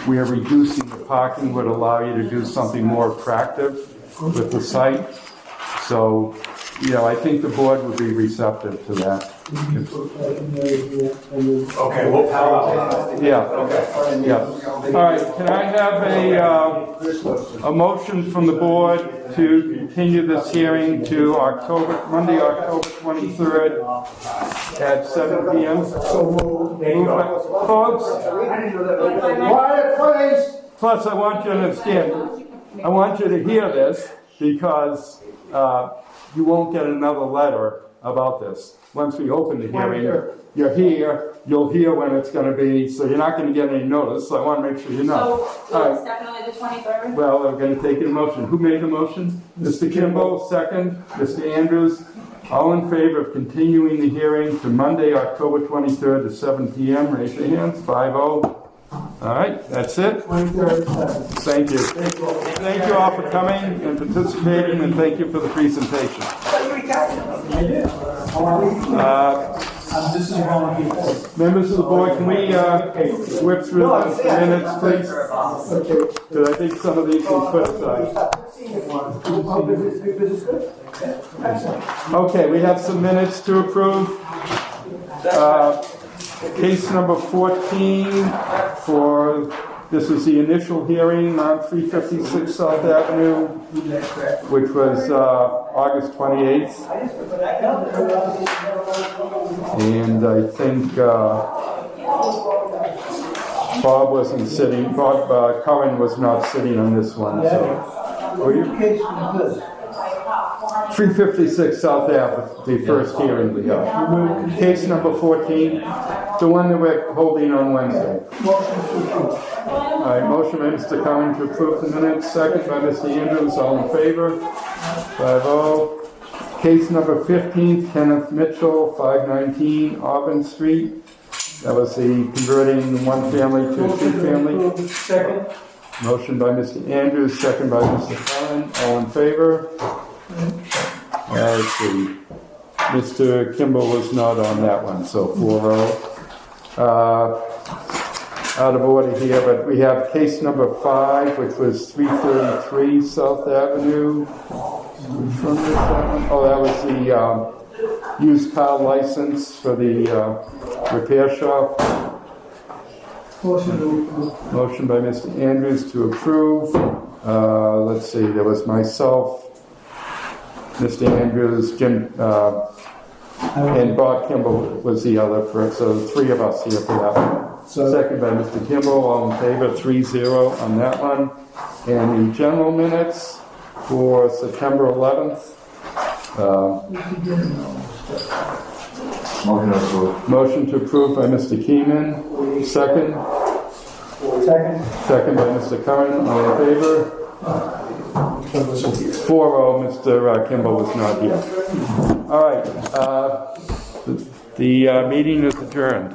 where reducing the parking would allow you to do something more attractive with the site. So, I think the board would be receptive to that. Okay, we'll power. Yeah. All right, can I have a motion from the board to continue this hearing to Monday, October 23rd at 7 p.m.? Folks, Quiet, please! plus I want you to understand, I want you to hear this because you won't get another letter about this. Once we open the hearing, you're here, you'll hear when it's going to be, so you're not going to get any notice, so I want to make sure you know. So, it's definitely the 23rd? Well, we're going to take a motion. Who made the motion? Mr. Kimball, second. Mr. Andrews, all in favor of continuing the hearing to Monday, October 23rd at 7 p.m. Raise your hands, 5-0. All right, that's it. Thank you. Thank you all for coming and participating, and thank you for the presentation. This is volunteer. Members of the board, can we whip through the minutes, please? Because I think some of these will put aside. Okay, we have some minutes to approve. Case number 14 this is the initial hearing on 356 South Avenue, which was August 28th. And I think Bob wasn't sitting, Bob Cohen was not sitting on this one. So. Were you? 356 South Ave, the first hearing we had. Case number 14, the one that we're holding on Wednesday. All right, motion by Mr. Cohen to approve the minutes, second by Mr. Andrews, all in favor? 5-0. Case number 15, Kenneth Mitchell, 519 Auburn Street. That was the converting one family to a two-family. Second. Motion by Mr. Andrews, second by Mr. Cohen, all in favor? Let's see. Mr. Kimball was not on that one, so 4-0. Out of order here, but we have case number 5, which was 333 South Avenue. Which one was that one? Oh, that was the used car license for the repair shop. Motion by Mr. Andrews to approve. Let's see, there was myself, Mr. Andrews, Jim, and Bob Kimball was the other person, so 3 of us here for that one. Second by Mr. Kimball, all in favor, 3-0 on that one. And the general minutes for September 11th. Motion to approve. Motion to approve by Mr. Keeman, second. Second by Mr. Curran, all in favor? 4-0, Mr. Kimball was not here. All right, the meeting is adjourned.